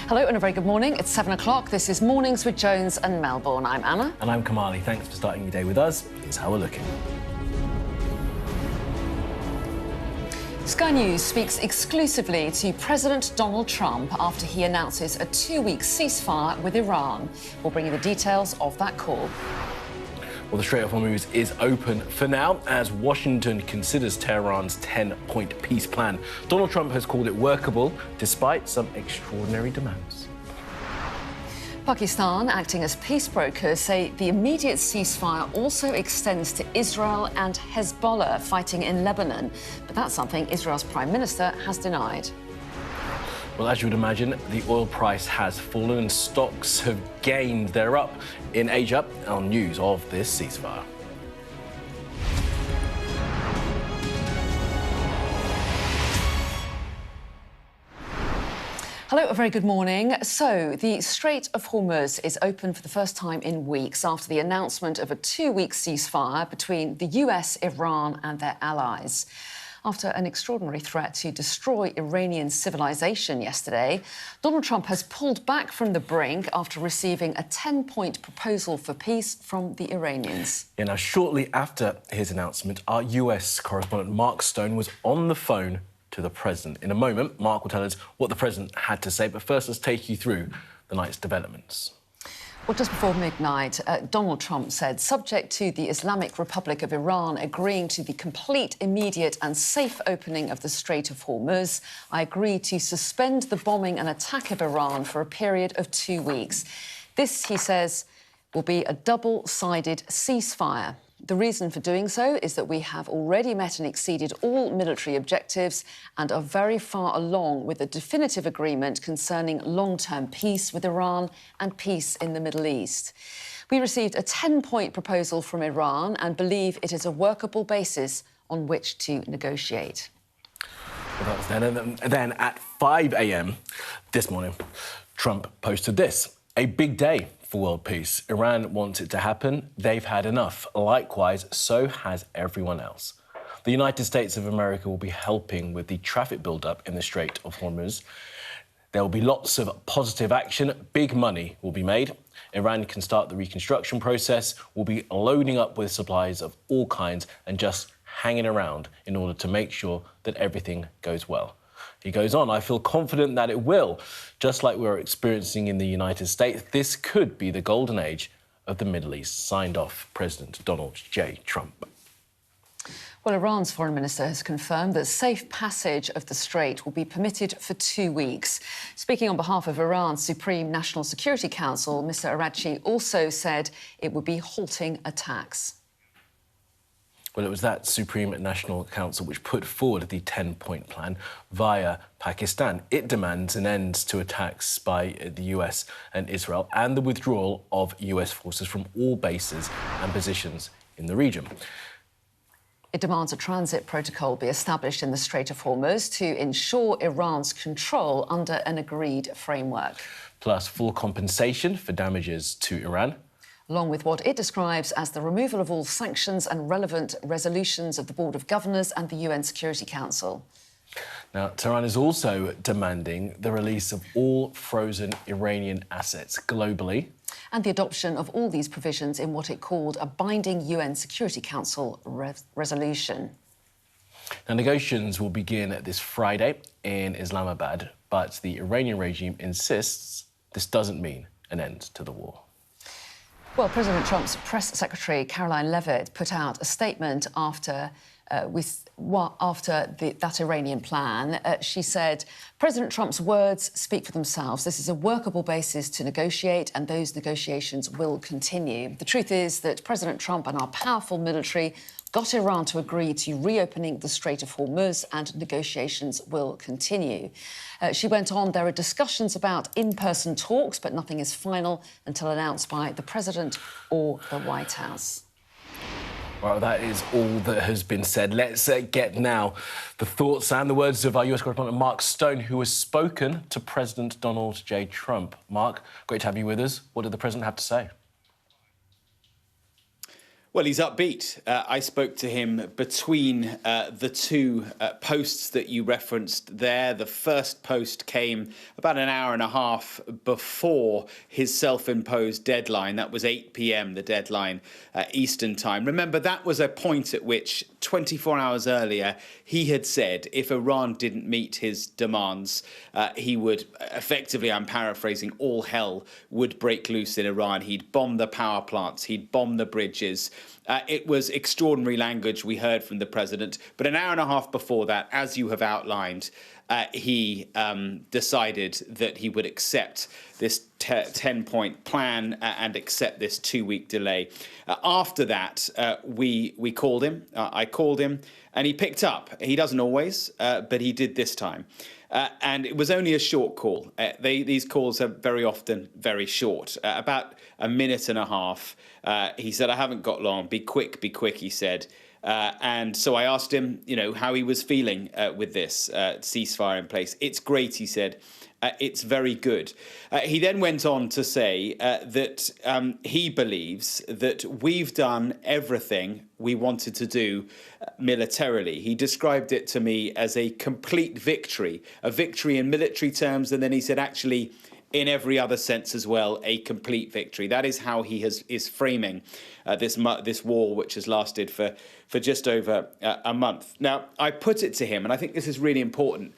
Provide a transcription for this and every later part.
Hello and a very good morning. It's 7 o'clock. This is Mornings with Jones and Melbourne. I'm Anna. And I'm Kamali. Thanks for starting your day with us. Here's how we're looking. Sky News speaks exclusively to President Donald Trump after he announces a 2-week ceasefire with Iran. We'll bring you the details of that call. Well, the Strait of Hormuz is open for now as Washington considers Tehran's 10-point peace plan. Donald Trump has called it workable despite some extraordinary demands. Pakistan, acting as peace brokers, say the immediate ceasefire also extends to Israel and Hezbollah fighting in Lebanon. But that's something Israel's Prime Minister has denied. Well, as you would imagine, the oil price has fallen and stocks have gained. They're up in Asia on news of this ceasefire. Hello, a very good morning. So, the Strait of Hormuz is open for the first time in weeks after the announcement of a 2-week ceasefire between the US, Iran and their allies. After an extraordinary threat to destroy Iranian civilization yesterday, Donald Trump has pulled back from the brink after receiving a 10-point proposal for peace from the Iranians. Yeah, now, shortly after his announcement, our US correspondent Mark Stone was on the phone to the president. In a moment, Mark will tell us what the president had to say, but first let's take you through the night's developments. Well, just before midnight, Donald Trump said, subject to the Islamic Republic of Iran agreeing to the complete, immediate and safe opening of the Strait of Hormuz, I agree to suspend the bombing and attack of Iran for a period of 2 weeks. This, he says, will be a double-sided ceasefire. The reason for doing so is that we have already met and exceeded all military objectives and are very far along with a definitive agreement concerning long-term peace with Iran and peace in the Middle East. We received a 10-point proposal from Iran and believe it is a workable basis on which to negotiate. Well, that was then. And then at 5 a.m. this morning, Trump posted this: a big day for world peace. Iran wants it to happen. They've had enough. Likewise, so has everyone else. The United States of America will be helping with the traffic build-up in the Strait of Hormuz. There will be lots of positive action. Big money will be made. Iran can start the reconstruction process. We'll be loading up with supplies of all kinds and just hanging around in order to make sure that everything goes well. He goes on, I feel confident that it will. Just like we're experiencing in the United States, this could be the golden age of the Middle East, signed off President Donald J. Trump. Well, Iran's foreign minister has confirmed that safe passage of the strait will be permitted for 2 weeks. Speaking on behalf of Iran's Supreme National Security Council, Mr. Araghchi also said it would be halting attacks. Well, it was that Supreme National Council which put forward the 10-point plan via Pakistan. It demands an end to attacks by the US and Israel and the withdrawal of US forces from all bases and positions in the region. It demands a transit protocol be established in the Strait of Hormuz to ensure Iran's control under an agreed framework. Plus full compensation for damages to Iran, along with what it describes as the removal of all sanctions and relevant resolutions of the Board of Governors and the UN Security Council. Now, Tehran is also demanding the release of all frozen Iranian assets globally, and the adoption of all these provisions in what it called a binding UN Security Council resolution. Now, negotiations will begin this Friday in Islamabad, but the Iranian regime insists this doesn't mean an end to the war. Well, President Trump's press secretary, Caroline Leavitt, put out a statement after that Iranian plan. She said, President Trump's words speak for themselves. This is a workable basis to negotiate, and those negotiations will continue. The truth is that President Trump and our powerful military got Iran to agree to reopening the Strait of Hormuz, and negotiations will continue. She went on, there are discussions about in-person talks, but nothing is final until announced by the President or the White House. Well, that is all that has been said. Let's get now the thoughts and the words of our US correspondent Mark Stone, who has spoken to President Donald J. Trump. Mark, great to have you with us. What did the President have to say? Well, he's upbeat. I spoke to him between the two posts that you referenced there. The first post came about an hour and a half before his self-imposed deadline. That was 8 p.m., the deadline, Eastern time. Remember, that was a point at which 24 hours earlier, he had said if Iran didn't meet his demands, he would effectively, I'm paraphrasing, all hell would break loose in Iran. He'd bomb the power plants. He'd bomb the bridges. It was extraordinary language we heard from the president. But an hour and a half before that, as you have outlined, he decided that he would accept this 10-point plan and accept this 2-week delay. After that, we called him. I called him, and he picked up. He doesn't always, but he did this time. And it was only a short call. These calls are very often very short, about a minute and a half. He said, I haven't got long. Be quick, he said. And so I asked him, how he was feeling with this ceasefire in place. It's great, he said. It's very good. He then went on to say that he believes that we've done everything we wanted to do militarily. He described it to me as a complete victory, a victory in military terms, and then he said, actually, in every other sense as well, a complete victory. That is how he is framing this war, which has lasted for just over a month. Now, I put it to him, and I think this is really important.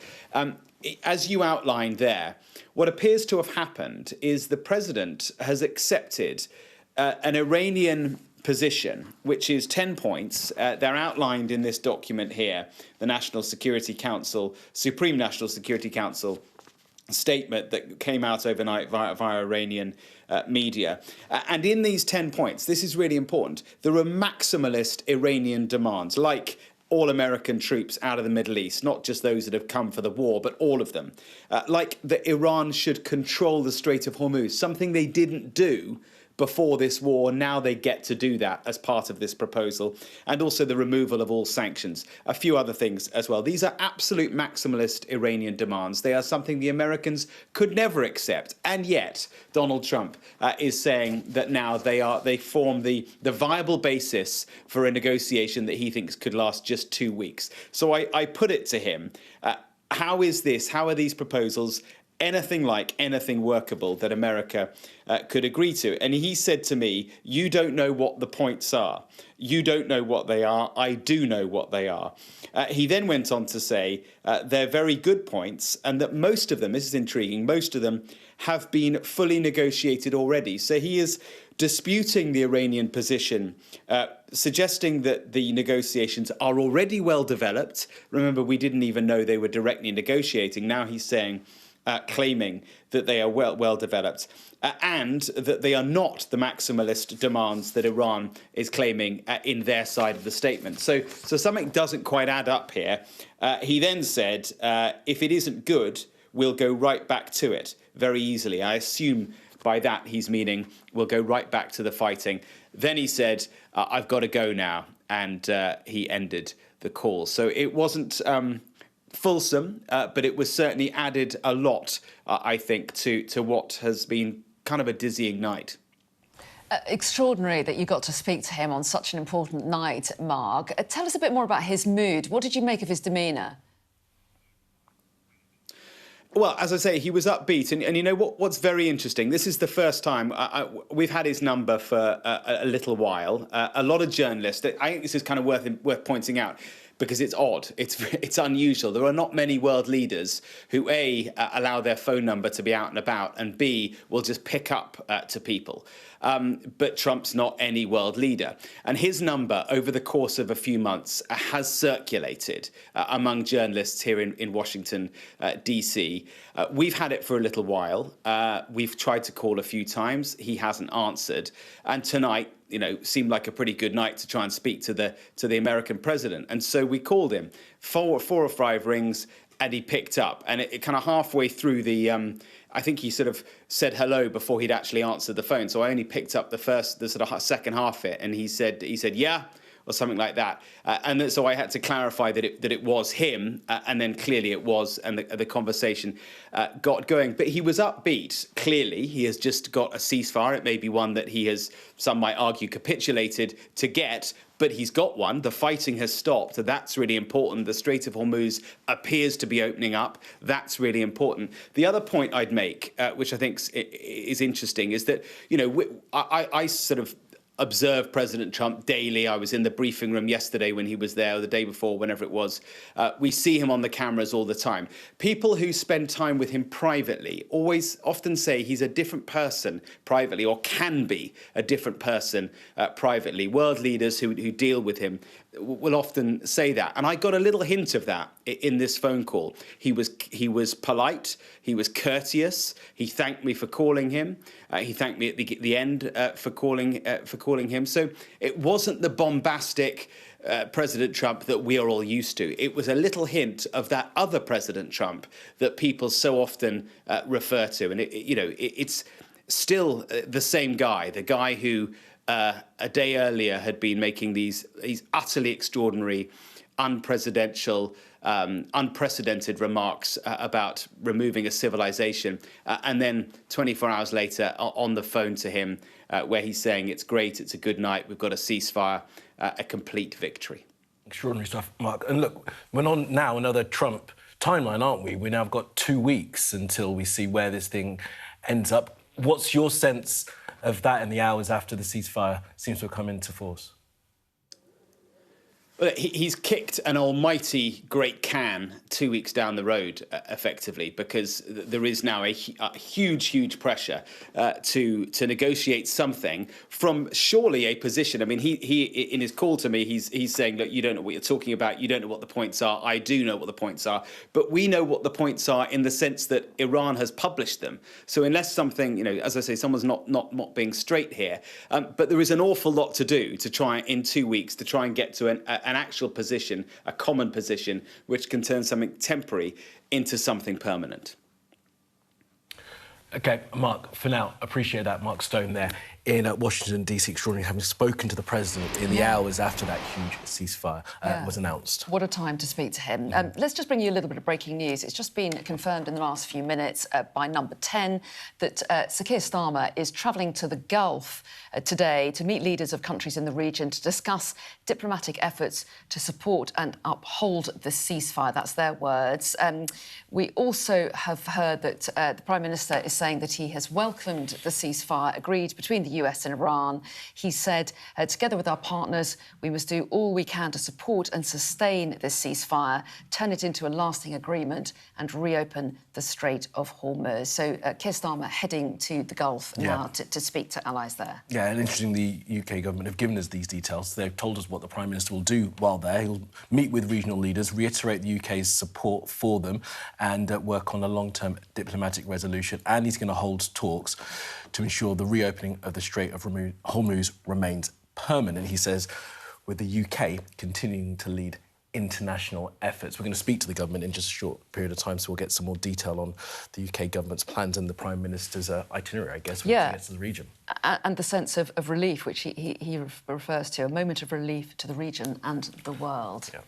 As you outlined there, what appears to have happened is the president has accepted an Iranian position, which is 10 points. They're outlined in this document here, the National Security Council, Supreme National Security Council statement that came out overnight via Iranian media. And in these 10 points, this is really important, there are maximalist Iranian demands, like all American troops out of the Middle East, not just those that have come for the war, but all of them. Like that Iran should control the Strait of Hormuz, something they didn't do before this war. Now they get to do that as part of this proposal, and also the removal of all sanctions. A few other things as well. These are absolute maximalist Iranian demands. They are something the Americans could never accept. And yet Donald Trump is saying that now they form the viable basis for a negotiation that he thinks could last just 2 weeks. So I put it to him, how is this? How are these proposals anything workable that America could agree to? And he said to me, you don't know what the points are. You don't know what they are. I do know what they are. He then went on to say they're very good points, and that most of them, this is intriguing, most of them have been fully negotiated already. So he is disputing the Iranian position, suggesting that the negotiations are already well developed. Remember, we didn't even know they were directly negotiating. Now he's saying, claiming that they are well developed, and that they are not the maximalist demands that Iran is claiming in their side of the statement. So something doesn't quite add up here. He then said, if it isn't good, we'll go right back to it very easily. I assume by that he's meaning we'll go right back to the fighting. Then he said, I've got to go now, and he ended the call. So it wasn't fulsome, but it was certainly added a lot, I think, to what has been kind of a dizzying night. Extraordinary that you got to speak to him on such an important night, Mark. Tell us a bit more about his mood. What did you make of his demeanour? Well, as I say, he was upbeat. And you know what's very interesting? This is the first time we've had his number for a little while. A lot of journalists, I think this is kind of worth pointing out, because it's odd, it's unusual. There are not many world leaders who, A, allow their phone number to be out and about, and B, will just pick up to people. But Trump's not any world leader. And his number over the course of a few months has circulated among journalists here in Washington, D.C. We've had it for a little while. We've tried to call a few times. He hasn't answered. And tonight, seemed like a pretty good night to try and speak to the American president. And so we called him, four or five rings, and he picked up. And it kind of halfway through I think he sort of said hello before he'd actually answered the phone. So I only picked up the sort of second half of it, and he said, yeah, or something like that. And so I had to clarify that it was him, and then clearly it was, and the conversation got going. But he was upbeat. Clearly, he has just got a ceasefire. It may be one that he has, some might argue, capitulated to get, but he's got one. The fighting has stopped. That's really important. The Strait of Hormuz appears to be opening up. That's really important. The other point I'd make, which I think is interesting, is that, you know, I sort of observe President Trump daily. I was in the briefing room yesterday when he was there, or the day before, whenever it was. We see him on the cameras all the time. People who spend time with him privately often say he's a different person privately, or can be a different person privately. World leaders who deal with him will often say that. And I got a little hint of that in this phone call. He was polite. He was courteous. He thanked me for calling him. He thanked me at the end for calling him. So it wasn't the bombastic President Trump that we are all used to. It was a little hint of that other President Trump that people so often refer to. And it's still the same guy, the guy who a day earlier had been making these utterly extraordinary, unprecedented remarks about removing a civilization, and then 24 hours later on the phone to him, where he's saying it's great, it's a good night, we've got a ceasefire, a complete victory. Extraordinary stuff, Mark. And look, we're on now another Trump timeline, aren't we? We now have got 2 weeks until we see where this thing ends up. What's your sense of that in the hours after the ceasefire seems to have come into force? Well, he's kicked an almighty great can 2 weeks down the road, effectively, because there is now a huge pressure to negotiate something from surely a position. I mean, he in his call to me, he's saying, look, you don't know what you're talking about. You don't know what the points are. I do know what the points are. But we know what the points are in the sense that Iran has published them. So unless something, you know, as I say, someone's not being straight here. But there is an awful lot to do to try in 2 weeks to try and get to an actual position, a common position, which can turn something temporary into something permanent. OK, Mark, for now, appreciate that. Mark Stone there in Washington, D.C., extraordinary, having spoken to the president in the hours after that huge ceasefire was announced. What a time to speak to him. Let's just bring you a little bit of breaking news. It's just been confirmed in the last few minutes by Number 10 that Sir Keir Starmer is travelling to the Gulf today to meet leaders of countries in the region to discuss diplomatic efforts to support and uphold the ceasefire. That's their words. We also have heard that the Prime Minister is saying that he has welcomed the ceasefire agreed between the US and Iran. He said, together with our partners, we must do all we can to support and sustain this ceasefire, turn it into a lasting agreement and reopen the Strait of Hormuz. So Keir Starmer heading to the Gulf now to speak to allies there. Yeah, and interestingly, the UK government have given us these details. They've told us what the Prime Minister will do while there. He'll meet with regional leaders, reiterate the UK's support for them and work on a long-term diplomatic resolution. And he's going to hold talks to ensure the reopening of the Strait of Hormuz remains permanent, he says, with the UK continuing to lead international efforts. We're going to speak to the government in just a short period of time, so we'll get some more detail on the UK government's plans and the Prime Minister's itinerary, I guess, when he gets to the region. And the sense of relief, which he refers to, a moment of relief to the region and the world. Yeah.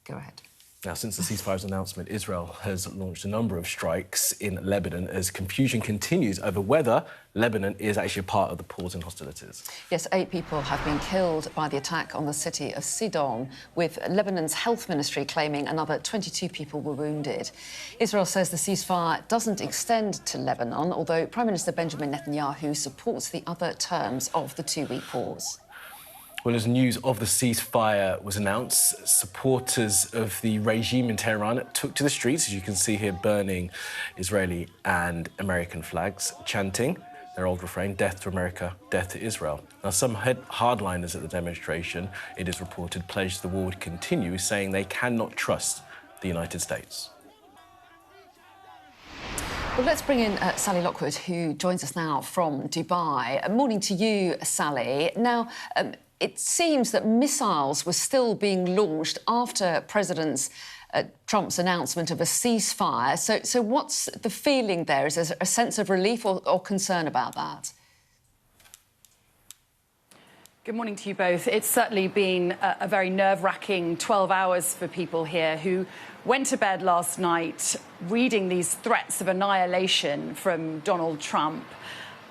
Go ahead. Now, since the ceasefire's announcement, Israel has launched a number of strikes in Lebanon as confusion continues over whether Lebanon is actually a part of the pause in hostilities. Yes, 8 people have been killed by the attack on the city of Sidon, with Lebanon's health ministry claiming another 22 people were wounded. Israel says the ceasefire doesn't extend to Lebanon, although Prime Minister Benjamin Netanyahu supports the other terms of the 2-week pause. Well, as news of the ceasefire was announced, supporters of the regime in Tehran took to the streets, as you can see here, burning Israeli and American flags, chanting their old refrain, "Death to America, death to Israel." Now, some hardliners at the demonstration, it is reported, pledged the war would continue, saying they cannot trust the United States. Well, let's bring in Sally Lockwood, who joins us now from Dubai. Morning to you, Sally. Now, it seems that missiles were still being launched after President Trump's announcement of a ceasefire. So what's the feeling there? Is there a sense of relief or concern about that? Good morning to you both. It's certainly been a very nerve-wracking 12 hours for people here who went to bed last night reading these threats of annihilation from Donald Trump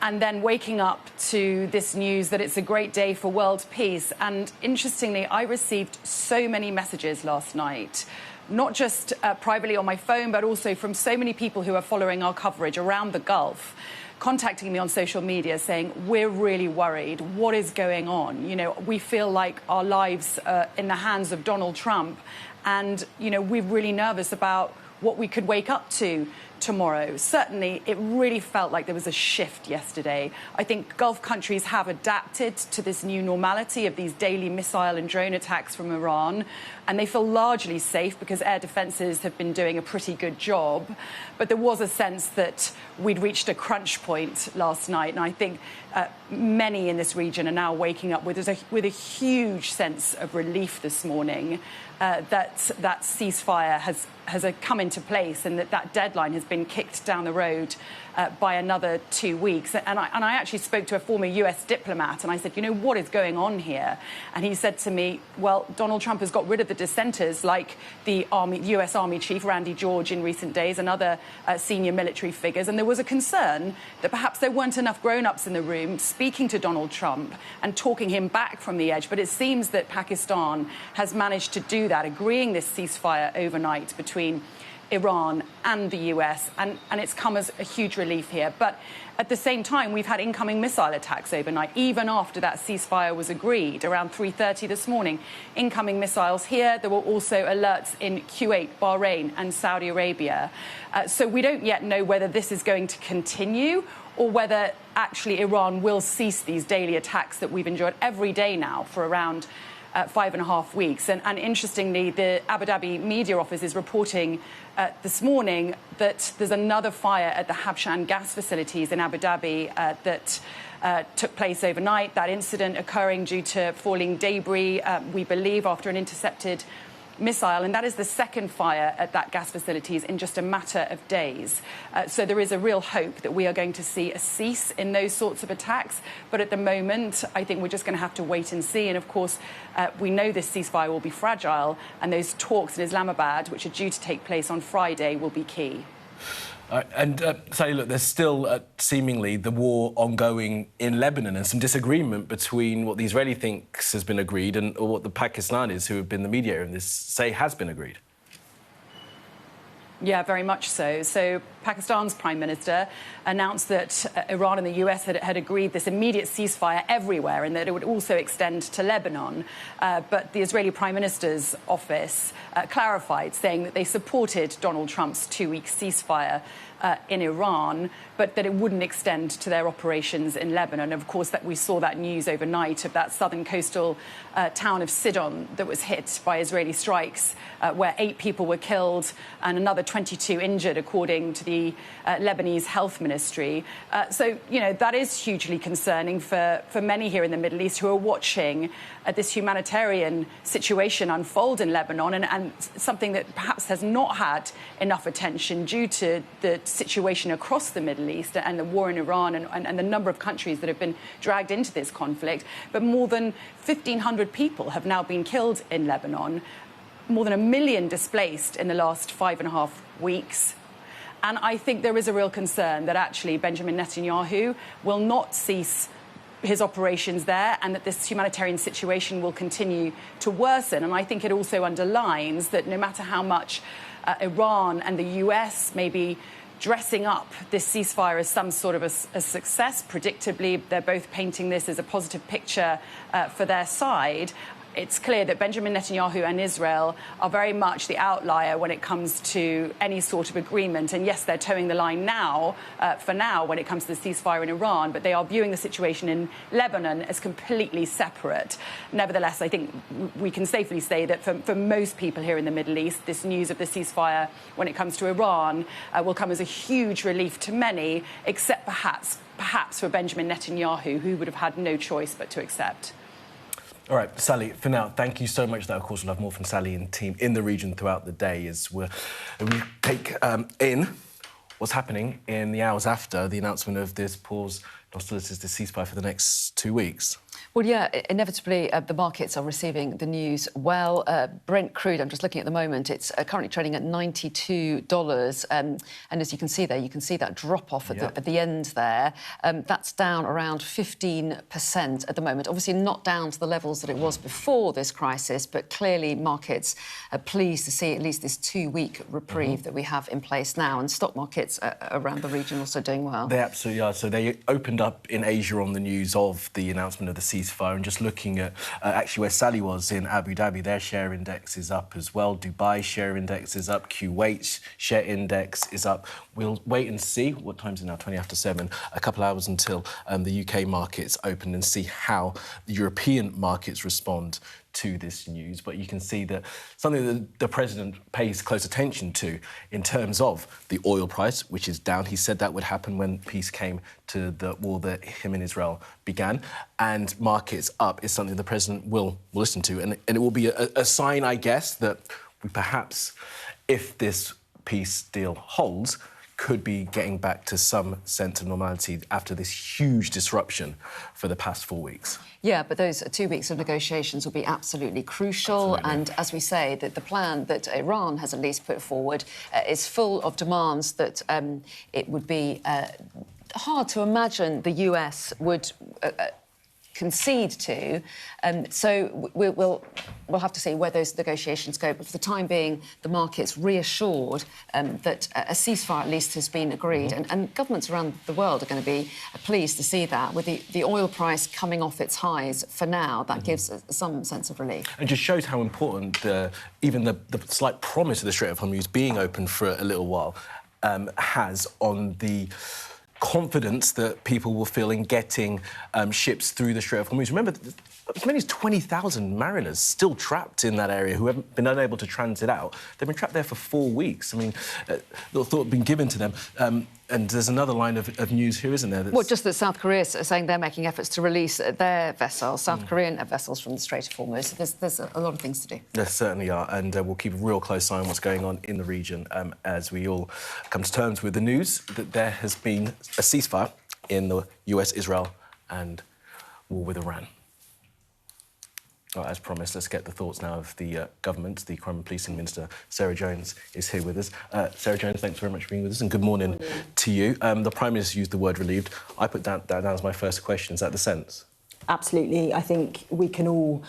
and then waking up to this news that it's a great day for world peace. And interestingly, I received so many messages last night, not just privately on my phone, but also from so many people who are following our coverage around the Gulf, contacting me on social media saying, we're really worried. What is going on? You know, we feel like our lives are in the hands of Donald Trump. And, you know, we're really nervous about what we could wake up to tomorrow. Certainly, it really felt like there was a shift yesterday. I think Gulf countries have adapted to this new normality of these daily missile and drone attacks from Iran, and they feel largely safe because air defences have been doing a pretty good job. But there was a sense that we'd reached a crunch point last night, and I think many in this region are now waking up with a huge sense of relief this morning that ceasefire has come into place and that deadline has been kicked down the road by another 2 weeks. And I actually spoke to a former US diplomat and I said, you know, what is going on here? And he said to me, well, Donald Trump has got rid of the dissenters like the US Army Chief Randy George in recent days and other senior military figures. And there was a concern that perhaps there weren't enough grown-ups in the room speaking to Donald Trump and talking him back from the edge. But it seems that Pakistan has managed to do that, agreeing this ceasefire overnight between Iran and the US, and it's come as a huge relief here. But at the same time, we've had incoming missile attacks overnight, even after that ceasefire was agreed, around 3:30 this morning. Incoming missiles here. There were also alerts in Kuwait, Bahrain and Saudi Arabia. So we don't yet know whether this is going to continue or whether actually Iran will cease these daily attacks that we've enjoyed every day now for around 5.5 weeks. And interestingly, the Abu Dhabi media office is reporting this morning that there's another fire at the Habshan gas facilities in Abu Dhabi that took place overnight. That incident occurring due to falling debris, we believe, after an intercepted missile, and that is the second fire at that gas facilities in just a matter of days. So there is a real hope that we are going to see a cease in those sorts of attacks. But at the moment, I think we're just going to have to wait and see. And of course, we know this ceasefire will be fragile, and those talks in Islamabad, which are due to take place on Friday, will be key. Sally, look, there's still seemingly the war ongoing in Lebanon and some disagreement between what the Israeli thinks has been agreed and what the Pakistanis, who have been the mediator in this, say has been agreed. Yeah, very much so. So Pakistan's Prime Minister announced that Iran and the US had agreed this immediate ceasefire everywhere and that it would also extend to Lebanon. But the Israeli Prime Minister's office clarified, saying that they supported Donald Trump's 2-week ceasefire in Iran, but that it wouldn't extend to their operations in Lebanon. Of course, that we saw that news overnight of that southern coastal town of Sidon that was hit by Israeli strikes, where 8 people were killed and another 22 injured, according to the Lebanese Health Ministry. So, you know, that is hugely concerning for many here in the Middle East who are watching this humanitarian situation unfold in Lebanon, and something that perhaps has not had enough attention due to the situation across the Middle East and the war in Iran and the number of countries that have been dragged into this conflict. But more than 1,500 people have now been killed in Lebanon, more than 1 million displaced in the last 5.5 weeks. And I think there is a real concern that actually Benjamin Netanyahu will not cease his operations there and that this humanitarian situation will continue to worsen. And I think it also underlines that no matter how much Iran and the US may be dressing up this ceasefire as some sort of a success, predictably, they're both painting this as a positive picture for their side. It's clear that Benjamin Netanyahu and Israel are very much the outlier when it comes to any sort of agreement. And yes, they're towing the line now, for now, when it comes to the ceasefire in Iran, but they are viewing the situation in Lebanon as completely separate. Nevertheless, I think we can safely say that for most people here in the Middle East, this news of the ceasefire when it comes to Iran will come as a huge relief to many, except perhaps for Benjamin Netanyahu, who would have had no choice but to accept. All right, Sally, for now, thank you so much. Of course, we'll have more from Sally and team in the region throughout the day as we take in what's happening in the hours after the announcement of this pause hostilities to ceasefire for the next 2 weeks? Well, yeah, inevitably, the markets are receiving the news well. Brent crude, I'm just looking at the moment, it's currently trading at $92. And as you can see there, you can see that drop-off at the end there. That's down around 15% at the moment. Obviously not down to the levels that it was before this crisis, but clearly markets are pleased to see at least this 2-week reprieve that we have in place now. And stock markets around the region also doing well. They absolutely are. So they opened up in Asia on the news of the announcement of the ceasefire, and just looking at actually where Sally was in Abu Dhabi, their share index is up as well. Dubai's share index is up. Kuwait's share index is up. We'll wait and see. What time is it now? 20 after 7. A couple hours until the UK markets open, and see how the European markets respond to this news. But you can see that something that the president pays close attention to in terms of the oil price, which is down. He said that would happen when peace came to the war that him and Israel began. And markets up is something the president will listen to. And it will be a sign, I guess, that we perhaps, if this peace deal holds, could be getting back to some sense of normality after this huge disruption for the past 4 weeks. Yeah, but those 2 weeks of negotiations will be absolutely crucial. Absolutely. And as we say, that the plan that Iran has at least put forward is full of demands that it would be hard to imagine the US would concede to. So we'll have to see where those negotiations go. But for the time being, the market's reassured that a ceasefire at least has been agreed. And governments around the world are going to be pleased to see that. With the oil price coming off its highs for now, that gives some sense of relief. And just shows how important even the slight promise of the Strait of Hormuz being open for a little while has on the confidence that people will feel in getting ships through the Strait of Hormuz. Remember, as many as 20,000 mariners still trapped in that area who haven't been unable to transit out. They've been trapped there for 4 weeks. I mean, the thought had been given to them. And there's another line of news here, isn't there? Well, just that South Korea is saying they're making efforts to release their vessels, South Korean vessels from the Strait of Hormuz. So there's a lot of things to do. There certainly are, and we'll keep a real close eye on what's going on in the region as we all come to terms with the news that there has been a ceasefire in the US, Israel, and war with Iran. As promised, let's get the thoughts now of the government. The Crime and Policing Minister, Sarah Jones, is here with us. Sarah Jones, thanks very much for being with us, and good morning to you. The Prime Minister used the word relieved. I put that down as my first question. Is that the sense? Absolutely. I think we can all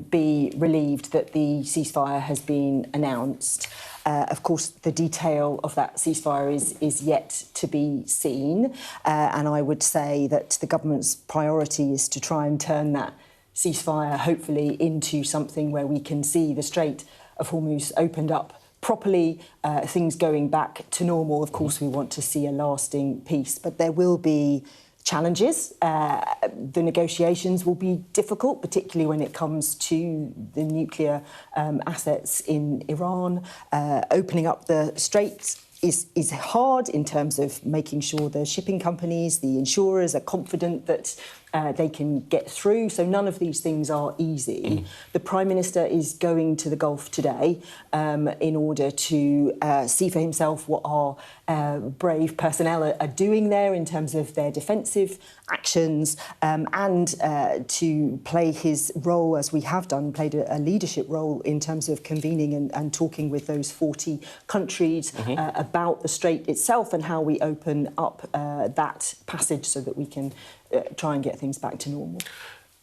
be relieved that the ceasefire has been announced. Of course, the detail of that ceasefire is yet to be seen. And I would say that the government's priority is to try and turn that ceasefire, hopefully, into something where we can see the Strait of Hormuz opened up properly, things going back to normal. Of course, we want to see a lasting peace, but there will be challenges. The negotiations will be difficult, particularly when it comes to the nuclear assets in Iran. Opening up the straits is hard in terms of making sure the shipping companies, the insurers are confident that they can get through. So none of these things are easy. The Prime Minister is going to the Gulf today in order to see for himself what our brave personnel are doing there in terms of their defensive actions and to play his role, as we have done, played a leadership role in terms of convening and talking with those 40 countries about the strait itself and how we open up that passage so that we can try and get things back to normal.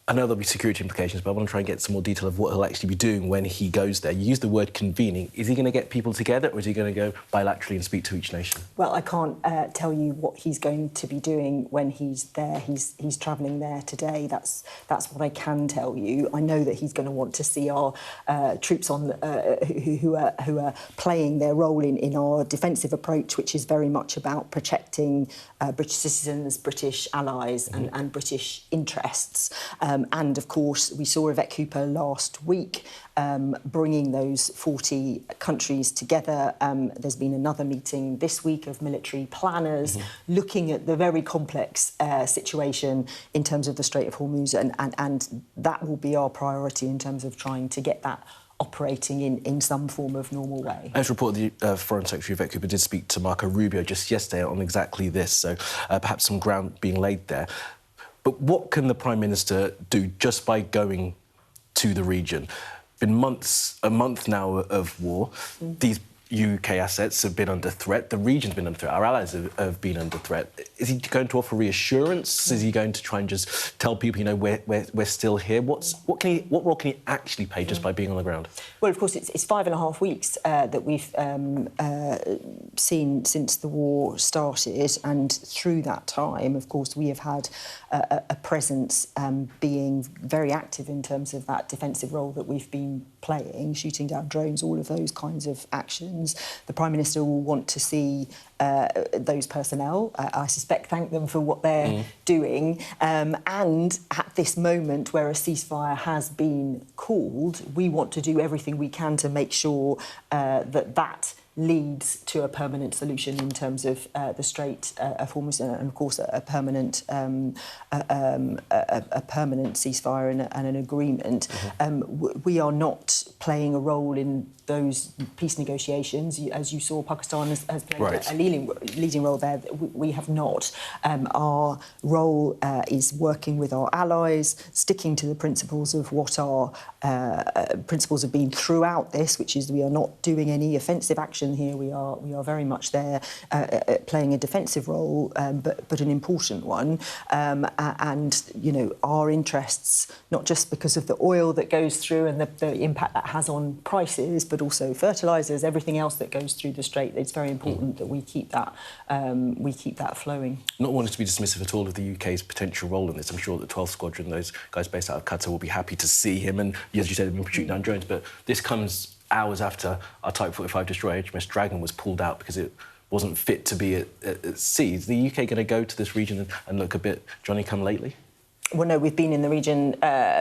I know there'll be security implications, but I want to try and get some more detail of what he'll actually be doing when he goes there. You use the word convening. Is he going to get people together, or is he going to go bilaterally and speak to each nation? Well, I can't tell you what he's going to be doing when he's there. He's travelling there today. That's what I can tell you. I know that he's going to want to see our troops on who are playing their role in our defensive approach, which is very much about protecting British citizens, British allies, and British interests. And, of course, we saw Yvette Cooper last week bringing those 40 countries together. There's been another meeting this week of military planners looking at the very complex situation in terms of the Strait of Hormuz, and that will be our priority in terms of trying to get that operating in some form of normal way. As reported, the Foreign Secretary Yvette Cooper did speak to Marco Rubio just yesterday on exactly this, so perhaps some ground being laid there. But what can the Prime Minister do just by going to the region? Been a month now of war. These UK assets have been under threat. The region's been under threat. Our allies have been under threat. Is he going to offer reassurance? Is he going to try and just tell people, you know, we're still here? What role can he actually play just by being on the ground? Well, of course, it's 5.5 weeks that we've seen since the war started, and through that time, of course, we have had a presence being very active in terms of that defensive role that we've been playing, shooting down drones, all of those kinds of actions. The Prime Minister will want to see those personnel, I suspect, thank them for what they're doing. And at this moment where a ceasefire has been called, we want to do everything we can to make sure that leads to a permanent solution in terms of the Strait of Hormuz, and of course a permanent ceasefire and an agreement. We are not playing a role in those peace negotiations. As you saw, Pakistan has played a leading role there. We have not. Our role is working with our allies, sticking to the principles of what our principles have been throughout this, which is we are not doing any offensive action here. We are very much there playing a defensive role, but an important one. And, you know, our interests, not just because of the oil that goes through and the impact that has on prices, but also fertilisers, everything else that goes through the Strait. It's very important that we keep that flowing. Not wanting to be dismissive at all of the UK's potential role in this. I'm sure that 12th Squadron, those guys based out of Qatar, will be happy to see him. And as you said, they've been shooting down drones. But this comes hours after our Type 45 destroyer, HMS Dragon, was pulled out because it wasn't fit to be at sea. Is the UK going to go to this region and look a bit Johnny-come-lately? Well, no, we've been in the region.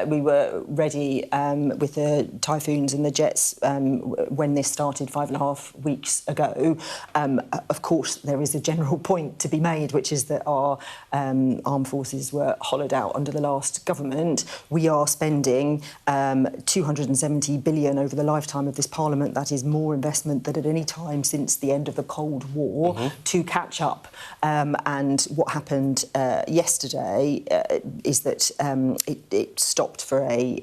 We were ready with the Typhoons and the jets when this started 5.5 weeks ago. Of course, there is a general point to be made, which is that our armed forces were hollowed out under the last government. We are spending 270 billion over the lifetime of this Parliament. That is more investment than at any time since the end of the Cold War to catch up. And what happened yesterday is that it stopped for a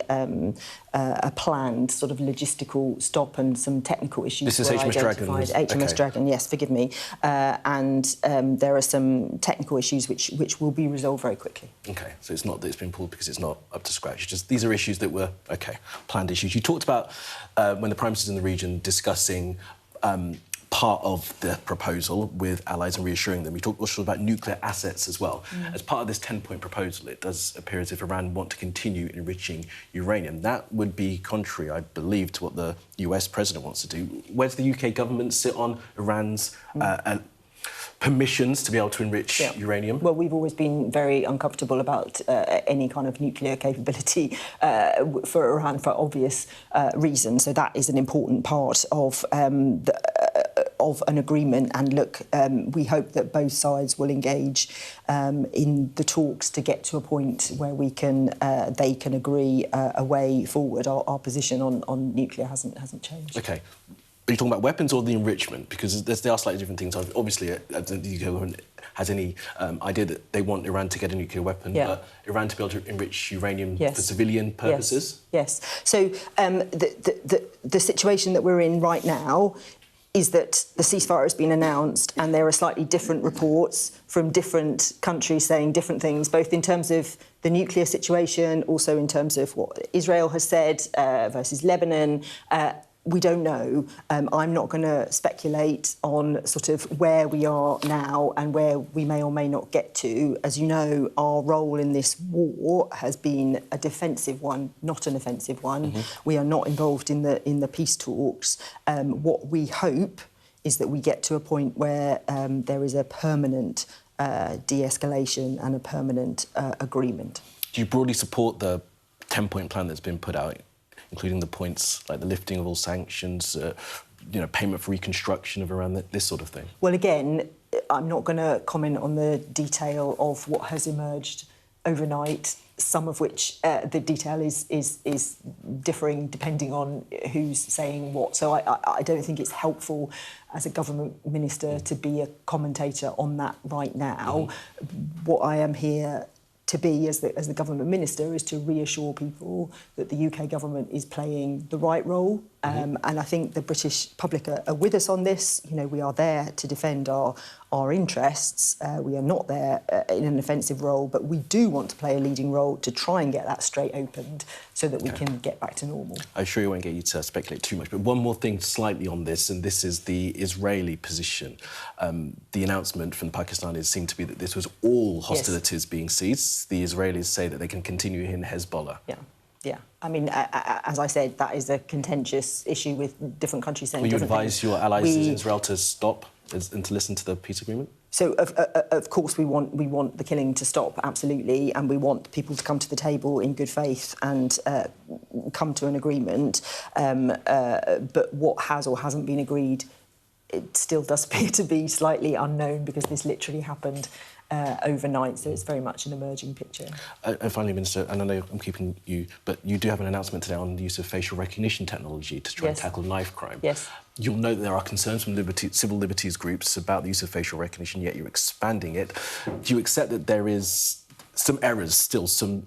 planned sort of logistical stop, and some technical issues This is were HMS identified. Dragon. HMS Dragon, yes, forgive me. And there are some technical issues which will be resolved very quickly. OK, so it's not that it's been pulled because it's not up to scratch. It's just these are issues that were, OK, planned issues. You talked about when the Prime Minister's in the region discussing part of the proposal with allies and reassuring them. We talked also about nuclear assets as well. As part of this 10-point proposal, it does appear as if Iran want to continue enriching uranium. That would be contrary, I believe, to what the US president wants to do. Where does the UK government sit on Iran's permissions to be able to enrich uranium? Well, we've always been very uncomfortable about any kind of nuclear capability for Iran for obvious reasons. So that is an important part of an agreement. And look, we hope that both sides will engage in the talks to get to a point where they can agree a way forward. Our position on nuclear hasn't changed. OK. Are you talking about weapons or the enrichment? Because they are slightly different things. Obviously, the UK government has any idea that they want Iran to get a nuclear weapon, but Iran to be able to enrich uranium for civilian purposes? Yes. So the situation that we're in right now is that the ceasefire has been announced, and there are slightly different reports from different countries saying different things, both in terms of the nuclear situation, also in terms of what Israel has said versus Lebanon. We don't know. I'm not going to speculate on sort of where we are now and where we may or may not get to. As you know, our role in this war has been a defensive one, not an offensive one. We are not involved in the peace talks. What we hope is that we get to a point where there is a permanent de-escalation and a permanent agreement. Do you broadly support the 10-point plan that's been put out, including the points like the lifting of all sanctions, payment for reconstruction of Iran, this sort of thing? Well, again, I'm not going to comment on the detail of what has emerged overnight, some of which the detail is differing depending on who's saying what. So I don't think it's helpful as a government minister to be a commentator on that right now. What I am here to be as the government minister is to reassure people that the UK government is playing the right role. And I think the British public are with us on this. You know, we are there to defend our interests. We are not there in an offensive role, but we do want to play a leading role to try and get that strait opened so that we can get back to normal. I'm sure you won't get you to speculate too much, but one more thing slightly on this, and this is the Israeli position. The announcement from the Pakistanis seemed to be that this was all hostilities being ceased. The Israelis say that they can continue in Hezbollah. Yeah. I mean, as I said, that is a contentious issue with different countries saying different things. Will you advise your allies in Israel to stop and to listen to the peace agreement? So, of course, we want the killing to stop, absolutely, and we want people to come to the table in good faith and come to an agreement. But what has or hasn't been agreed, it still does appear to be slightly unknown because this literally happened overnight, so it's very much an emerging picture. And finally, Minister, and I know I'm keeping you, but you do have an announcement today on the use of facial recognition technology to try and tackle knife crime. Yes. You'll know that there are concerns from civil liberties groups about the use of facial recognition, yet you're expanding it. Do you accept that there is some errors still, some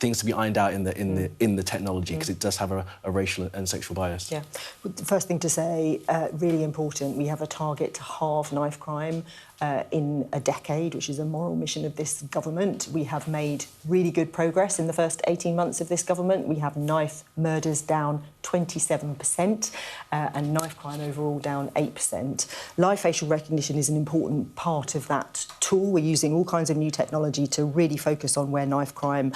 things to be ironed out in the technology, because it does have a racial and sexual bias? Yeah. The first thing to say, really important, we have a target to halve knife crime in a decade, which is a moral mission of this government. We have made really good progress in the first 18 months of this government. We have knife murders down 27% and knife crime overall down 8%. Live facial recognition is an important part of that tool. We're using all kinds of new technology to really focus on where knife crime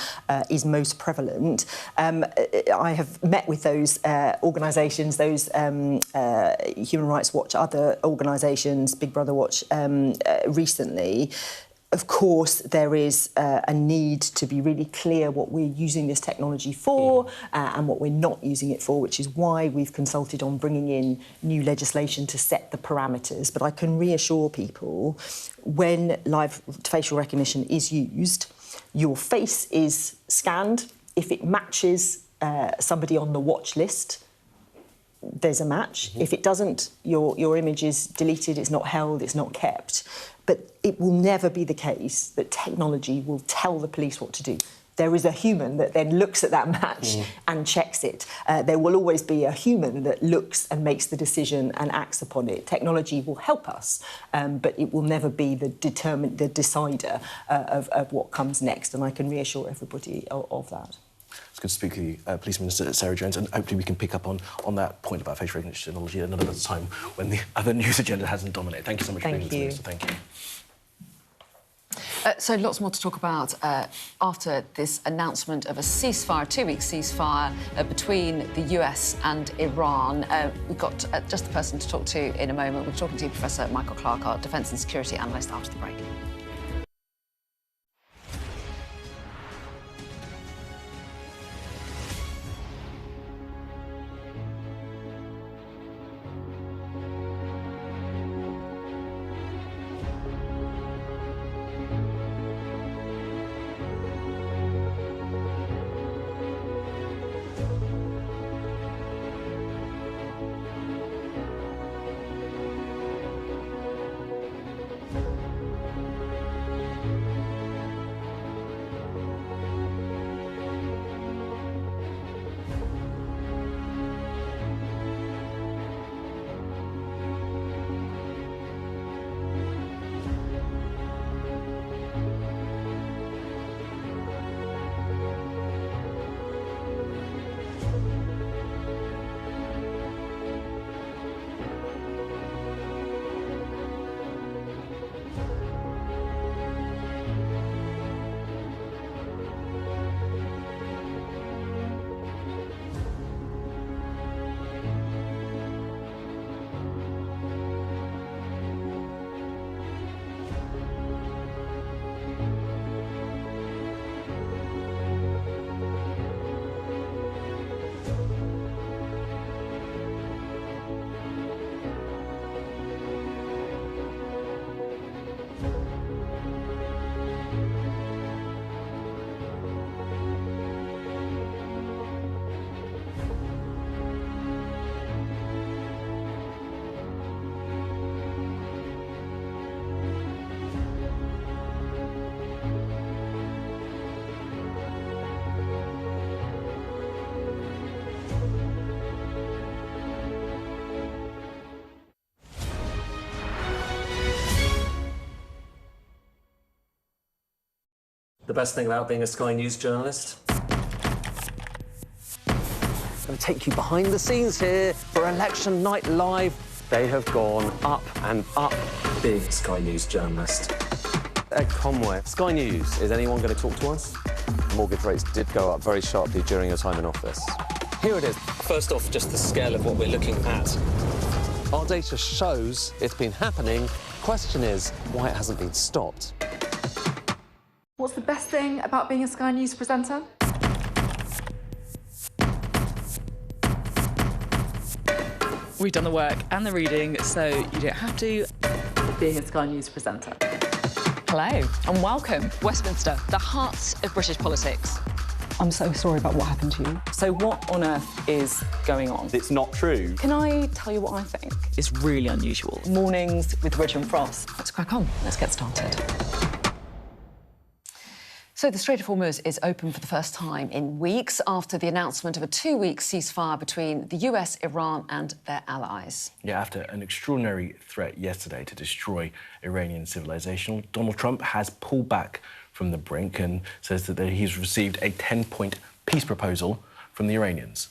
is most prevalent. I have met with those organisations, those Human Rights Watch, other organisations, Big Brother Watch, recently. Of course, there is a need to be really clear what we're using this technology for and what we're not using it for, which is why we've consulted on bringing in new legislation to set the parameters. But I can reassure people, when live facial recognition is used, your face is scanned. If it matches somebody on the watch list, there's a match. If it doesn't, your image is deleted, it's not held, it's not kept. But it will never be the case that technology will tell the police what to do. There is a human that then looks at that match and checks it. There will always be a human that looks and makes the decision and acts upon it. Technology will help us, but it will never be the decider of what comes next. And I can reassure everybody of that. It's good to speak with you, Police Minister Sarah Jones, and hopefully we can pick up on that point about facial recognition technology at another time when the other news agenda hasn't dominated. Thank you so much for being with us, Minister. Thank you. So lots more to talk about after this announcement of a ceasefire, two-week ceasefire between the US and Iran. We've got just the person to talk to in a moment. We're talking to Professor Michael Clark, our Defence and Security Analyst, after the break. The best thing about being a Sky News journalist? I'm going to take you behind the scenes here for Election Night Live. They have gone up and up. Being a Sky News journalist. Ed Conway, Sky News, is anyone going to talk to us? Mortgage rates did go up very sharply during your time in office. Here it is. First off, just the scale of what we're looking at. Our data shows it's been happening. Question is, why it hasn't been stopped. What's the best thing about being a Sky News presenter? We've done the work and the reading, so you don't have to. Being a Sky News presenter. Hello and welcome. Westminster, the heart of British politics. I'm so sorry about what happened to you. So what on earth is going on? It's not true. Can I tell you what I think? It's really unusual. Mornings with Richard and Frost. Let's crack on. Let's get started. So the Strait of Hormuz is open for the first time in weeks after the announcement of a 2-week ceasefire between the US, Iran and their allies. Yeah, after an extraordinary threat yesterday to destroy Iranian civilization, Donald Trump has pulled back from the brink and says that he's received a 10-point peace proposal from the Iranians.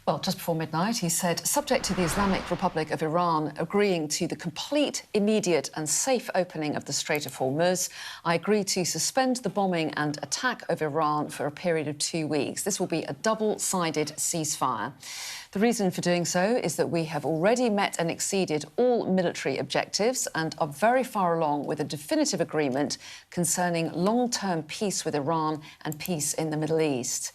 Well, just before midnight, he said, subject to the Islamic Republic of Iran agreeing to the complete, immediate and safe opening of the Strait of Hormuz, I agree to suspend the bombing and attack of Iran for a period of 2 weeks. This will be a double-sided ceasefire. The reason for doing so is that we have already met and exceeded all military objectives and are very far along with a definitive agreement concerning long-term peace with Iran and peace in the Middle East.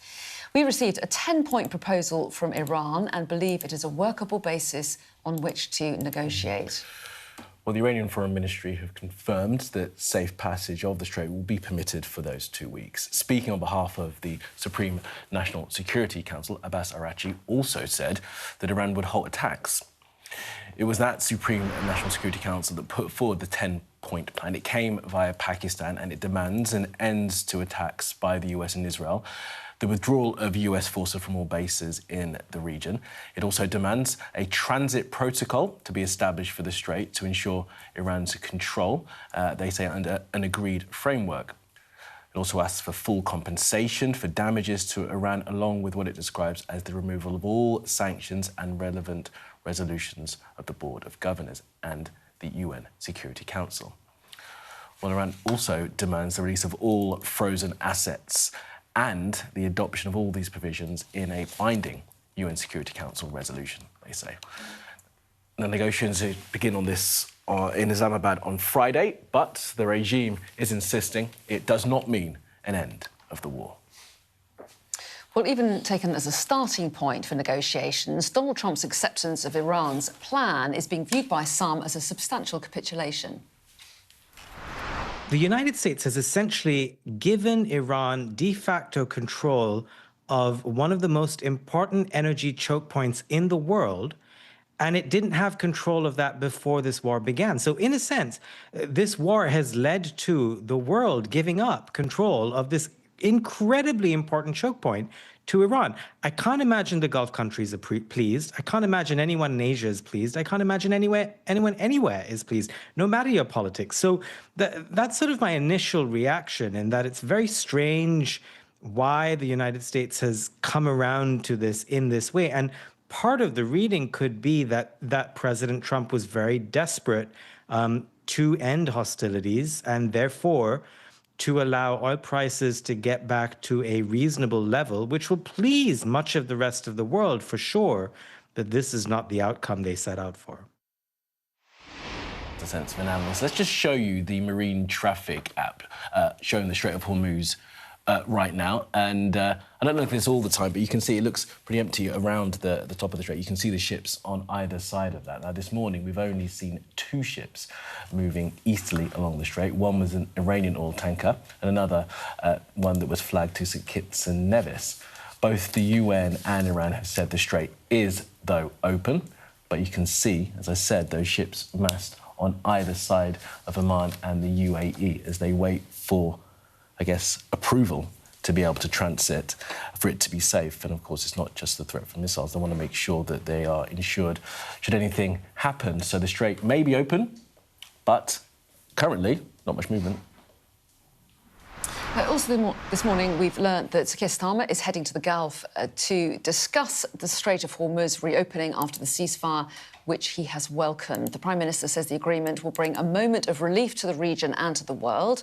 We received a 10-point proposal from Iran and believe it is a workable basis on which to negotiate. Well, the Iranian Foreign Ministry have confirmed that safe passage of the Strait will be permitted for those 2 weeks. Speaking on behalf of the Supreme National Security Council, Abbas Araghchi also said that Iran would halt attacks. It was that Supreme National Security Council that put forward the 10-point plan. It came via Pakistan and it demands an end to attacks by the US and Israel, the withdrawal of US forces from all bases in the region. It also demands a transit protocol to be established for the Strait to ensure Iran's control, they say, under an agreed framework. It also asks for full compensation for damages to Iran, along with what it describes as the removal of all sanctions and relevant resolutions of the Board of Governors and the UN Security Council. Well, Iran also demands the release of all frozen assets and the adoption of all these provisions in a binding UN Security Council resolution, they say. The negotiations begin on this in Islamabad on Friday, but the regime is insisting it does not mean an end of the war. Well, even taken as a starting point for negotiations, Donald Trump's acceptance of Iran's plan is being viewed by some as a substantial capitulation. The United States has essentially given Iran de facto control of one of the most important energy choke points in the world, and it didn't have control of that before this war began. So in a sense, this war has led to the world giving up control of this incredibly important choke point to Iran. I can't imagine the Gulf countries are pleased. I can't imagine anyone in Asia is pleased. I can't imagine anyone anywhere is pleased, no matter your politics. So that's sort of my initial reaction, in that it's very strange why the United States has come around to this in this way. And part of the reading could be that President Trump was very desperate to end hostilities and therefore to allow oil prices to get back to a reasonable level, which will please much of the rest of the world for sure, that this is not the outcome they set out for. The sense of an analyst. Let's just show you the marine traffic app showing the Strait of Hormuz right now. And I don't know if it's all the time, but you can see it looks pretty empty around the top of the strait. You can see the ships on either side of that. Now, this morning, we've only seen 2 ships moving easterly along the strait. One was an Iranian oil tanker and another one that was flagged to St Kitts and Nevis. Both the UN and Iran have said the strait is, though, open. But you can see, as I said, those ships massed on either side of Oman and the UAE as they wait for, I guess, approval to be able to transit, for it to be safe. And, of course, it's not just the threat from missiles. They want to make sure that they are insured should anything happen. So the strait may be open, but currently not much movement. Also, this morning, we've learnt that Keir Starmer is heading to the Gulf to discuss the Strait of Hormuz reopening after the ceasefire, which he has welcomed. The Prime Minister says the agreement will bring a moment of relief to the region and to the world,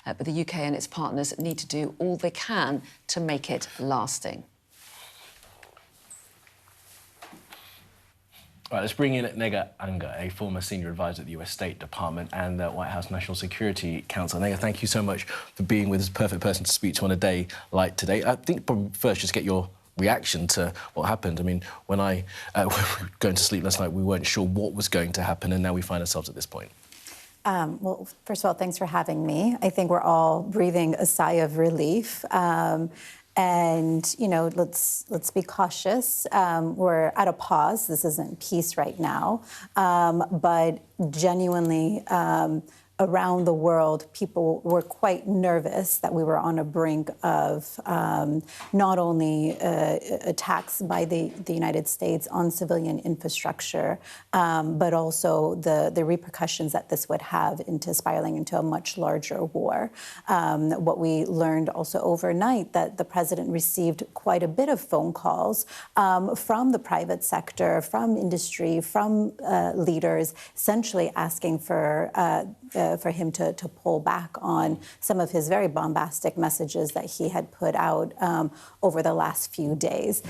but the UK and its partners need to do all they can to make it lasting. All right, let's bring in Nega Anga, a former senior advisor at the US State Department and the White House National Security Council. Nega, thank you so much for being with us. Perfect person to speak to on a day like today. I think probably first just get your reaction to what happened. I mean, when we were going to sleep last night, we weren't sure what was going to happen, and now we find ourselves at this point. Well, first of all, thanks for having me. I think we're all breathing a sigh of relief. And, you know, let's be cautious. We're at a pause. This isn't peace right now. But genuinely, around the world, people were quite nervous that we were on a brink of not only attacks by the United States on civilian infrastructure, but also the repercussions that this would have into spiraling into a much larger war. What we learned also overnight, that the president received quite a bit of phone calls from the private sector, from industry, from leaders, essentially asking for him to pull back on some of his very bombastic messages that he had put out over the last few days.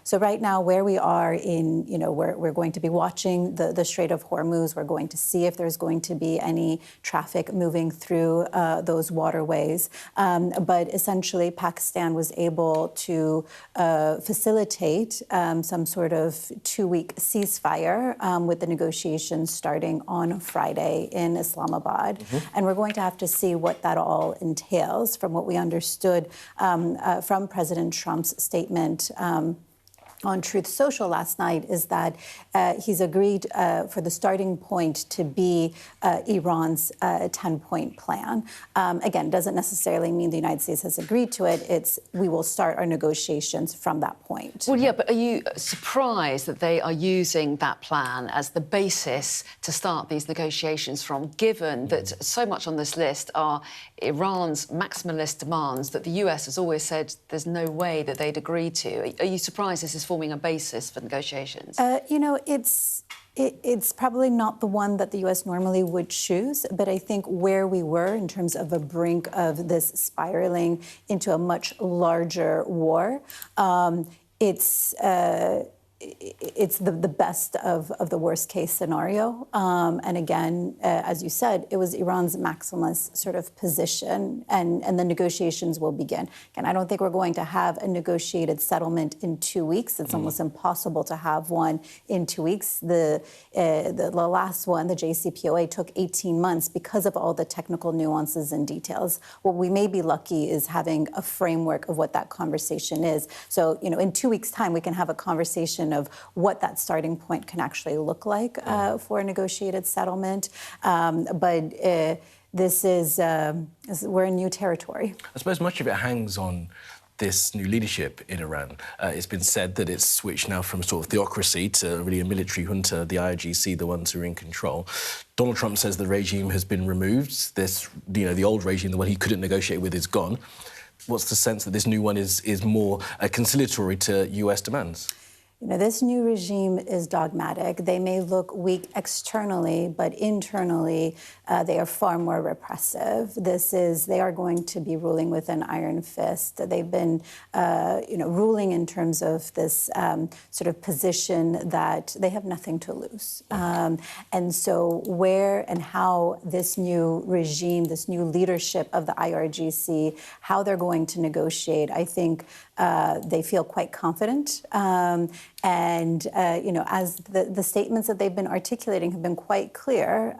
So right now, where we are in, you know, we're going to be watching the Strait of Hormuz. We're going to see if there's going to be any traffic moving through those waterways. But essentially, Pakistan was able to facilitate some sort of 2-week ceasefire with the negotiations starting on Friday in Islamabad. And we're going to have to see what that all entails. From what we understood from President Trump's statement on Truth Social last night, is that he's agreed for the starting point to be Iran's 10-point plan. Again, doesn't necessarily mean the United States has agreed to it. It's we will start our negotiations from that point. Well, yeah, but are you surprised that they are using that plan as the basis to start these negotiations from, given that so much on this list are Iran's maximalist demands that the US has always said there's no way that they'd agree to? Are you surprised this is forming a basis for negotiations? You know, it's probably not the one that the U.S. normally would choose, but I think where we were in terms of a brink of this spiraling into a much larger war, it's the best of the worst case scenario. And again, as you said, it was Iran's maximalist sort of position, and the negotiations will begin. Again, I don't think we're going to have a negotiated settlement in 2 weeks. It's almost impossible to have one in 2 weeks. The last one, the JCPOA, took 18 months because of all the technical nuances and details. What we may be lucky is having a framework of what that conversation is. So, you know, in 2 weeks' time, we can have a conversation of what that starting point can actually look like for a negotiated settlement. But this is, we're in new territory. I suppose much of it hangs on this new leadership in Iran. It's been said that it's switched now from sort of theocracy to really a military junta, the IRGC, the ones who are in control. Donald Trump says the regime has been removed. This, you know, the old regime, the one he couldn't negotiate with, is gone. What's the sense that this new one is more conciliatory to US demands? You know, this new regime is dogmatic. They may look weak externally, but internally, they are far more repressive. They are going to be ruling with an iron fist. They've been, you know, ruling in terms of this sort of position that they have nothing to lose. And so where and how this new regime, this new leadership of the IRGC, how they're going to negotiate, I think they feel quite confident. And, you know, as the statements that they've been articulating have been quite clear,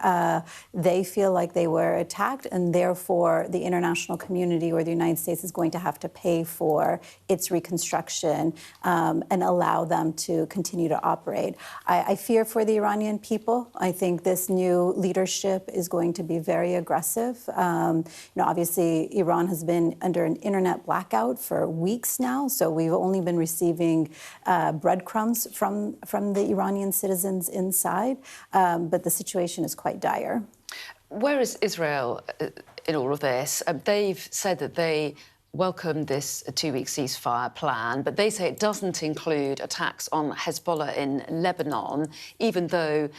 they feel like they were attacked, and therefore the international community or the United States is going to have to pay for its reconstruction and allow them to continue to operate. I fear for the Iranian people. I think this new leadership is going to be very aggressive. You know, obviously, Iran has been under an internet blackout for weeks now, so we've only been receiving breadcrumbs from the Iranian citizens inside, but the situation is quite dire. Where is Israel in all of this. They've said that they welcome this two-week ceasefire plan, but they say it doesn't include attacks on Hezbollah in Lebanon, even though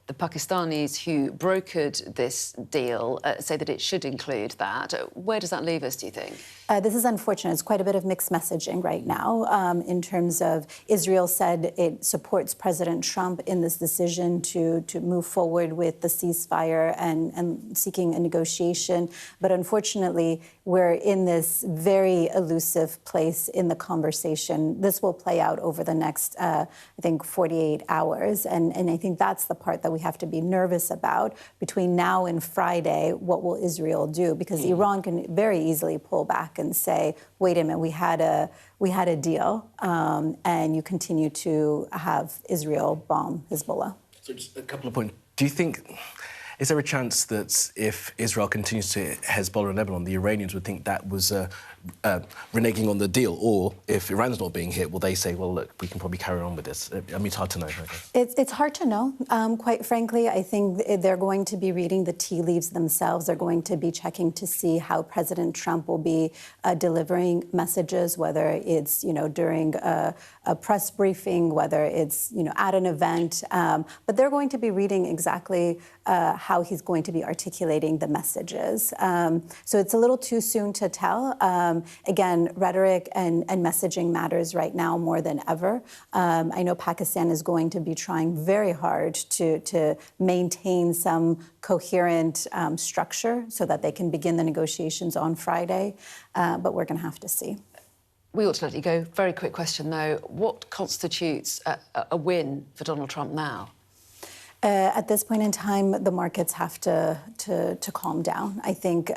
the Pakistanis who brokered this deal say that it should include that. Where does that leave us, do you think? This is unfortunate. It's quite a bit of mixed messaging right now in terms of Israel said it supports President Trump in this decision to move forward with the ceasefire and seeking a negotiation. But unfortunately, we're in this very elusive place in the conversation. This will play out over the next, I think, 48 hours. And I think that's the part that we have to be nervous about. Between now and Friday, what will Israel do? Because Iran can very easily pull back and say, wait a minute, we had a deal, and you continue to have Israel bomb Hezbollah. So just a couple of points. Do you think, is there a chance that if Israel continues to hit Hezbollah in Lebanon, the Iranians would think that was reneging on the deal? Or if Iran's not being hit, will they say, well, look, we can probably carry on with this? I mean, it's hard to know. It's hard to know, quite frankly. I think they're going to be reading the tea leaves themselves. They're going to be checking to see how President Trump will be delivering messages, whether it's, during a press briefing, whether it's, at an event. But they're going to be reading exactly how he's going to be articulating the messages. So it's a little too soon to tell. Again, rhetoric and messaging matters right now more than ever. I know Pakistan is going to be trying very hard to maintain some coherent structure so that they can begin the negotiations on Friday, but we're going to have to see. We ought to let you go. Very quick question, though. What constitutes a win for Donald Trump now? At this point in time, the markets have to calm down. I think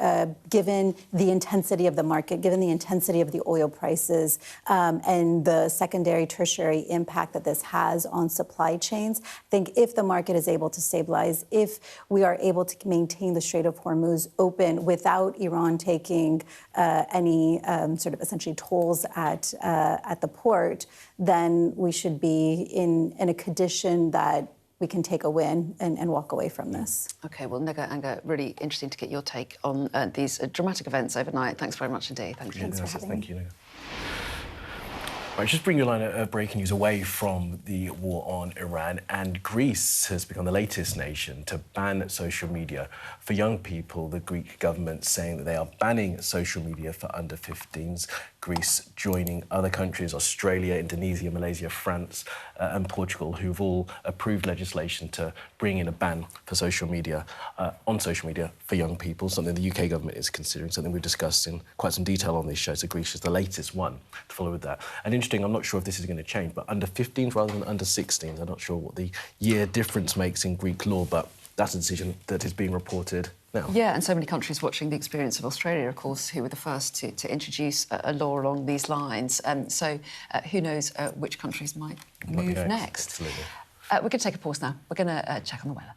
given the intensity of the market, given the intensity of the oil prices, and the secondary, tertiary impact that this has on supply chains, I think if the market is able to stabilize, if we are able to maintain the Strait of Hormuz open without Iran taking any sort of essentially tolls at the port, then we should be in a condition that we can take a win and walk away from this. OK, well, Nega Anga, really interesting to get your take on these dramatic events overnight. Thanks very much indeed. Thanks for having me. Thank you, Nega. Right, just bring your line of breaking news away from the war on Iran. And Greece has become the latest nation to ban social media for young people. The Greek government saying that they are banning social media for under 15s. Greece joining other countries, Australia, Indonesia, Malaysia, France and Portugal, who've all approved legislation to bring in a ban for social media, on social media for young people, something the UK government is considering, something we've discussed in quite some detail on this show. So Greece is the latest one to follow with that. And interesting, I'm not sure if this is going to change, but under 15s rather than under 16s. I'm not sure what the year difference makes in Greek law, but that's a decision that is being reported now. Yeah, and so many countries watching the experience of Australia, of course, who were the first to introduce a law along these lines. So who knows which countries might move next. Absolutely. We're going to take a pause now. We're going to check on the weather.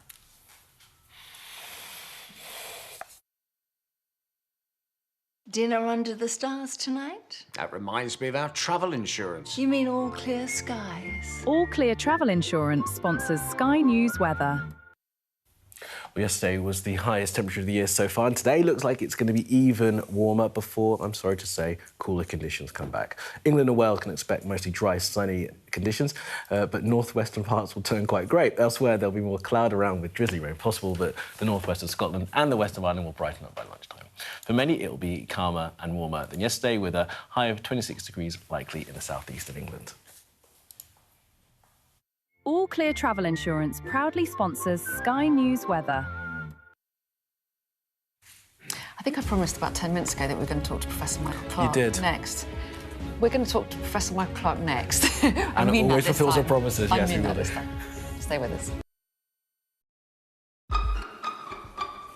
Dinner under the stars tonight? That reminds me of our travel insurance. You mean All Clear Skies? All Clear Travel Insurance sponsors Sky News weather. Well, yesterday was the highest temperature of the year so far, and today looks like it's going to be even warmer before, I'm sorry to say, cooler conditions come back. England and Wales can expect mostly dry, sunny conditions, but northwestern parts will turn quite great. Elsewhere, there'll be more cloud around with drizzly rain possible, but the northwest of Scotland and the west of Ireland will brighten up by lunchtime. For many, it'll be calmer and warmer than yesterday, with a high of 26 degrees likely in the southeast of England. All Clear Travel Insurance proudly sponsors Sky News weather. I think I promised about 10 minutes ago that we were going to talk to Professor Michael Clark next. We're going to talk to Professor Michael Clark next. I mean always fulfills her promises. I yes, mean we that will. this time. Stay with us.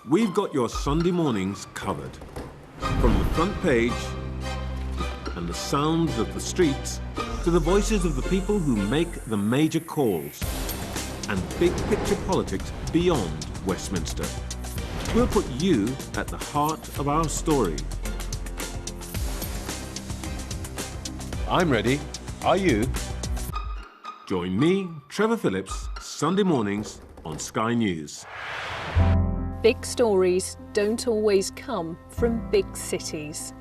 We've got your Sunday mornings covered. From the front page and the sounds of the streets to the voices of the people who make the major calls and big picture politics beyond Westminster. We'll put you at the heart of our story. I'm ready. Are you? Join me, Trevor Phillips, Sunday mornings on Sky News. big stories don't always come from big cities.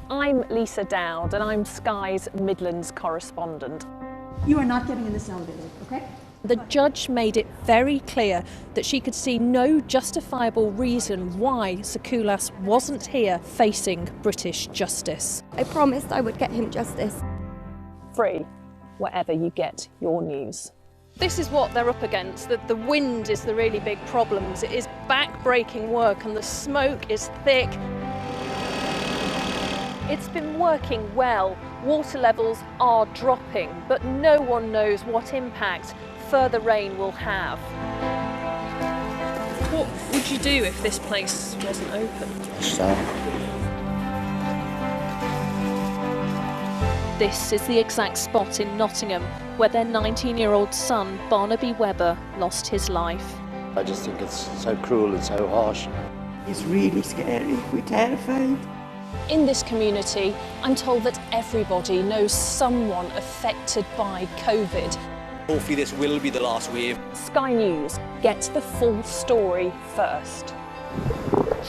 I'm Lisa Dowd and I'm Sky's Midlands correspondent. You are not getting in this elevator, okay? The judge made it very clear that she could see no justifiable reason why Sakulas wasn't here facing British justice. I promised I would get him justice. Free, wherever you get your news. This is what they're up against. The wind is the really big problem. It is back-breaking work and the smoke is thick. It's been working well. Water levels are dropping, but no one knows what impact further rain will have. What would you do if this place wasn't open? This is the exact spot in Nottingham where their 19-year-old son, Barnaby Webber, lost his life. I just think it's so cruel and so harsh. It's really scary. We're terrified. In this community, I'm told that everybody knows someone affected by COVID. Hopefully this will be the last wave. Sky News gets the full story first.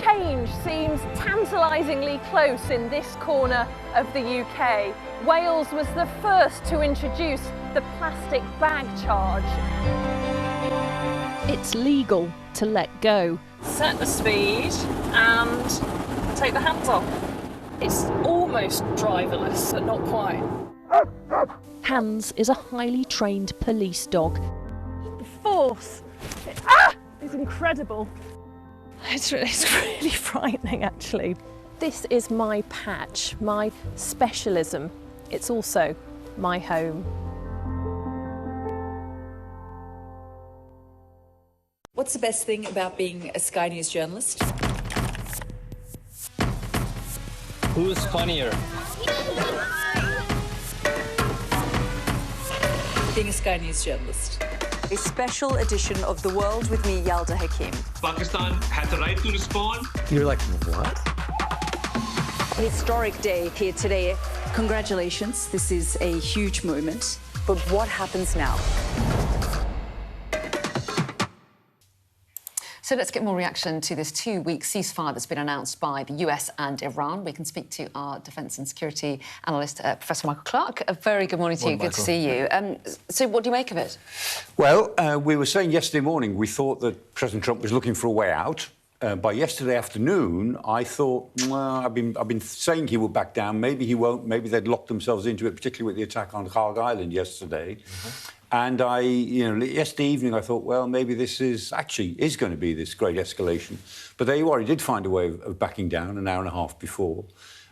Change seems tantalisingly close in this corner of the UK. Wales was the first to introduce the plastic bag charge. It's legal to let go. Set the speed and take the hands off. It's almost driverless, but not quite. Hans is a highly trained police dog. The force is incredible. It's really frightening, actually. This is my patch, my specialism. It's also my home. What's the best thing about being a Sky News journalist? Who's funnier? Being a Sky News journalist. A special edition of The World with me, Yalda Hakim. Pakistan had the right to respond. You're like, what? A historic day here today. Congratulations, this is a huge moment. But what happens now? So let's get more reaction to this 2-week ceasefire that's been announced by the US and Iran. We can speak to our defence and security analyst, Professor Michael Clark. A very good morning to you. Good to see you. So what do you make of it? Well, we were saying yesterday morning we thought that President Trump was looking for a way out. By yesterday afternoon, I thought, well, I've been saying he would back down. Maybe he won't. Maybe they'd locked themselves into it, particularly with the attack on Kharg Island yesterday. And yesterday evening I thought, well, maybe this is going to be this great escalation. But there you are, he did find a way of backing down an hour and a half before.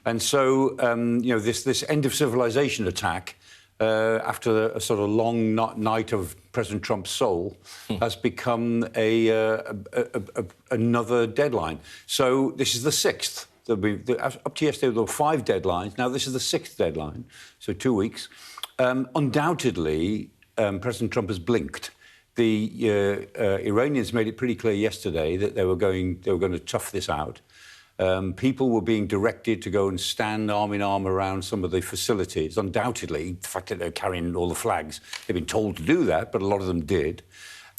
And so, this end of civilization attack, after a sort of long night of President Trump's soul, has become another deadline. So this is the 6th. Up to yesterday, there were 5 deadlines. Now this is the 6th deadline, so 2 weeks. Undoubtedly, President Trump has blinked. The Iranians made it pretty clear yesterday that they were going to tough this out. People were being directed to go and stand arm in arm around some of the facilities. Undoubtedly, the fact that they're carrying all the flags, they've been told to do that, but a lot of them did.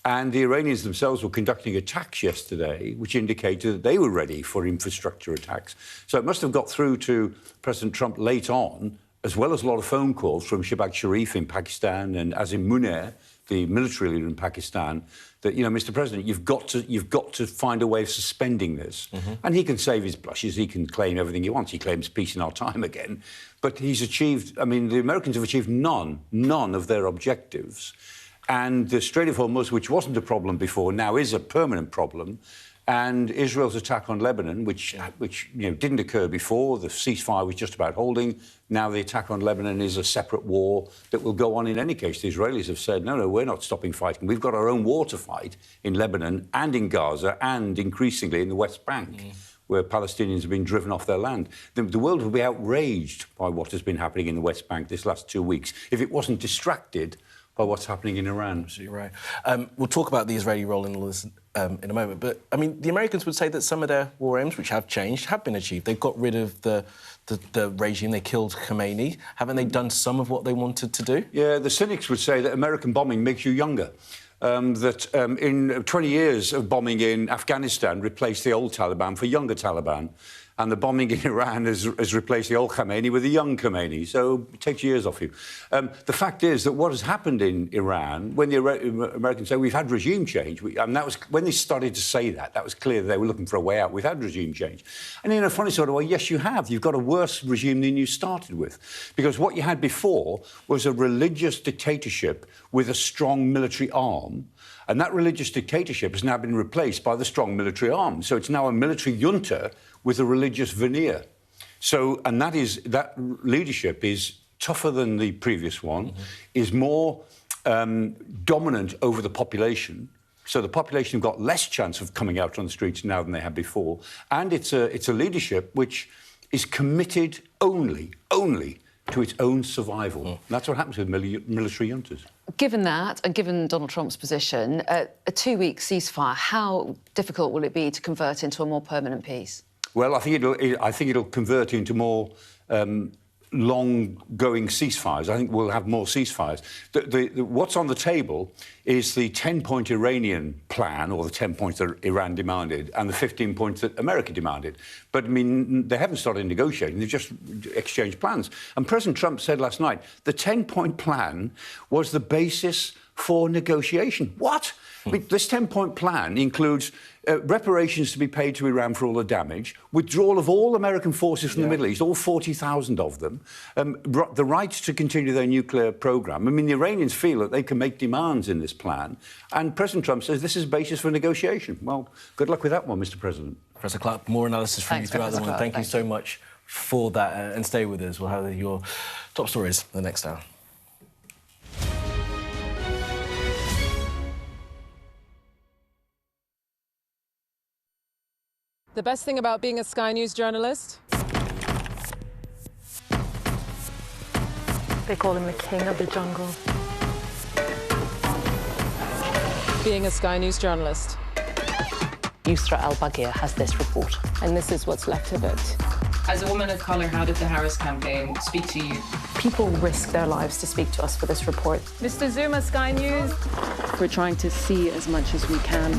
And the Iranians themselves were conducting attacks yesterday, which indicated that they were ready for infrastructure attacks. So it must have got through to President Trump late on, as well as a lot of phone calls from Shehbaz Sharif in Pakistan and Azim Munir, the military leader in Pakistan, that, Mr. President, you've got to find a way of suspending this. And he can save his blushes, he can claim everything he wants. He claims peace in our time again. But he's achieved, the Americans have achieved none of their objectives. And the Strait of Hormuz, which wasn't a problem before, now is a permanent problem. And Israel's attack on Lebanon, which didn't occur before, the ceasefire was just about holding. Now the attack on Lebanon is a separate war that will go on in any case. The Israelis have said, no, we're not stopping fighting. We've got our own war to fight in Lebanon and in Gaza and increasingly in the West Bank, where Palestinians have been driven off their land. The world will be outraged by what has been happening in the West Bank this last 2 weeks if it wasn't distracted by what's happening in Iran. Absolutely right. We'll talk about the Israeli role in all this in a moment. But, the Americans would say that some of their war aims, which have changed, have been achieved. They've got rid of the regime. They killed Khomeini. Haven't they done some of what they wanted to do? Yeah, the cynics would say that American bombing makes you younger. that in 20 years of bombing in Afghanistan replaced the old Taliban for younger Taliban. And the bombing in Iran has replaced the old Khomeini with the young Khomeini. So it takes years off you. The fact is that what has happened in Iran, when the Americans say we've had regime change, and that was when they started to say that, that was clear that they were looking for a way out. We've had regime change. And in a funny sort of way, yes, you have. You've got a worse regime than you started with. Because what you had before was a religious dictatorship with a strong military arm. And that religious dictatorship has now been replaced by the strong military arm. So it's now a military junta with a religious veneer. So, and that leadership is tougher than the previous one, is more dominant over the population. So the population have got less chance of coming out on the streets now than they had before. And it's a leadership which is committed only to its own survival. And that's what happens with military juntas. Given that, and given Donald Trump's position, a 2-week ceasefire, how difficult will it be to convert into a more permanent peace? Well, I think it'll convert into more long-going ceasefires. I think we'll have more ceasefires. What's on the table is the 10-point Iranian plan, or the 10 points that Iran demanded, and the 15 points that America demanded. But, I mean, they haven't started negotiating. They've just exchanged plans. And President Trump said last night the 10-point plan was the basis for negotiation. What? I mean, this 10-point plan includes reparations to be paid to Iran for all the damage, withdrawal of all American forces from the Middle East, all 40,000 of them, the right to continue their nuclear program. I mean, the Iranians feel that they can make demands in this plan, and President Trump says this is basis for negotiation. Well, good luck with that one, Mr. President. Professor Clark, more analysis from you throughout the morning. Thank you so much for that, and stay with us. We'll have your top stories the next hour. The best thing about being a Sky News journalist? They call him the king of the jungle. Being a Sky News journalist. Yusra Al-Baghir has this report, and this is what's left of it. As a woman of colour, how did the Harris campaign speak to you? People risk their lives to speak to us for this report. Mr. Zuma, Sky News. We're trying to see as much as we can.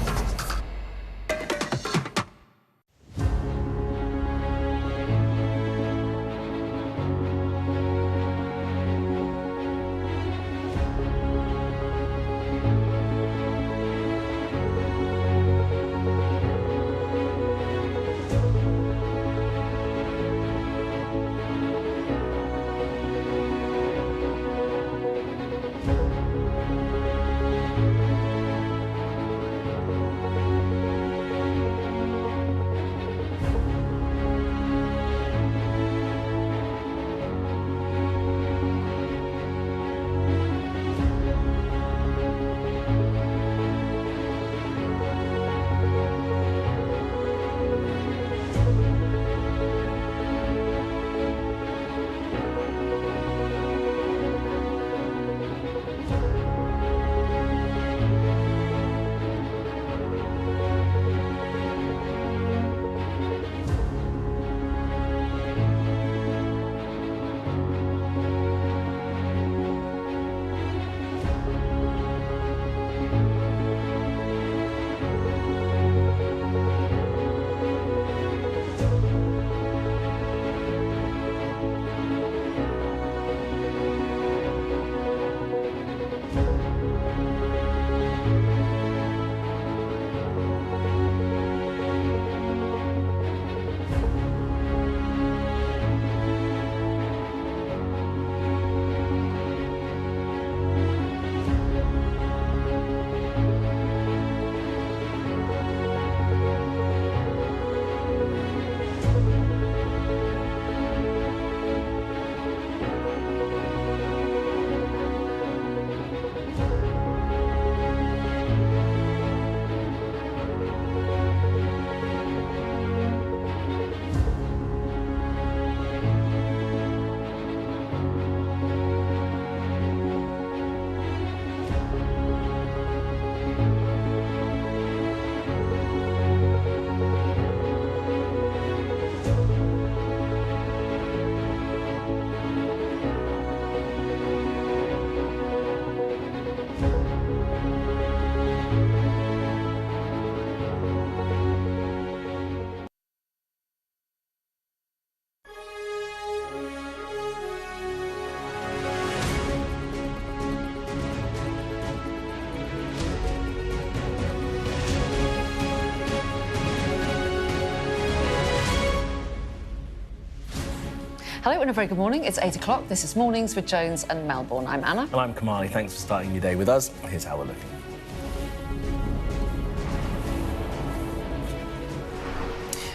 Hello and a very good morning. It's 8 o'clock. This is Mornings with Jones and Melbourne. I'm Anna. And I'm Kamali. Thanks for starting your day with us. Here's how we're looking.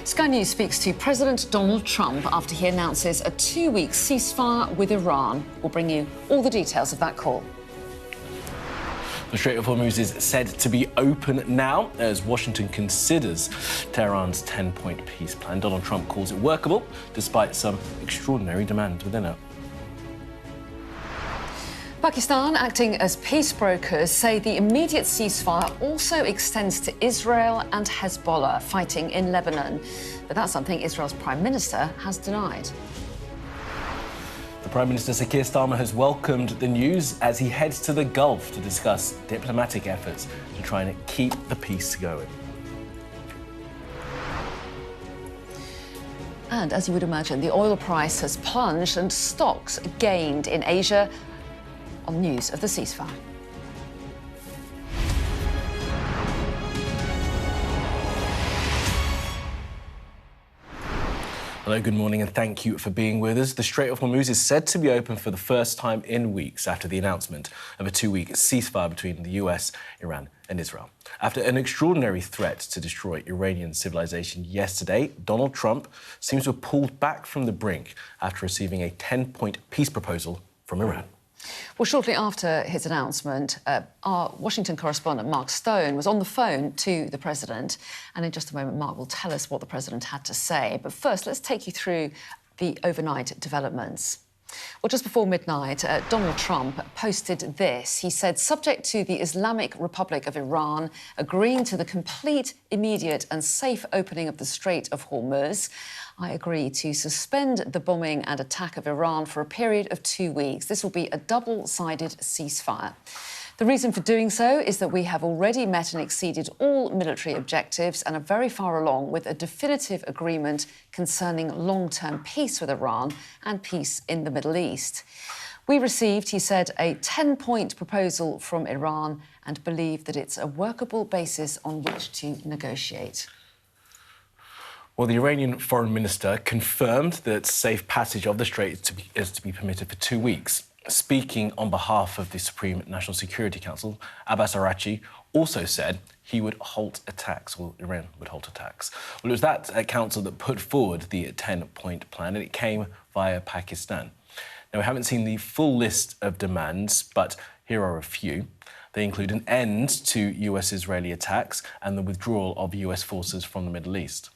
Sky News speaks to President Donald Trump after he announces a 2-week ceasefire with Iran. We'll bring you all the details of that call. The Strait of Hormuz is said to be open now as Washington considers Tehran's 10-point peace plan. Donald Trump calls it workable, despite some extraordinary demands within it. Pakistan, acting as peace brokers, say the immediate ceasefire also extends to Israel and Hezbollah fighting in Lebanon. But that's something Israel's Prime Minister has denied. The Prime Minister, Sir Keir Starmer, has welcomed the news as he heads to the Gulf to discuss diplomatic efforts to try and keep the peace going. And as you would imagine, the oil price has plunged and stocks gained in Asia on news of the ceasefire. Hello, good morning, and thank you for being with us. The Strait of Hormuz is said to be open for the first time in weeks after the announcement of a 2-week ceasefire between the US, Iran and Israel. After an extraordinary threat to destroy Iranian civilization yesterday, Donald Trump seems to have pulled back from the brink after receiving a 10-point peace proposal from Iran. Well, shortly after his announcement, our Washington correspondent, Mark Stone, was on the phone to the president. And in just a moment, Mark will tell us what the president had to say. But first, let's take you through the overnight developments. Well, just before midnight, Donald Trump posted this. He said, subject to the Islamic Republic of Iran agreeing to the complete, immediate and safe opening of the Strait of Hormuz, I agree to suspend the bombing and attack of Iran for a period of 2 weeks. This will be a double-sided ceasefire. The reason for doing so is that we have already met and exceeded all military objectives and are very far along with a definitive agreement concerning long-term peace with Iran and peace in the Middle East. We received, he said, a 10-point proposal from Iran and believe that it's a workable basis on which to negotiate. Well, the Iranian foreign minister confirmed that safe passage of the strait is to be permitted for 2 weeks. Speaking on behalf of the Supreme National Security Council, Abbas Araghchi also said he would halt attacks, or Iran would halt attacks. Well, it was that council that put forward the 10-point plan, and it came via Pakistan. Now, we haven't seen the full list of demands, but here are a few. They include an end to US-Israeli attacks and the withdrawal of US forces from the Middle East.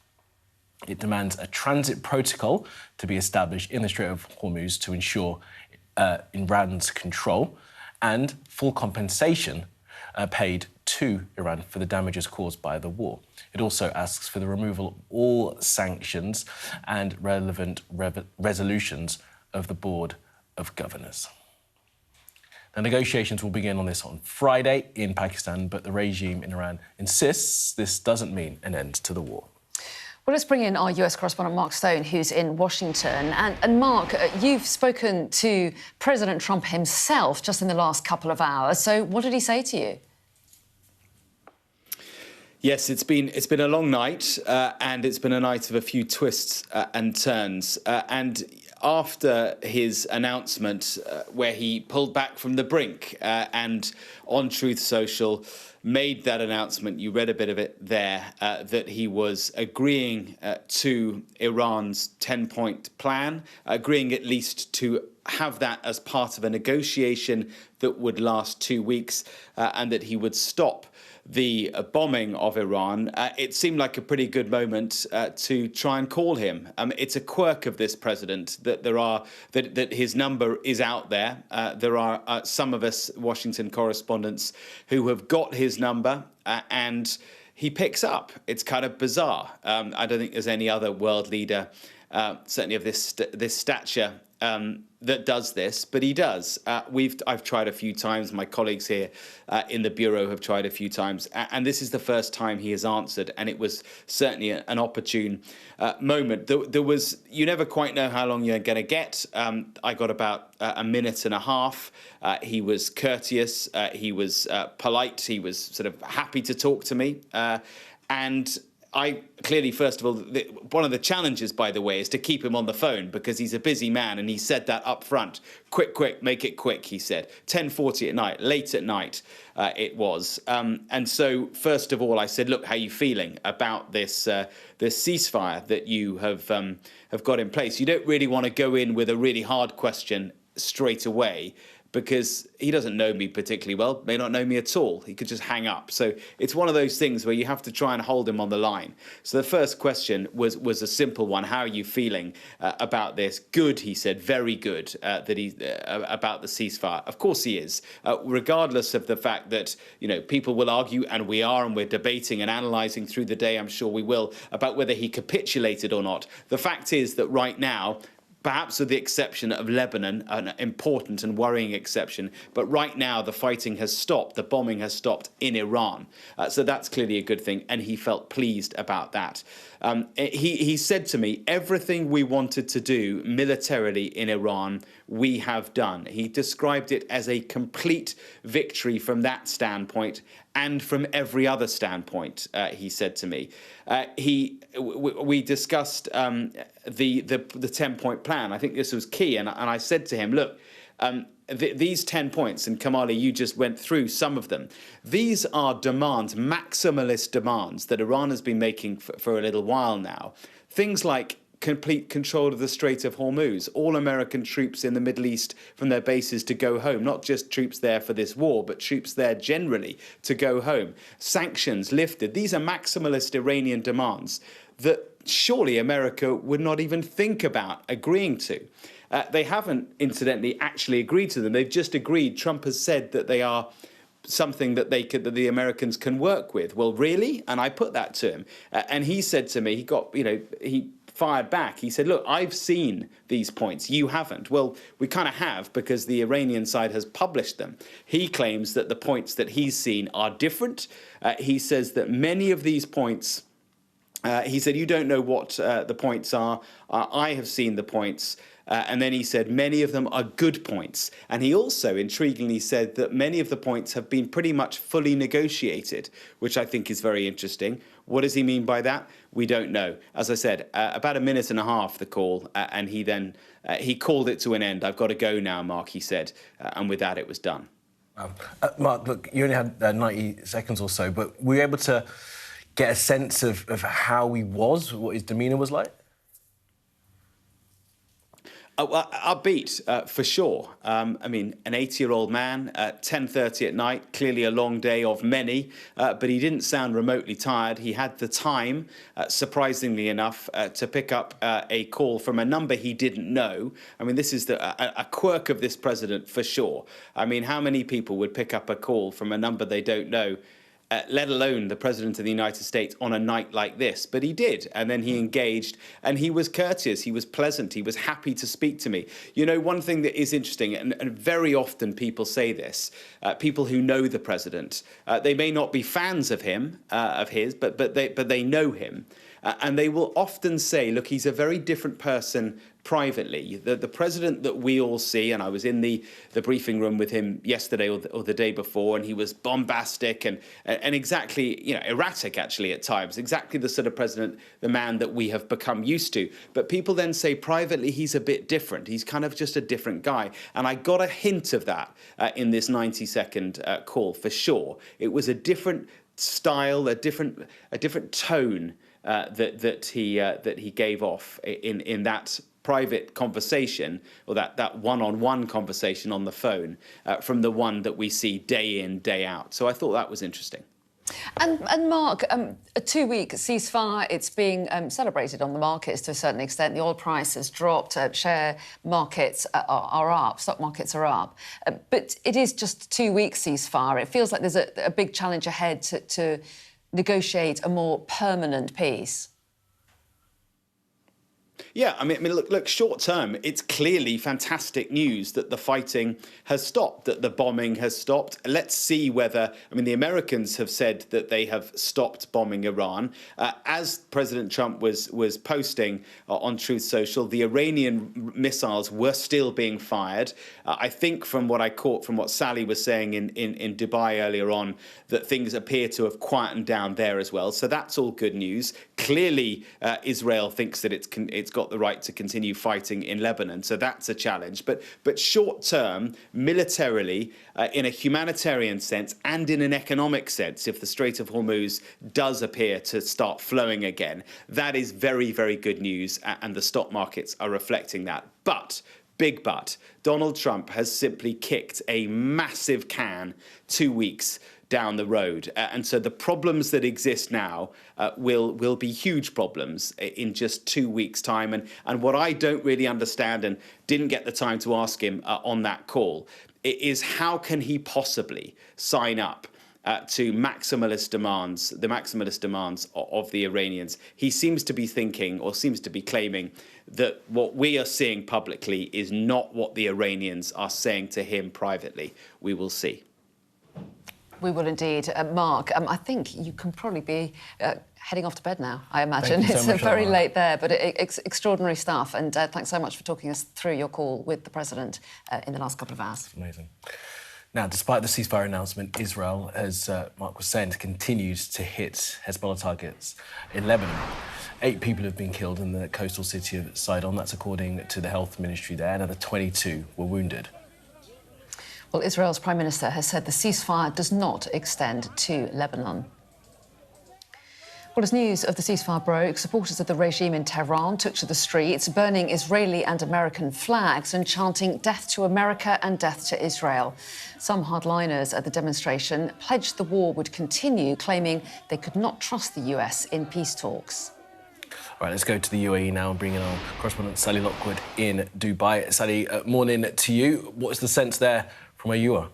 It demands a transit protocol to be established in the Strait of Hormuz to ensure Iran's control and full compensation paid to Iran for the damages caused by the war. It also asks for the removal of all sanctions and relevant resolutions of the Board of Governors. Now, negotiations will begin on this on Friday in Pakistan, but the regime in Iran insists this doesn't mean an end to the war. Well, let's bring in our US correspondent, Mark Stone, who's in Washington. And Mark, you've spoken to President Trump himself just in the last couple of hours. So what did he say to you? Yes, it's been a long night, and it's been a night of a few twists and turns. And after his announcement, where he pulled back from the brink and on Truth Social made that announcement, you read a bit of it there, that he was agreeing to Iran's 10-point plan, agreeing at least to have that as part of a negotiation that would last 2 weeks, and that he would stop the bombing of Iran. It seemed like a pretty good moment to try and call him. It's a quirk of this president that that his number is out there. There are some of us Washington correspondents who have got his number and he picks up. It's kind of bizarre. I don't think there's any other world leader, certainly of this stature, that does this, but he does. I've tried a few times. My colleagues here in the Bureau have tried a few times. And this is the first time he has answered. And it was certainly an opportune moment. You never quite know how long you're going to get. I got about a minute and a half. He was courteous. He was polite. He was sort of happy to talk to me. And I clearly, first of all, one of the challenges, by the way, is to keep him on the phone because he's a busy man, and he said that up front. Quick, quick, make it quick, he said. 10:40 at night, late at night it was. And so, first of all, I said, look, how are you feeling about this ceasefire that you have got in place? You don't really want to go in with a really hard question straight away, because he doesn't know me particularly well, may not know me at all. He could just hang up. So it's one of those things where you have to try and hold him on the line. So the first question was a simple one. How are you feeling about this? Good, he said, very good about the ceasefire. Of course he is, regardless of the fact that, you know, people will argue, and we're debating and analysing through the day, I'm sure we will, about whether he capitulated or not. The fact is that right now, perhaps with the exception of Lebanon, an important and worrying exception, but right now the fighting has stopped, the bombing has stopped in Iran. So that's clearly a good thing, and he felt pleased about that. He said to me, everything we wanted to do militarily in Iran, we have done. He described it as a complete victory from that standpoint and from every other standpoint, he said to me. We discussed the 10-point plan. I think this was key, and I said to him, look, these 10 points, and Kamali, you just went through some of them. These are demands, maximalist demands, that Iran has been making for a little while now. Things like complete control of the Strait of Hormuz, all American troops in the Middle East from their bases to go home, not just troops there for this war, but troops there generally to go home. Sanctions lifted. These are maximalist Iranian demands that surely America would not even think about agreeing to. They haven't, incidentally, actually agreed to them. They've just agreed. Trump has said that they are something that the Americans can work with. Well, really? And I put that to him. And he said to me, he fired back. He said, look, I've seen these points. You haven't. Well, we kind of have, because the Iranian side has published them. He claims that the points that he's seen are different. He says that many of these points, he said, you don't know what the points are. I have seen the points. And then he said many of them are good points. And he also, intriguingly, said that many of the points have been pretty much fully negotiated, which I think is very interesting. What does he mean by that? We don't know. As I said, about a minute and a half, the call, and he then he called it to an end. I've got to go now, Mark, he said. And with that, it was done. Mark, look, you only had 90 seconds or so, but were you able to get a sense of how he was, what his demeanour was like? Upbeat, for sure. I mean, an 80-year-old man at 10:30 at night, clearly a long day of many, but he didn't sound remotely tired. He had the time, surprisingly enough, to pick up a call from a number he didn't know. I mean, this is a quirk of this president, for sure. I mean, how many people would pick up a call from a number they don't know? Let alone the President of the United States on a night like this. But he did, and then he engaged, and he was courteous, he was pleasant, he was happy to speak to me. You know, one thing that is interesting, and very often people say this, people who know the President, they may not be fans of him, of his, but they know him. And they will often say, look, he's a very different person privately. The president that we all see, and I was in the briefing room with him yesterday or the day before, and he was bombastic and exactly, you know, erratic actually at times, exactly the sort of president, the man that we have become used to. But people then say privately he's a bit different. He's kind of just a different guy. And I got a hint of that in this 90-second call, for sure. It was a different style, a different tone that he gave off in that private conversation, or that one-on-one conversation on the phone, from the one that we see day in, day out. So I thought that was interesting. And Mark, a 2-week ceasefire, it's being celebrated on the markets to a certain extent. The oil price has dropped, share markets are up, stock markets are up. But it is just a 2-week ceasefire. It feels like there's a big challenge ahead to negotiate a more permanent peace. Yeah, I mean, look, short term, it's clearly fantastic news that the fighting has stopped, that the bombing has stopped. Let's see whether, I mean, the Americans have said that they have stopped bombing Iran. As President Trump was posting on Truth Social, the Iranian missiles were still being fired. I think from what I caught from what Sally was saying in Dubai earlier on, that things appear to have quietened down there as well. So that's all good news. Clearly, Israel thinks that it's got the right to continue fighting in Lebanon. So that's a challenge. But short term, militarily, in a humanitarian sense and in an economic sense, if the Strait of Hormuz does appear to start flowing again, that is very, very good news. And the stock markets are reflecting that. But big but, Donald Trump has simply kicked a massive can 2 weeks down the road. And so the problems that exist now will be huge problems in just 2 weeks' time. And what I don't really understand and didn't get the time to ask him on that call is how can he possibly sign up to maximalist demands, the maximalist demands of the Iranians. He seems to be thinking, or seems to be claiming, that what we are seeing publicly is not what the Iranians are saying to him privately. We will see. We will indeed. Mark, I think you can probably be heading off to bed now, I imagine. Thank you so much, very Laura. late there, but extraordinary stuff. And thanks so much for talking us through your call with the President in the last couple of hours. Amazing. Now, despite the ceasefire announcement, Israel, as Mark was saying, continues to hit Hezbollah targets in Lebanon. 8 people have been killed in the coastal city of Sidon. That's according to the health ministry there. Another 22 were wounded. Well, Israel's Prime Minister has said the ceasefire does not extend to Lebanon. Well, as news of the ceasefire broke, supporters of the regime in Tehran took to the streets, burning Israeli and American flags and chanting "Death to America" and "Death to Israel." Some hardliners at the demonstration pledged the war would continue, claiming they could not trust the US in peace talks. All right, let's go to the UAE now and bring in our correspondent Sally Lockwood in Dubai. Sally, morning to you. What is the sense there from where you are?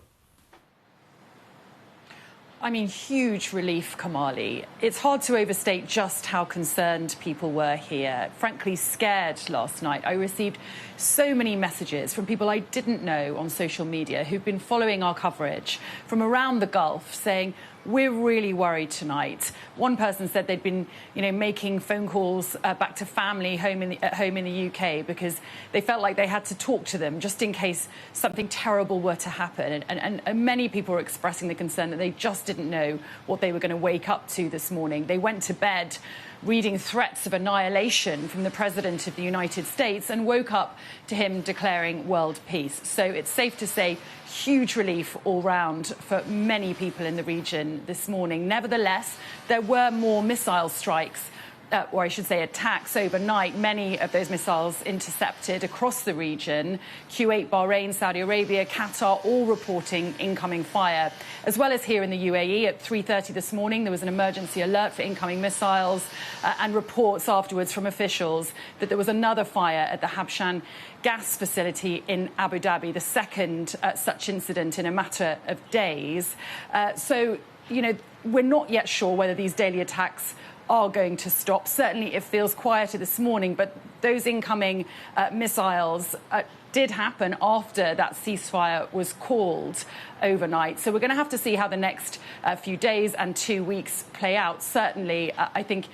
I mean, huge relief, Kamali. It's hard to overstate just how concerned people were here. Frankly, scared last night. I received so many messages from people I didn't know on social media who've been following our coverage from around the Gulf saying, "We're really worried tonight." One person said they'd been, making phone calls back to family at home in the UK because they felt like they had to talk to them just in case something terrible were to happen. And many people were expressing the concern that they just didn't know what they were going to wake up to this morning. They went to bed reading threats of annihilation from the President of the United States and woke up to him declaring world peace. So it's safe to say huge relief all round for many people in the region this morning. Nevertheless, there were more missile strikes, or I should say attacks overnight. Many of those missiles intercepted across the region. Kuwait, Bahrain, Saudi Arabia, Qatar, all reporting incoming fire. As well as here in the UAE at 3:30 this morning, there was an emergency alert for incoming missiles and reports afterwards from officials that there was another fire at the Habshan gas facility in Abu Dhabi, the second such incident in a matter of days. So, we're not yet sure whether these daily attacks are going to stop. Certainly it feels quieter this morning, but those incoming missiles did happen after that ceasefire was called overnight. So we're going to have to see how the next few days and 2 weeks play out. Certainly, I think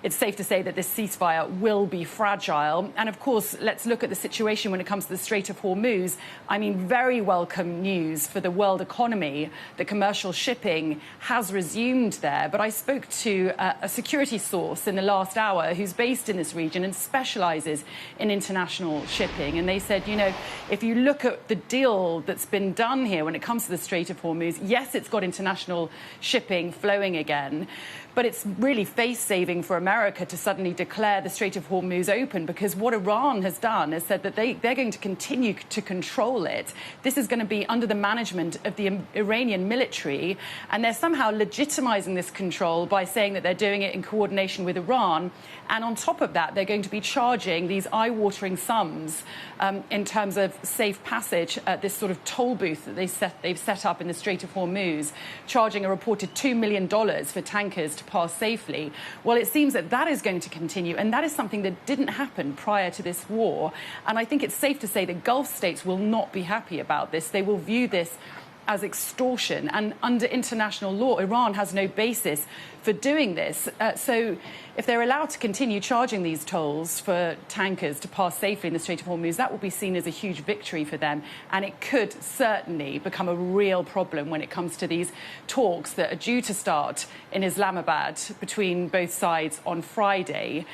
it's safe to say that this ceasefire will be fragile. And of course, let's look at the situation when it comes to the Strait of Hormuz. I mean, very welcome news for the world economy. The commercial shipping has resumed there. But I spoke to a security source in the last hour who's based in this region and specializes in international shipping. And they said, if you look at the deal that's been done here when it comes to the Strait of Hormuz, yes, it's got international shipping flowing again. But it's really face-saving for America to suddenly declare the Strait of Hormuz open, because what Iran has done is said that they're going to continue to control it. This is going to be under the management of the Iranian military, and they're somehow legitimizing this control by saying that they're doing it in coordination with Iran. And on top of that, they're going to be charging these eye-watering sums in terms of safe passage at this sort of toll booth that they've set up in the Strait of Hormuz, charging a reported $2 million for tankers to pass safely. Well, it seems that that that is going to continue, and that is something that didn't happen prior to this war. And I think it's safe to say that Gulf states will not be happy about this. They will view this as extortion, and under international law, Iran has no basis for doing this. So if they're allowed to continue charging these tolls for tankers to pass safely in the Strait of Hormuz, that will be seen as a huge victory for them, and it could certainly become a real problem when it comes to these talks that are due to start in Islamabad between both sides on Friday.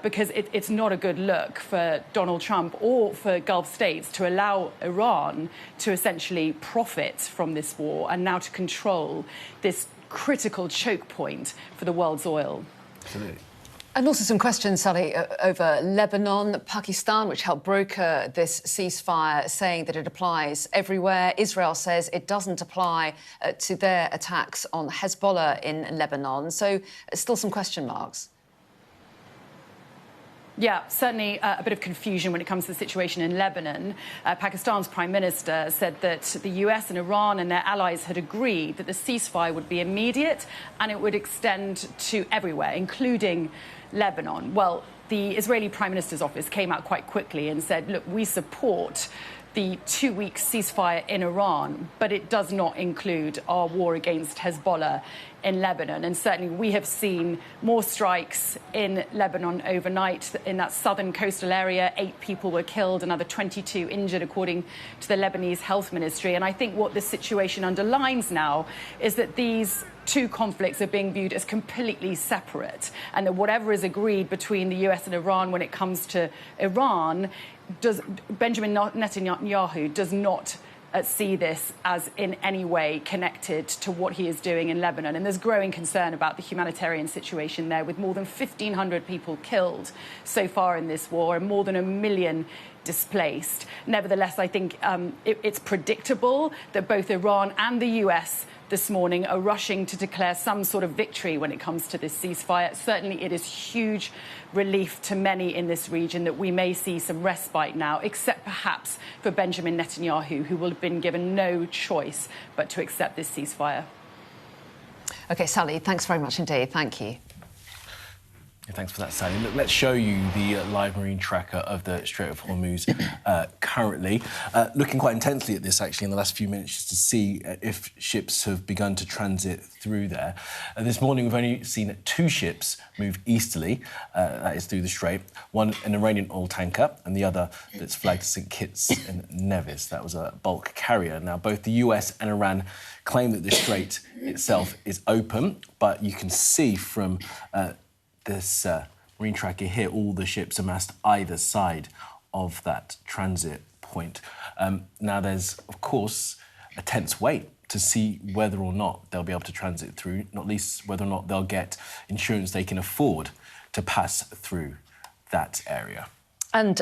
Because it's not a good look for Donald Trump or for Gulf states to allow Iran to essentially profit from this war and now to control this critical choke point for the world's oil. Absolutely. And also some questions, Sally, over Lebanon, Pakistan, which helped broker this ceasefire, saying that it applies everywhere. Israel says it doesn't apply to their attacks on Hezbollah in Lebanon. So still some question marks. Yeah, certainly a bit of confusion when it comes to the situation in Lebanon. Pakistan's Prime Minister said that the US and Iran and their allies had agreed that the ceasefire would be immediate and it would extend to everywhere, including Lebanon. Well, the Israeli Prime Minister's office came out quite quickly and said, look, we support the 2-week ceasefire in Iran, but it does not include our war against Hezbollah in Lebanon. And certainly we have seen more strikes in Lebanon overnight. In that southern coastal area, 8 people were killed, another 22 injured, according to the Lebanese Health Ministry. And I think what this situation underlines now is that these two conflicts are being viewed as completely separate, and that whatever is agreed between the US and Iran when it comes to Iran, Benjamin Netanyahu does not see this as in any way connected to what he is doing in Lebanon. And there's growing concern about the humanitarian situation there, with more than 1,500 people killed so far in this war and more than 1 million displaced. Nevertheless, I think it's predictable that both Iran and the US this morning are rushing to declare some sort of victory when it comes to this ceasefire. Certainly it is huge relief to many in this region that we may see some respite now, except perhaps for Benjamin Netanyahu, who will have been given no choice but to accept this ceasefire. OK, Sally, thanks very much indeed. Thank you. Thanks for that, Sally. Look, let's show you the live marine tracker of the Strait of Hormuz currently. Looking quite intensely at this, actually, in the last few minutes, just to see if ships have begun to transit through there. This morning, we've only seen 2 ships move easterly, that is through the Strait. One, an Iranian oil tanker, and the other that's flagged St Kitts and Nevis. That was a bulk carrier. Now, both the US and Iran claim that the Strait itself is open, but you can see from this marine tracker here, all the ships amassed either side of that transit point. Now, there's, of course, a tense wait to see whether or not they'll be able to transit through, not least whether or not they'll get insurance they can afford to pass through that area. And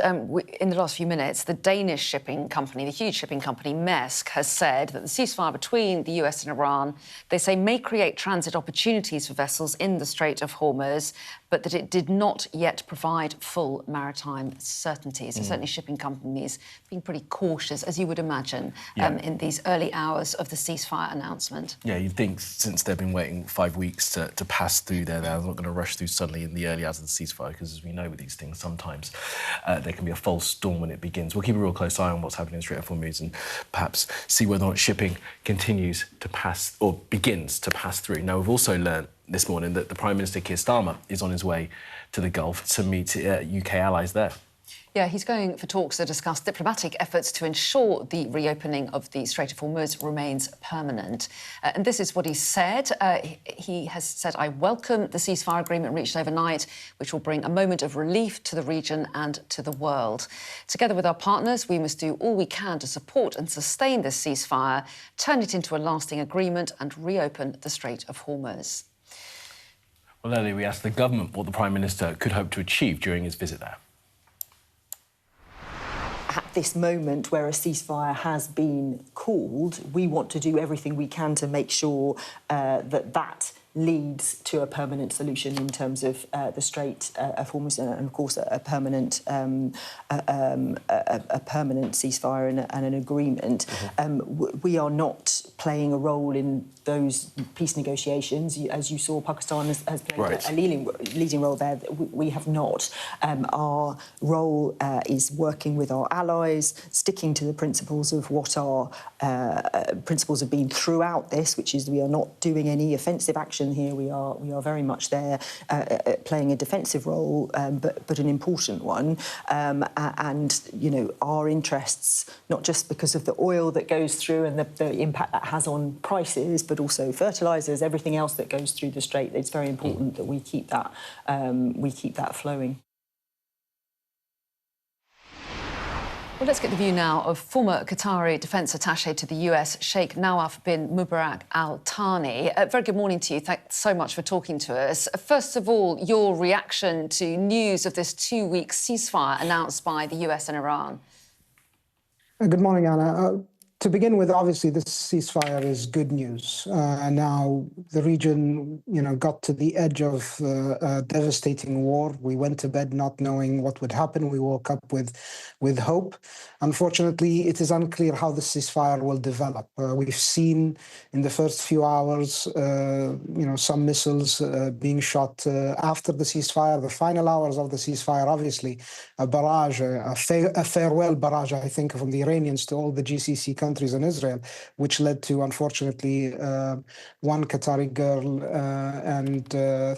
in the last few minutes, the Danish shipping company, the huge shipping company Maersk, has said that the ceasefire between the US and Iran, they say, may create transit opportunities for vessels in the Strait of Hormuz, but that it did not yet provide full maritime certainty. So certainly shipping companies being pretty cautious, as you would imagine, in these early hours of the ceasefire announcement. Yeah, you'd think since they've been waiting 5 weeks to pass through there, they're not going to rush through suddenly in the early hours of the ceasefire, because as we know with these things, sometimes there can be a false storm when it begins. We'll keep a real close eye on what's happening in the Strait of Hormuz and perhaps see whether or not shipping continues to pass or begins to pass through. Now, we've also learned this morning that the Prime Minister Keir Starmer is on his way to the Gulf to meet UK allies there. Yeah, he's going for talks to discuss diplomatic efforts to ensure the reopening of the Strait of Hormuz remains permanent. And this is what he said. He has said, I welcome the ceasefire agreement reached overnight, which will bring a moment of relief to the region and to the world. Together with our partners, we must do all we can to support and sustain this ceasefire, turn it into a lasting agreement and reopen the Strait of Hormuz. Well, earlier we asked the government what the Prime Minister could hope to achieve during his visit there. At this moment where a ceasefire has been called, we want to do everything we can to make sure that leads to a permanent solution in terms of the Strait of Hormuz and of course a permanent ceasefire and an agreement. We are not playing a role in those peace negotiations. As you saw, Pakistan has played a leading role there. We have not. Our role is working with our allies, sticking to the principles of what our principles have been throughout this, which is we are not doing any offensive action here. We are very much there playing a defensive role, but an important one. And you know, our interests, not just because of the oil that goes through and the impact that has on prices, but also fertilizers, everything else that goes through the strait. It's very important that we keep that flowing. Well, let's get the view now of former Qatari defence attaché to the US, Sheikh Nawaf bin Mubarak Al Thani. Very good morning to you. Thanks so much for talking to us. First of all, your reaction to news of this 2-week ceasefire announced by the US and Iran. Good morning, Anna. To begin with, obviously, this ceasefire is good news. Now, the region, got to the edge of a devastating war. We went to bed not knowing what would happen. We woke up with hope. Unfortunately, it is unclear how the ceasefire will develop. We've seen in the first few hours, some missiles being shot after the ceasefire. The final hours of the ceasefire, obviously, a barrage, a farewell barrage, I think, from the Iranians to all the GCC countries in Israel, which led to, unfortunately, one Qatari girl and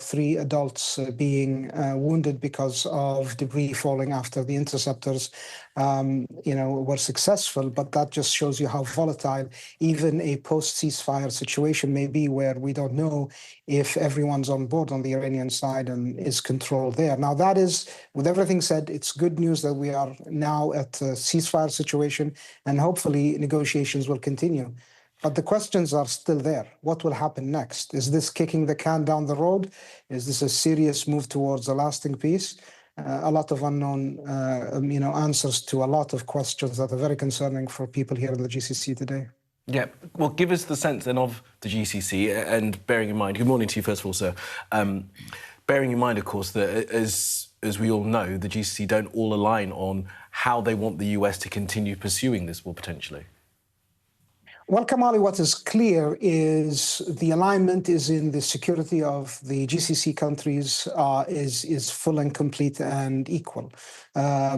3 adults being wounded because of debris falling after the interceptors were successful. But that just shows you how volatile even a post-ceasefire situation may be, where we don't know if everyone's on board on the Iranian side and is controlled there. Now, that is, with everything said, it's good news that we are now at a ceasefire situation, and hopefully negotiations will continue. But the questions are still there. What will happen next? Is this kicking the can down the road? Is this a serious move towards a lasting peace? A lot of unknown, answers to a lot of questions that are very concerning for people here in the GCC today. Yeah, well, give us the sense then of the GCC, and bearing in mind, good morning to you first of all, sir. Bearing in mind, of course, that as we all know, the GCC don't all align on how they want the US to continue pursuing this war potentially. Well, Kamali, what is clear is the alignment is in the security of the GCC countries is full and complete and equal.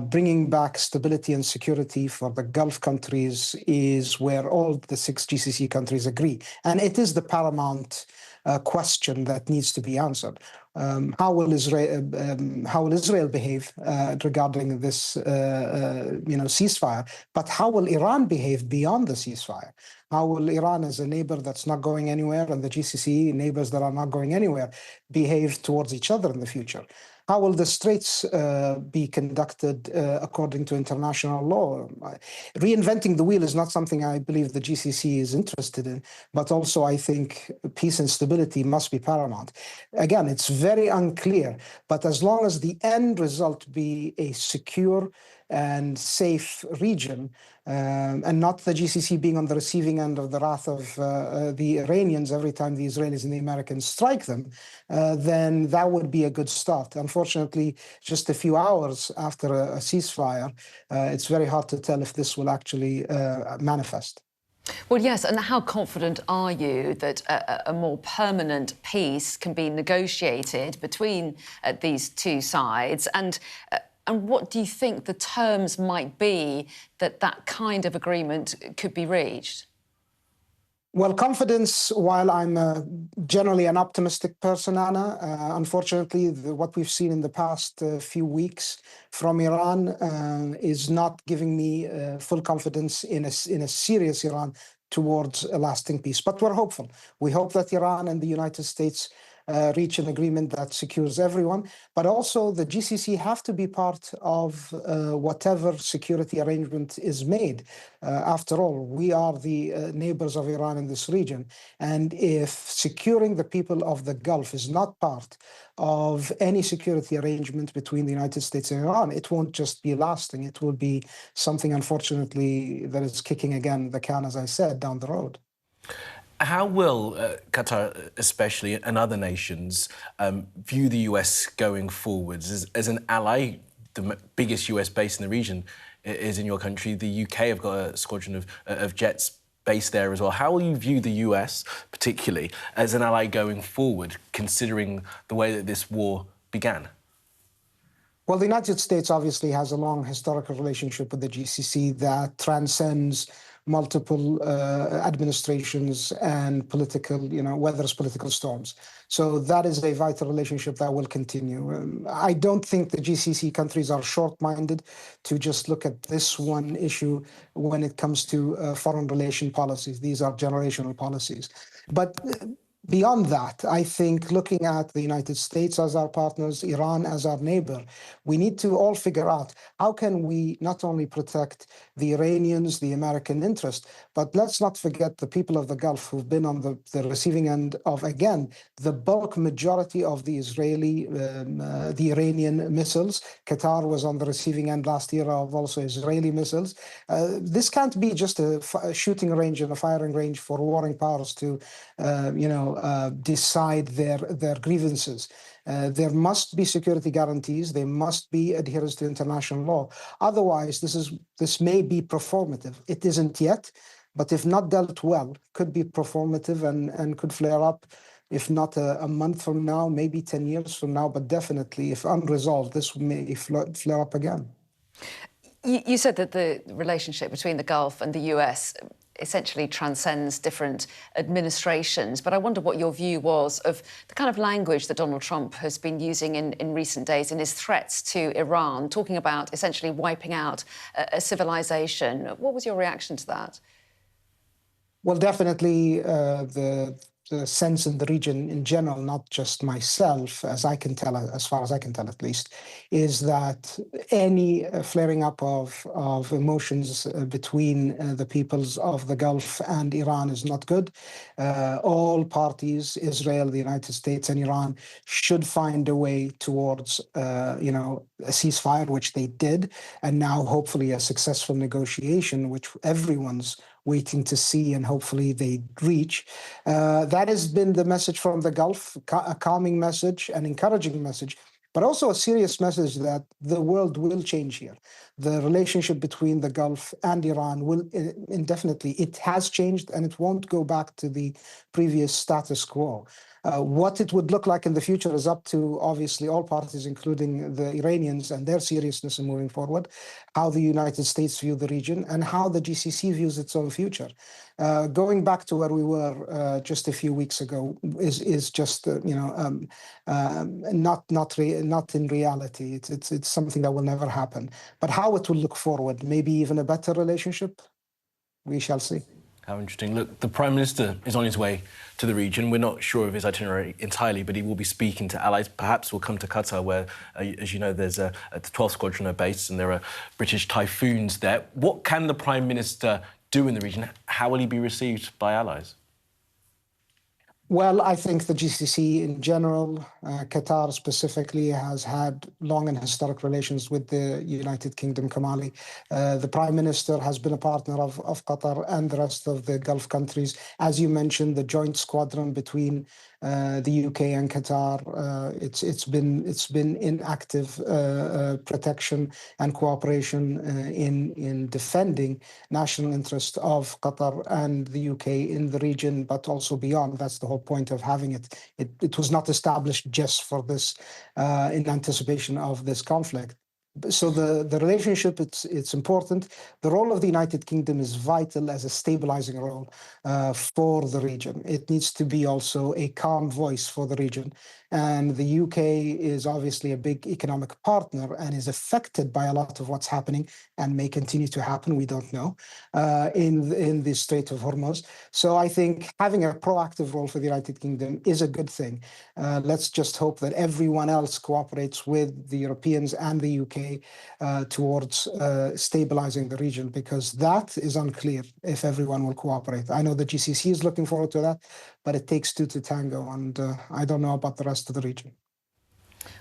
Bringing back stability and security for the Gulf countries is where all the 6 GCC countries agree. And it is the paramount question that needs to be answered. How will Israel behave regarding this ceasefire? But how will Iran behave beyond the ceasefire? How will Iran, as a neighbor that's not going anywhere, and the GCC neighbors that are not going anywhere, behave towards each other in the future? How will the Straits be conducted according to international law? Reinventing the wheel is not something I believe the GCC is interested in, but also I think peace and stability must be paramount. Again, it's very unclear, but as long as the end result be a secure and safe region, and not the GCC being on the receiving end of the wrath of the Iranians every time the Israelis and the Americans strike them, then that would be a good start. Unfortunately, just a few hours after a ceasefire, it's very hard to tell if this will actually manifest. Well, yes, and how confident are you that a more permanent peace can be negotiated between these two sides? And what do you think the terms might be that kind of agreement could be reached? Well, confidence, while I'm generally an optimistic person, Anna, unfortunately, what we've seen in the past few weeks from Iran is not giving me full confidence in a serious Iran towards a lasting peace. But we're hopeful. We hope that Iran and the United States reach an agreement that secures everyone, but also the GCC have to be part of whatever security arrangement is made. After all, we are the neighbors of Iran in this region, and if securing the people of the Gulf is not part of any security arrangement between the United States and Iran, it won't just be lasting, it will be something, unfortunately, that is kicking again the can, as I said, down the road. How will Qatar, especially, and other nations view the US going forwards? As an ally, the biggest US base in the region is in your country. The UK have got a squadron of jets based there as well. How will you view the US, particularly, as an ally going forward, considering the way that this war began? Well, the United States obviously has a long historical relationship with the GCC that transcends multiple administrations and political, weathers political storms. So that is a vital relationship that will continue. I don't think the GCC countries are short-minded to just look at this one issue when it comes to foreign relation policies. These are generational policies. But beyond that, I think looking at the United States as our partners, Iran as our neighbor, we need to all figure out how can we not only protect the Iranians, the American interest, but let's not forget the people of the Gulf who've been on the receiving end of, again, the bulk majority of the the Iranian missiles. Qatar was on the receiving end last year of also Israeli missiles. This can't be just a shooting range and a firing range for warring powers to, decide their grievances. There must be security guarantees. There must be adherence to international law. Otherwise, this may be performative. It isn't yet, but if not dealt well, could be performative and could flare up, if not a month from now, maybe 10 years from now, but definitely, if unresolved, this may flare up again. You said that the relationship between the Gulf and the US essentially transcends different administrations, but I wonder what your view was of the kind of language that Donald Trump has been using in recent days in his threats to Iran, talking about essentially wiping out a civilization. What was your reaction to that? Well, definitely the sense in the region in general, not just myself, as I can tell, as far as I can tell at least, is that any flaring up of emotions between the peoples of the Gulf and Iran is not good. All parties, Israel, the United States, and Iran, should find a way towards, a ceasefire, which they did, and now hopefully a successful negotiation, which everyone's waiting to see, and hopefully they reach. That has been the message from the Gulf, a calming message, an encouraging message, but also a serious message that the world will change here. The relationship between the Gulf and Iran will indefinitely, it has changed, and it won't go back to the previous status quo. What it would look like in the future is up to, obviously, all parties, including the Iranians and their seriousness in moving forward, how the United States view the region, and how the GCC views its own future. Going back to where we were just a few weeks ago is just, not in reality. It's something that will never happen. But how it will look forward, maybe even a better relationship, we shall see. How interesting. Look, the Prime Minister is on his way to the region. We're not sure of his itinerary entirely, but he will be speaking to allies. Perhaps we'll come to Qatar, where, as you know, there's the 12th Squadron are based and there are British Typhoons there. What can the Prime Minister do in the region? How will he be received by allies? Well, I think the GCC in general, Qatar specifically, has had long and historic relations with the United Kingdom, Kamali. The Prime Minister has been a partner of Qatar and the rest of the Gulf countries. As you mentioned, the joint squadron between the UK and Qatar, it's been in active protection and cooperation in defending national interest of Qatar and the UK in the region, but also beyond. That's the whole point of having it. It was not established just for this, in anticipation of this conflict. So the relationship, it's important. The role of the United Kingdom is vital as a stabilizing role for the region. It needs to be also a calm voice for the region. And the UK is obviously a big economic partner and is affected by a lot of what's happening and may continue to happen, we don't know, in the Strait of Hormuz. So I think having a proactive role for the United Kingdom is a good thing. Let's just hope that everyone else cooperates with the Europeans and the UK towards stabilizing the region, because that is unclear if everyone will cooperate. I know the GCC is looking forward to that, but it takes two to tango, and I don't know about the rest of the region.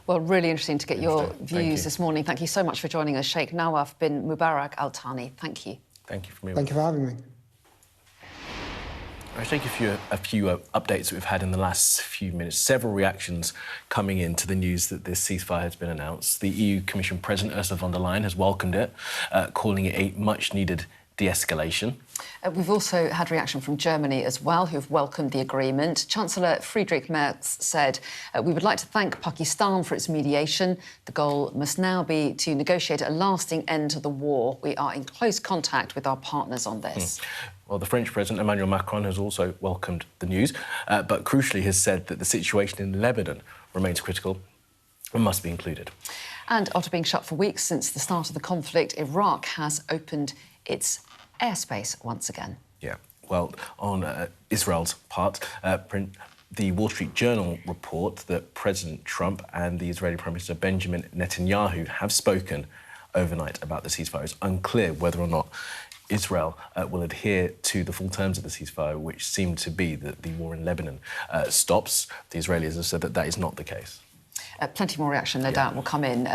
Well, really interesting to get your views this morning. Thank you so much for joining us, Sheikh Nawaf bin Mubarak Al Thani. Thank you. Thank you for me. Thank you for having me. I'll take a few updates that we've had in the last few minutes. Several reactions coming in to the news that this ceasefire has been announced. The EU Commission President Ursula von der Leyen has welcomed it, calling it a much-needed de-escalation. We've also had reaction from Germany as well, who've welcomed the agreement. Chancellor Friedrich Merz said, we would like to thank Pakistan for its mediation. The goal must now be to negotiate a lasting end to the war. We are in close contact with our partners on this. Well, the French President, Emmanuel Macron, has also welcomed the news, but crucially has said that the situation in Lebanon remains critical and must be included. And after being shut for weeks since the start of the conflict, Iraq has opened its airspace once again. Yeah, well, on Israel's part, the Wall Street Journal report that President Trump and the Israeli Prime Minister Benjamin Netanyahu have spoken overnight about the ceasefire. It's unclear whether or not Israel will adhere to the full terms of the ceasefire, which seem to be that the war in Lebanon stops. The Israelis have said that that is not the case. Plenty more reaction, no doubt, will come in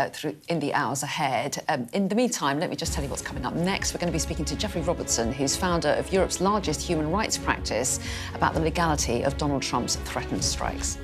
in the hours ahead. In the meantime, let me just tell you what's coming up next. We're going to be speaking to Jeffrey Robertson, who's founder of Europe's largest human rights practice, about the legality of Donald Trump's threatened strikes.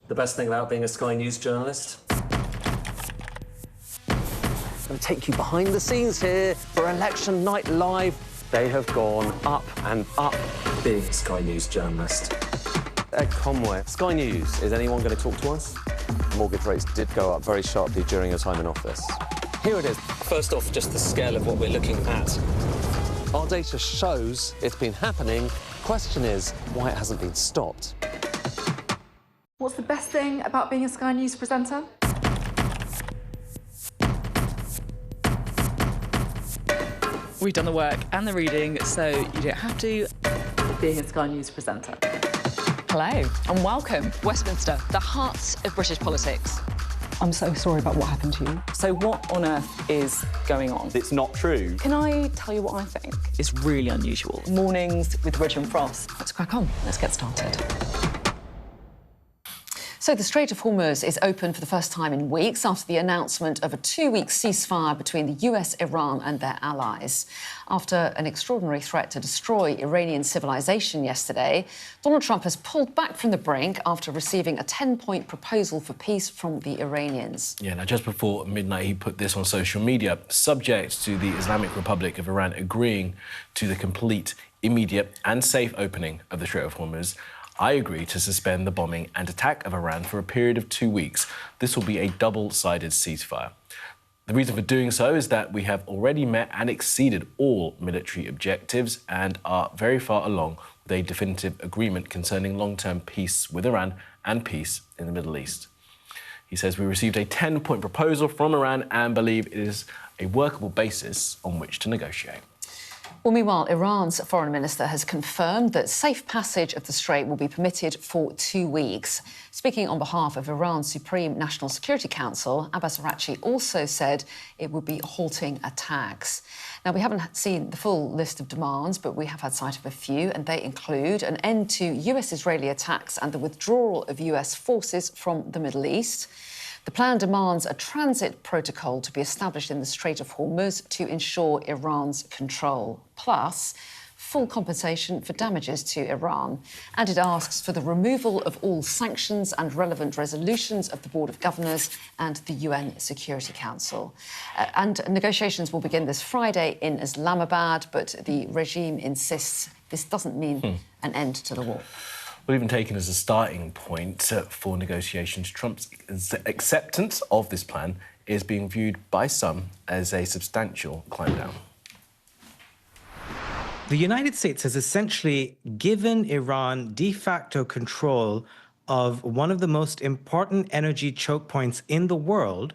The best thing about being a Sky News journalist? I'm going to take you behind the scenes here for Election Night Live. They have gone up and up. Being a Sky News journalist. Ed Conway, Sky News, is anyone going to talk to us? Mortgage rates did go up very sharply during your time in office. Here it is. First off, just the scale of what we're looking at. Our data shows it's been happening. Question is, why it hasn't been stopped. What's the best thing about being a Sky News presenter? We've done the work and the reading, so you don't have to. Being a Sky News presenter. Hello and welcome. Westminster, the heart of British politics. I'm so sorry about what happened to you. So what on earth is going on? It's not true. Can I tell you what I think is really unusual? Mornings with Richard and Frost. Let's crack on. Let's get started. So the Strait of Hormuz is open for the first time in weeks after the announcement of a 2-week ceasefire between the US, Iran and their allies. After an extraordinary threat to destroy Iranian civilization yesterday, Donald Trump has pulled back from the brink after receiving a 10-point proposal for peace from the Iranians. Yeah, now just before midnight, he put this on social media, subject to the Islamic Republic of Iran agreeing to the complete, immediate and safe opening of the Strait of Hormuz. I agree to suspend the bombing and attack of Iran for a period of 2 weeks. This will be a double-sided ceasefire. The reason for doing so is that we have already met and exceeded all military objectives and are very far along with a definitive agreement concerning long-term peace with Iran and peace in the Middle East. He says we received a 10-point proposal from Iran and believe it is a workable basis on which to negotiate. Well, meanwhile, Iran's foreign minister has confirmed that safe passage of the Strait will be permitted for 2 weeks. Speaking on behalf of Iran's Supreme National Security Council, Abbas Araghchi also said it would be halting attacks. Now, we haven't seen the full list of demands, but we have had sight of a few, and they include an end to US-Israeli attacks and the withdrawal of US forces from the Middle East. The plan demands a transit protocol to be established in the Strait of Hormuz to ensure Iran's control, plus full compensation for damages to Iran. And it asks for the removal of all sanctions and relevant resolutions of the Board of Governors and the UN Security Council. And negotiations will begin this Friday in Islamabad, but the regime insists this doesn't mean an end to the war. Well, even taken as a starting point for negotiations, Trump's acceptance of this plan is being viewed by some as a substantial climb down. The United States has essentially given Iran de facto control of one of the most important energy choke points in the world,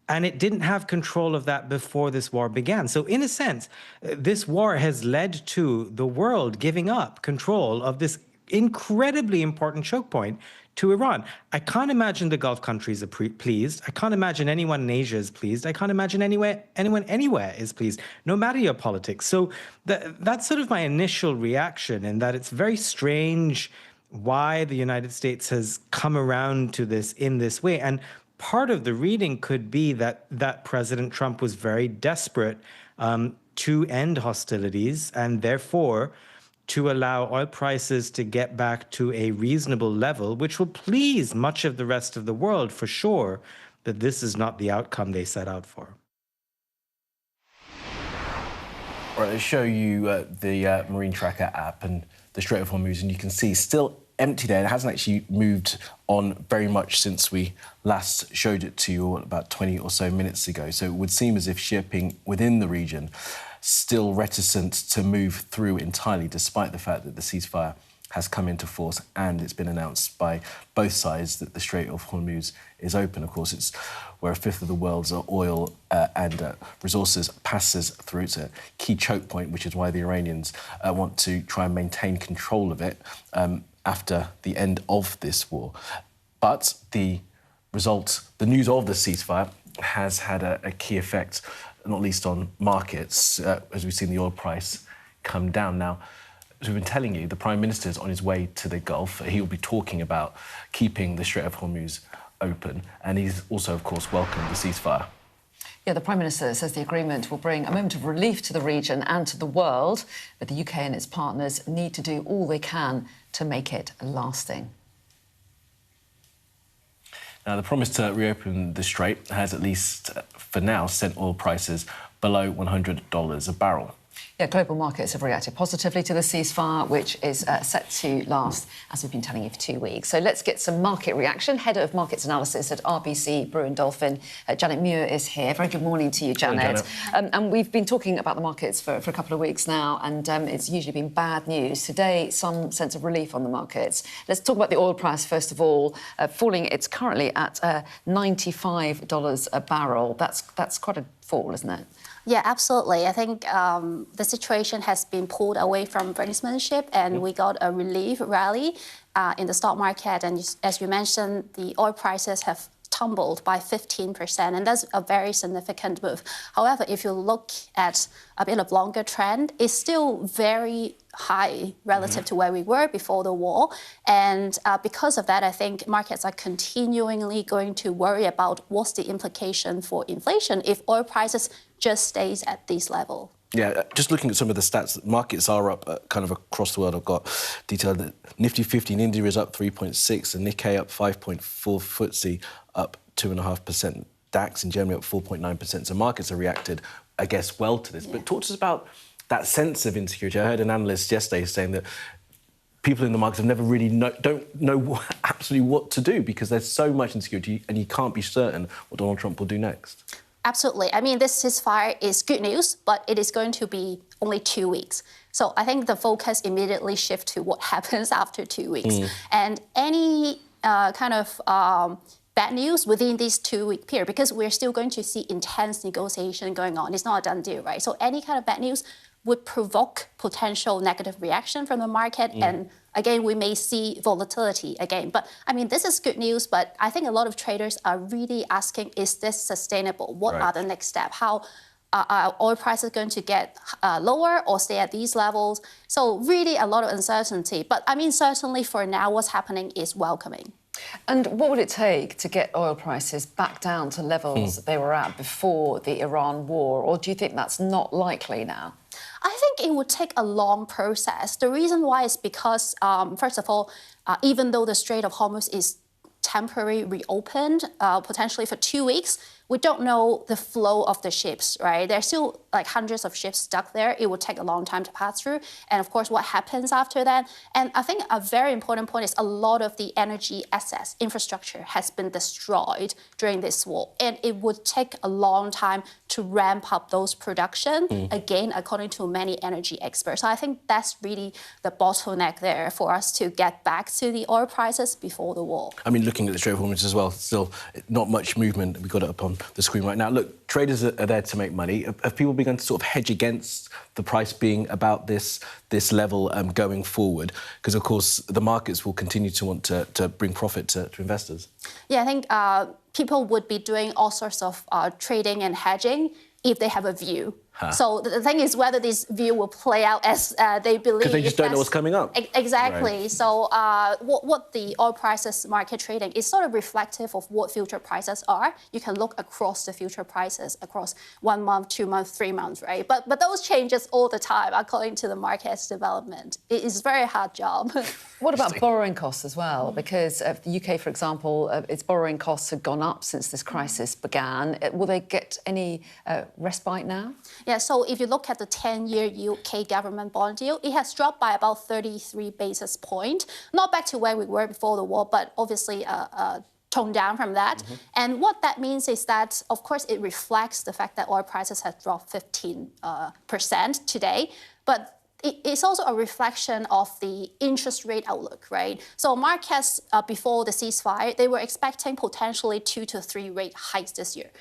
and it didn't have control of that before this war began. So in a sense, this war has led to the world giving up control of this incredibly important choke point to Iran. I can't imagine the Gulf countries are pleased. I can't imagine anyone in Asia is pleased. I can't imagine anyone anywhere is pleased, no matter your politics. So that's sort of my initial reaction, in that it's very strange why the United States has come around to this in this way. And part of the reading could be that President Trump was very desperate to end hostilities, and therefore to allow oil prices to get back to a reasonable level, which will please much of the rest of the world for sure, that this is not the outcome they set out for. All right, let's show you the Marine Tracker app and the Strait of Hormuz, and you can see still empty there. It hasn't actually moved on very much since we last showed it to you about 20 or so minutes ago. So it would seem as if shipping within the region still reticent to move through entirely, despite the fact that the ceasefire has come into force and it's been announced by both sides that the Strait of Hormuz is open. Of course, it's where a fifth of the world's oil and resources passes through. It's a key choke point, which is why the Iranians want to try and maintain control of it after the end of this war. But the news of the ceasefire has had a key effect, not least on markets, as we've seen the oil price come down. Now, as we've been telling you, the Prime Minister is on his way to the Gulf. He will be talking about keeping the Strait of Hormuz open, and he's also, of course, welcomed the ceasefire. Yeah, the Prime Minister says the agreement will bring a moment of relief to the region and to the world, but the UK and its partners need to do all they can to make it lasting. Now, the promise to reopen the Strait has, at least for now, sent oil prices below $100 a barrel. Yeah, global markets have reacted positively to the ceasefire, which is set to last, as we've been telling you, for 2 weeks. So let's get some market reaction. Head of Markets Analysis at RBC Brewin Dolphin, Janet Muir, is here. Very good morning to you, Janet. And we've been talking about the markets for a couple of weeks now, and it's usually been bad news. Today, some sense of relief on the markets. Let's talk about the oil price, first of all, falling. It's currently at $95 a barrel. That's quite a fall, isn't it? Yeah, absolutely. I think the situation has been pulled away from brinksmanship, and we got a relief rally in the stock market. And as you mentioned, the oil prices have tumbled by 15%, and that's a very significant move. However, if you look at a bit of longer trend, it's still very high relative to where we were before the war. And because of that, I think markets are continually going to worry about what's the implication for inflation if oil prices just stays at this level. Yeah, just looking at some of the stats, markets are up kind of across the world. I've got detail that Nifty 50 in India is up 3.6%, and Nikkei up 5.4%, FTSE up 2.5%, DAX in Germany up 4.9%. So markets have reacted, I guess, well to this. Yeah. But talk to us about that sense of insecurity. I heard an analyst yesterday saying that people in the markets have never really don't know absolutely what to do because there's so much insecurity and you can't be certain what Donald Trump will do next. Absolutely. I mean, this ceasefire is good news, but it is going to be only 2 weeks. So I think the focus immediately shifts to what happens after 2 weeks. And any kind of bad news within this 2-week period, because we're still going to see intense negotiation going on. It's not a done deal, right? So any kind of bad news would provoke potential negative reaction from the market. And again, we may see volatility again. But I mean, this is good news, but I think a lot of traders are really asking, is this sustainable? What are the next steps? How are oil prices going to get lower or stay at these levels? So really a lot of uncertainty. But I mean, certainly for now, what's happening is welcoming. And what would it take to get oil prices back down to levels that they were at before the Iran war? Or do you think that's not likely now? I think it would take a long process. The reason why is because, first of all, even though the Strait of Hormuz is temporarily reopened, potentially for 2 weeks, we don't know the flow of the ships, right? There's still like hundreds of ships stuck there. It will take a long time to pass through. And of course, what happens after that? And I think a very important point is a lot of the energy assets, infrastructure has been destroyed during this war. And it would take a long time to ramp up those production, again, according to many energy experts. So I think that's really the bottleneck there for us to get back to the oil prices before the war. I mean, looking at the Strait of Hormuz as well, still not much movement. We've got it up on the screen right now. Look, traders are there to make money. Have people begun to sort of hedge against the price being about this level going forward? Because, of course, the markets will continue to want to bring profit to investors. Yeah, I think people would be doing all sorts of trading and hedging if they have a view. So the thing is whether this view will play out as they believe. Because they just don't know what's coming up. Exactly. Right. So what the oil prices market trading is sort of reflective of what future prices are. You can look across the future prices across 1 month, 2 months, 3 months, right? But those changes all the time according to the market's development. It is a very hard job. What about borrowing costs as well? Because the UK, for example, its borrowing costs have gone up since this crisis began. Will they get any respite now? Yeah, so if you look at the 10-year UK government bond yield, it has dropped by about 33 basis points. Not back to where we were before the war, but obviously toned down from that. And what that means is that, of course, it reflects the fact that oil prices have dropped 15% today. But it's also a reflection of the interest rate outlook, right? So markets before the ceasefire, they were expecting potentially 2 to 3 rate hikes this year.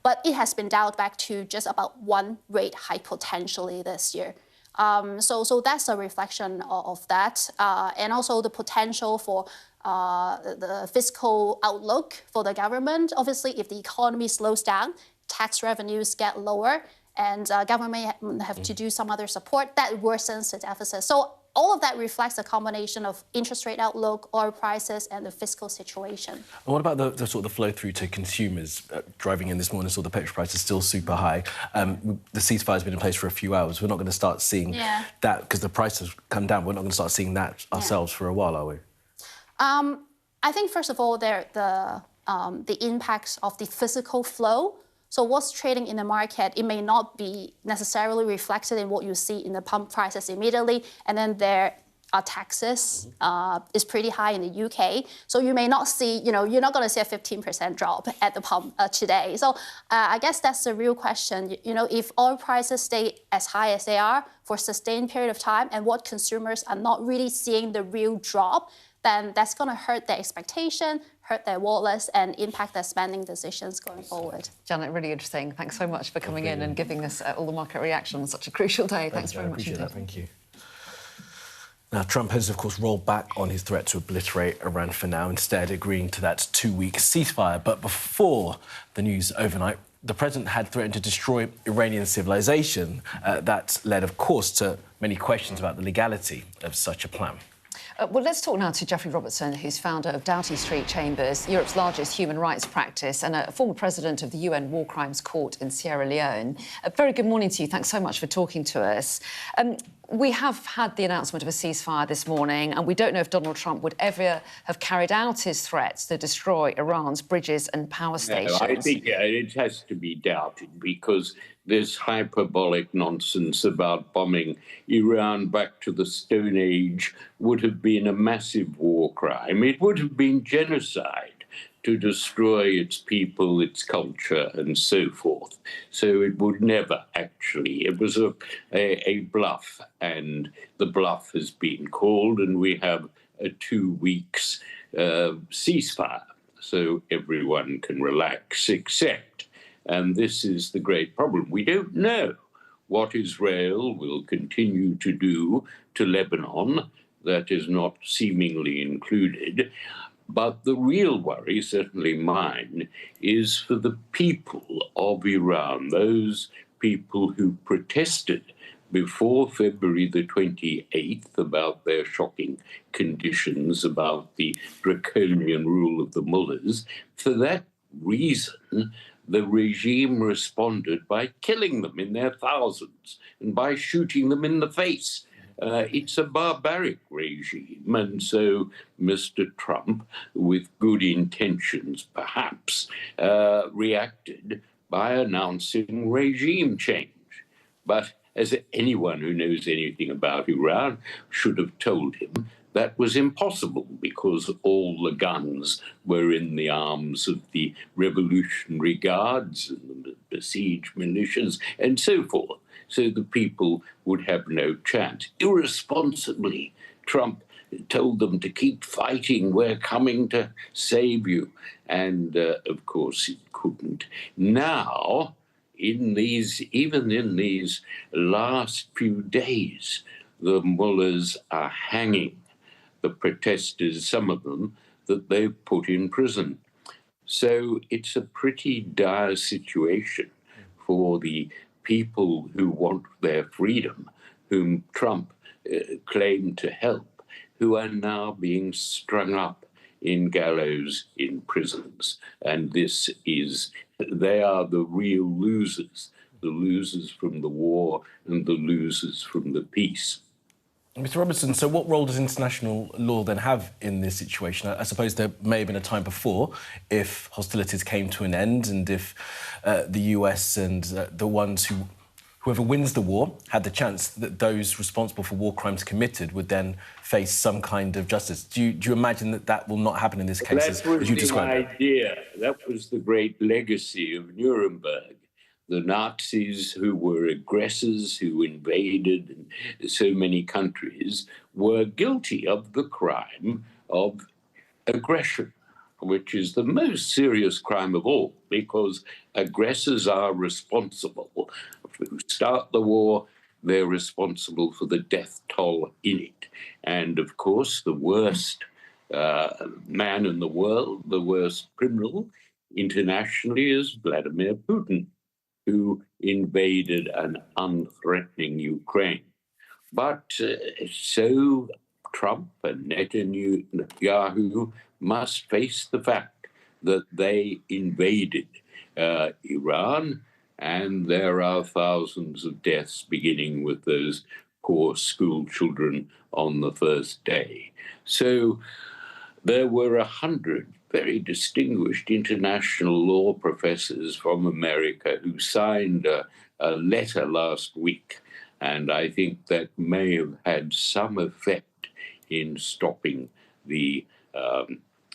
But it has been dialed back to just about 1 rate hike potentially this year. So that's a reflection of that. And also the potential for the fiscal outlook for the government. Obviously, if the economy slows down, tax revenues get lower, and government have to do some other support, that worsens the deficit. So all of that reflects a combination of interest rate outlook, oil prices, and the fiscal situation. And what about the sort of the flow through to consumers? Driving in this morning, saw the petrol price is still super high. The ceasefire's been in place for a few hours. We're not going to start seeing that because the price has come down. We're not going to start seeing that ourselves for a while, are we? I think first of all, the impacts of the physical flow. So what's trading in the market, it may not be necessarily reflected in what you see in the pump prices immediately. And then there are taxes, is pretty high in the UK. So you may not see, you're not going to see a 15% drop at the pump today. So I guess that's the real question. If oil prices stay as high as they are for a sustained period of time and what consumers are not really seeing the real drop, then that's going to hurt their expectation, hurt their wallets, and impact their spending decisions going forward. Janet, really interesting. Thanks so much for coming in and giving us all the market reaction on such a crucial day. Thanks very much indeed. Thank you. Now, Trump has, of course, rolled back on his threat to obliterate Iran for now, instead agreeing to that 2-week ceasefire. But before the news overnight, the president had threatened to destroy Iranian civilization. That led, of course, to many questions about the legality of such a plan. Well, let's talk now to Jeffrey Robertson, who's founder of Doughty Street Chambers, Europe's largest human rights practice, and a former president of the UN War Crimes Court in Sierra Leone. A very good morning to you. Thanks so much for talking to us. We have had the announcement of a ceasefire this morning, and we don't know if Donald Trump would ever have carried out his threats to destroy Iran's bridges and power stations. No, I think it has to be doubted because this hyperbolic nonsense about bombing Iran back to the Stone Age would have been a massive war crime. It would have been genocide to destroy its people, its culture, and so forth. So it would never actually. It was a bluff, and the bluff has been called, and we have a 2 weeks ceasefire, so everyone can relax, except, and this is the great problem, we don't know what Israel will continue to do to Lebanon. That is not seemingly included. But the real worry, certainly mine, is for the people of Iran, those people who protested before February the 28th about their shocking conditions, about the draconian rule of the mullahs. For that reason, the regime responded by killing them in their thousands and by shooting them in the face. It's a barbaric regime, and so Mr. Trump, with good intentions perhaps, reacted by announcing regime change. But as anyone who knows anything about Iran should have told him, that was impossible because all the guns were in the arms of the Revolutionary Guards and the besieged militias and so forth. So the people would have no chance. Irresponsibly, Trump told them to keep fighting, we're coming to save you. And of course it couldn't. Now, even in these last few days, the mullahs are hanging the protesters, some of them, that they've put in prison. So it's a pretty dire situation for the people who want their freedom, whom Trump claimed to help, who are now being strung up in gallows in prisons. And they are the real losers from the war and the losers from the peace. Mr. Robertson, so what role does international law then have in this situation? I suppose there may have been a time before if hostilities came to an end and if the US and whoever wins the war had the chance that those responsible for war crimes committed would then face some kind of justice. Do you imagine that will not happen in this case, as you described it? That was the idea. That was the great legacy of Nuremberg. The Nazis, who were aggressors, who invaded so many countries, were guilty of the crime of aggression, which is the most serious crime of all, because aggressors are responsible. If you start the war, they're responsible for the death toll in it. And, of course, the worst man in the world, the worst criminal internationally is Vladimir Putin, who invaded an unthreatening Ukraine. But so Trump and Netanyahu must face the fact that they invaded Iran, and there are thousands of deaths, beginning with those poor school children on the first day. So there were 100 very distinguished international law professors from America who signed a letter last week, and I think that may have had some effect in stopping the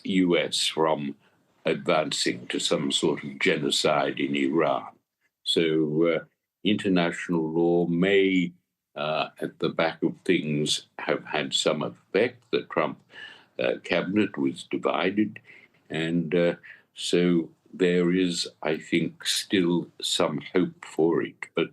US from advancing to some sort of genocide in Iran. So international law may, at the back of things, have had some effect. The Trump cabinet was divided, and so there is, I think, still some hope for it. But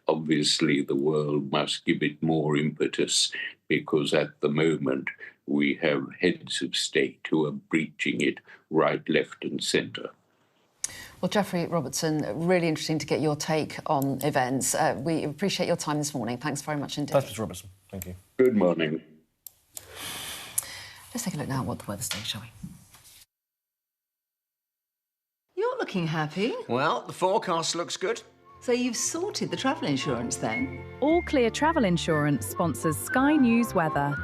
obviously the world must give it more impetus, because at the moment we have heads of state who are breaching it right, left and centre. Well, Geoffrey Robertson, really interesting to get your take on events. We appreciate your time this morning. Thanks very much indeed. Thanks, Mr. Robertson. Thank you. Good morning. Let's take a look now at what the weather's doing, shall we? You're looking happy. Well, the forecast looks good. So you've sorted the travel insurance then? All Clear Travel Insurance sponsors Sky News Weather.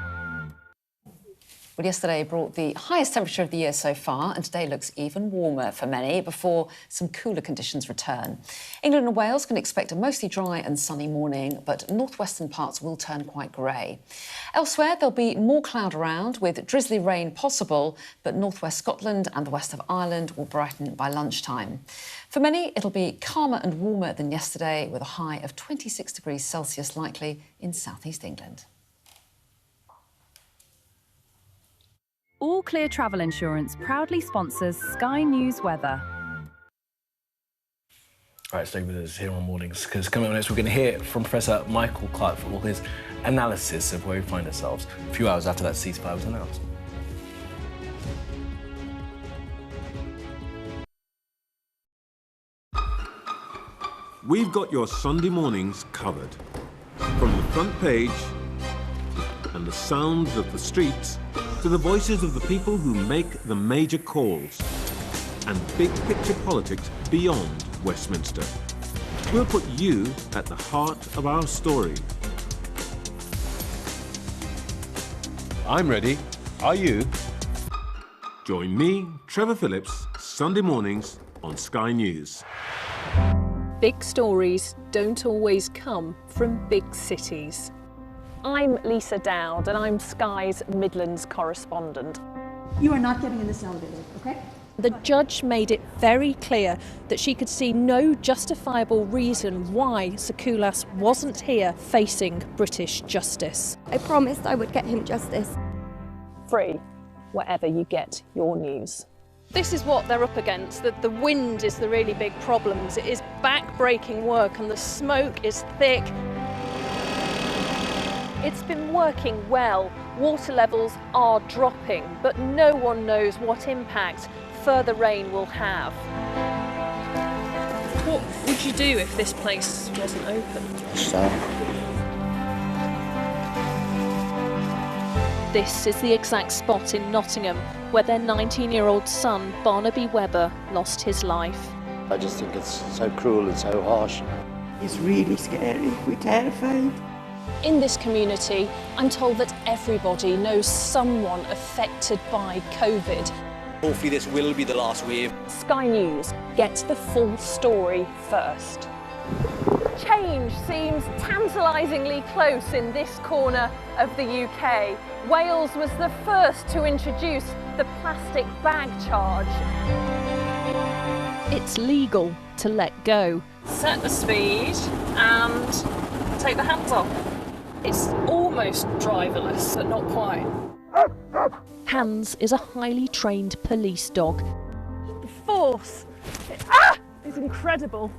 Well, yesterday brought the highest temperature of the year so far, and today looks even warmer for many before some cooler conditions return. England and Wales can expect a mostly dry and sunny morning, but northwestern parts will turn quite grey. Elsewhere, there'll be more cloud around with drizzly rain possible, but northwest Scotland and the west of Ireland will brighten by lunchtime. For many, it'll be calmer and warmer than yesterday, with a high of 26 degrees Celsius likely in southeast England. All Clear Travel Insurance proudly sponsors Sky News Weather. All right, stay with us here on Mornings, because coming up next, we're going to hear from Professor Michael Clark for all his analysis of where we find ourselves a few hours after that ceasefire was announced. We've got your Sunday mornings covered. From the front page and the sounds of the streets to the voices of the people who make the major calls and big picture politics beyond Westminster. We'll put you at the heart of our story. I'm ready. Are you? Join me, Trevor Phillips, Sunday mornings on Sky News. Big stories don't always come from big cities. I'm Lisa Dowd and I'm Sky's Midlands correspondent. You are not getting in this elevator, okay? The judge made it very clear that she could see no justifiable reason why Sakulas wasn't here facing British justice. I promised I would get him justice. Free, wherever you get your news. This is what they're up against, that the wind is the really big problem. It is back-breaking work and the smoke is thick. It's been working well. Water levels are dropping, but no one knows what impact further rain will have. What would you do if this place wasn't open? This is the exact spot in Nottingham where their 19-year-old son, Barnaby Webber, lost his life. I just think it's so cruel and so harsh. It's really scary. We're terrified. In this community, I'm told that everybody knows someone affected by COVID. Hopefully this will be the last wave. Sky News gets the full story first. Change seems tantalisingly close in this corner of the UK. Wales was the first to introduce the plastic bag charge. It's legal to let go. Set the speed and take the hands off. It's almost driverless, but not quite. Hans is a highly trained police dog. The force is incredible.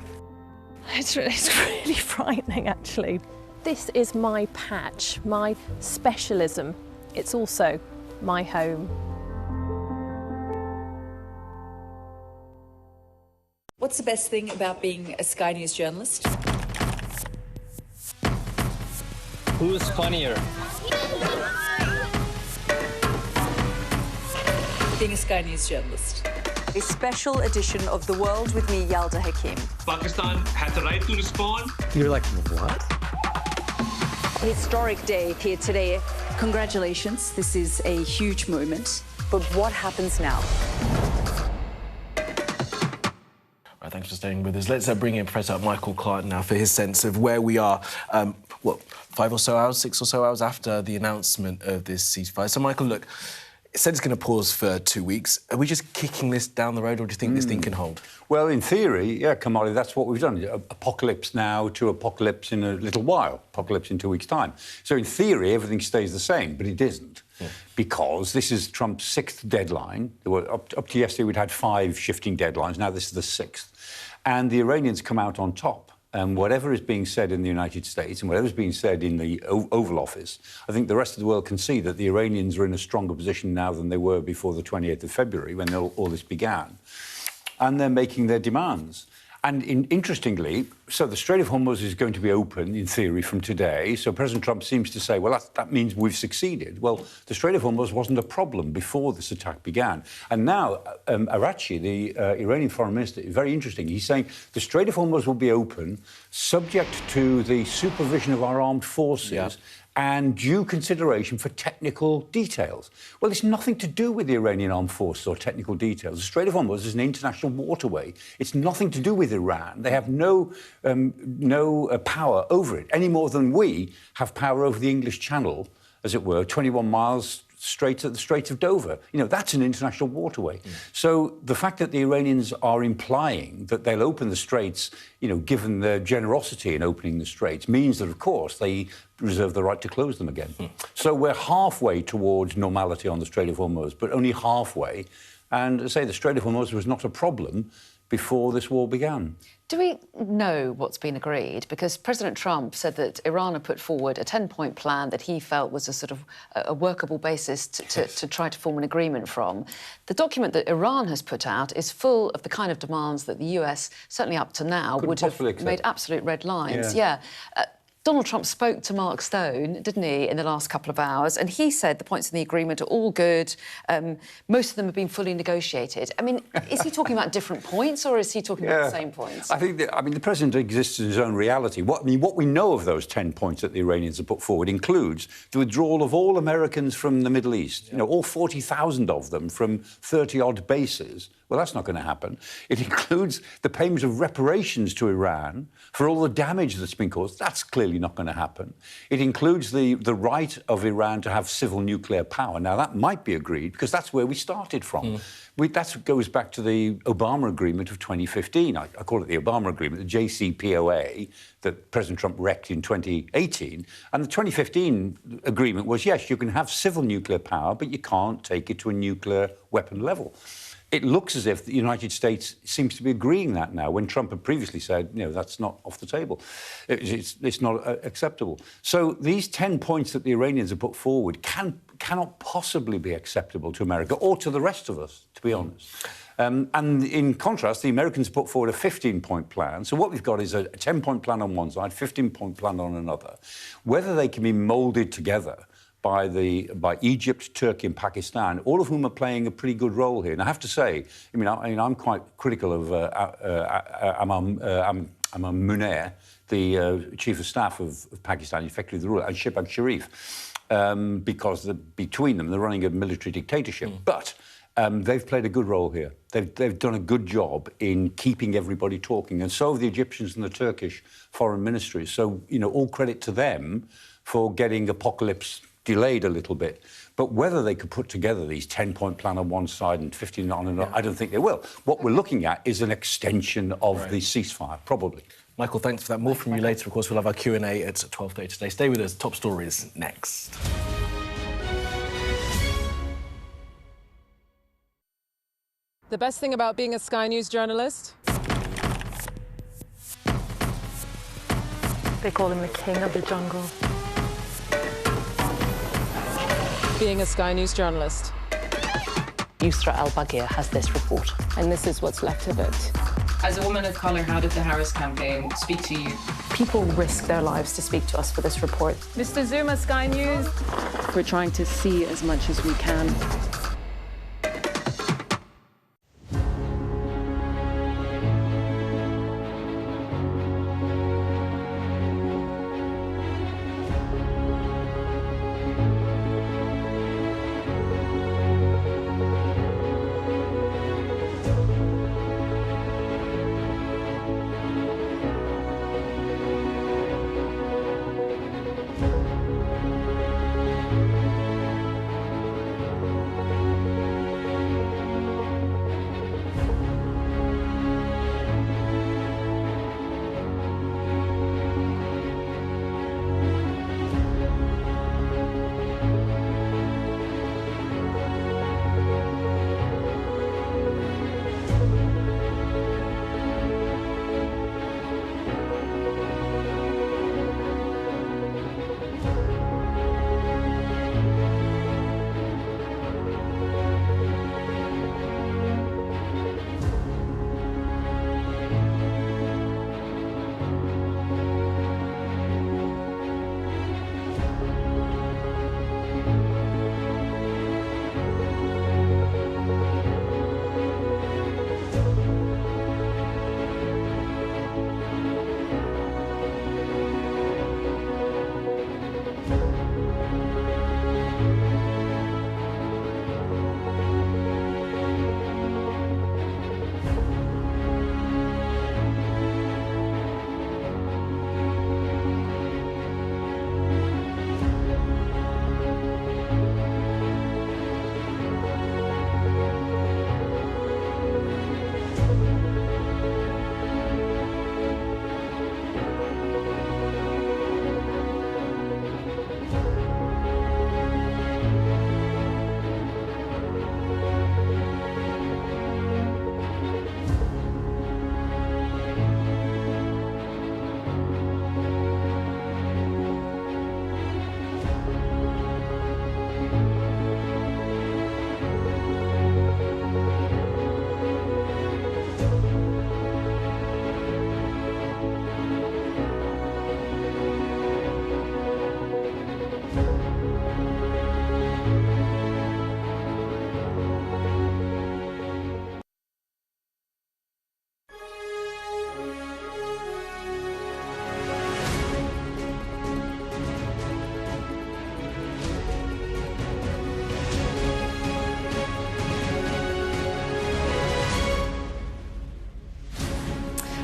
It's really frightening, actually. This is my patch, my specialism. It's also my home. What's the best thing about being a Sky News journalist? Who's funnier? Being a Sky News journalist. A special edition of The World with me, Yalda Hakim. Pakistan had the right to respond. You're like, what? A historic day here today. Congratulations, this is a huge moment. But what happens now? Right, thanks for staying with us. Let's bring in Professor Michael Clark now for his sense of where we are, 5 or so hours, 6 or so hours after the announcement of this ceasefire. So, Michael, look, it said it's going to pause for 2 weeks. Are we just kicking this down the road, or do you think this thing can hold? Well, in theory, yeah, Kamali, that's what we've done. Apocalypse now to apocalypse in a little while. Apocalypse in 2 weeks' time. So, in theory, everything stays the same, but it isn't. Yeah. Because this is Trump's 6th deadline. There were, up to yesterday, we'd had 5 shifting deadlines. Now this is the 6th. And the Iranians come out on top. And whatever is being said in the United States and whatever is being said in the Oval Office, I think the rest of the world can see that the Iranians are in a stronger position now than they were before the 28th of February, when all this began. And they're making their demands. And interestingly, so the Strait of Hormuz is going to be open, in theory, from today. So President Trump seems to say, well, that means we've succeeded. Well, the Strait of Hormuz wasn't a problem before this attack began. And now, Araghchi, the Iranian foreign minister, is very interesting. He's saying the Strait of Hormuz will be open, subject to the supervision of our armed forces, and due consideration for technical details. Well, it's nothing to do with the Iranian armed forces or technical details. The Strait of Hormuz is an international waterway. It's nothing to do with Iran. They have no power over it, any more than we have power over the English Channel, as it were, 21 miles straight at the Strait of Dover. You know, that's an international waterway. So the fact that the Iranians are implying that they'll open the straits, you know, given their generosity in opening the straits, means that, of course, they reserve the right to close them again. So we're halfway towards normality on the Strait of Hormuz, but only halfway. And as I say, the Strait of Hormuz was not a problem before this war began. Do we know what's been agreed? Because President Trump said that Iran had put forward a 10-point plan that he felt was a sort of a workable basis to try to form an agreement from. The document that Iran has put out is full of the kind of demands that the US, certainly up to now, would have made absolute red lines. Yeah. Donald Trump spoke to Mark Stone, didn't he, in the last couple of hours, and he said the points in the agreement are all good. Most of them have been fully negotiated. I mean, is he talking about different points, or is he talking about the same points? I think the president exists in his own reality. What we know of those 10 points that the Iranians have put forward includes the withdrawal of all Americans from the Middle East, you know, all 40,000 of them from 30-odd bases. Well, that's not going to happen. It includes the payment of reparations to Iran for all the damage that's been caused. That's clearly not going to happen. It includes the right of Iran to have civil nuclear power. Now, that might be agreed because that's where we started from. That goes back to the Obama agreement of 2015. I call it the Obama agreement, the JCPOA that President Trump wrecked in 2018. And the 2015 agreement was, yes, you can have civil nuclear power, but you can't take it to a nuclear weapon level. It looks as if the United States seems to be agreeing that now, when Trump had previously said, you know, that's not off the table. It's not acceptable. So these 10 points that the Iranians have put forward cannot possibly be acceptable to America or to the rest of us, to be honest. And in contrast, the Americans put forward a 15-point plan. So what we've got is a 10-point plan on one side, 15-point plan on another. Whether they can be moulded together by Egypt, Turkey and Pakistan, all of whom are playing a pretty good role here. And I have to say, I'm quite critical of Amam Munir, the Chief of Staff of Pakistan, effectively the ruler, and Shehbaz Sharif, because between them, they're running a military dictatorship. But they've played a good role here. They've done a good job in keeping everybody talking, and so have the Egyptians and the Turkish foreign ministries. So, you know, all credit to them for getting apocalypse delayed a little bit. But whether they could put together these 10-point plan on one side and 15 on another, I don't think they will. What we're looking at is an extension of the ceasefire, probably. Michael, thanks for that. More from you later. Of course, we'll have our Q&A at 12:30 today. Stay with us. Top stories next. The best thing about being a Sky News journalist? They call him the king of the jungle. Being a Sky News journalist. Yusra Al-Baghir has this report. And this is what's left of it. As a woman of colour, how did the Harris campaign speak to you? People risk their lives to speak to us for this report. Mr. Zuma, Sky News. We're trying to see as much as we can.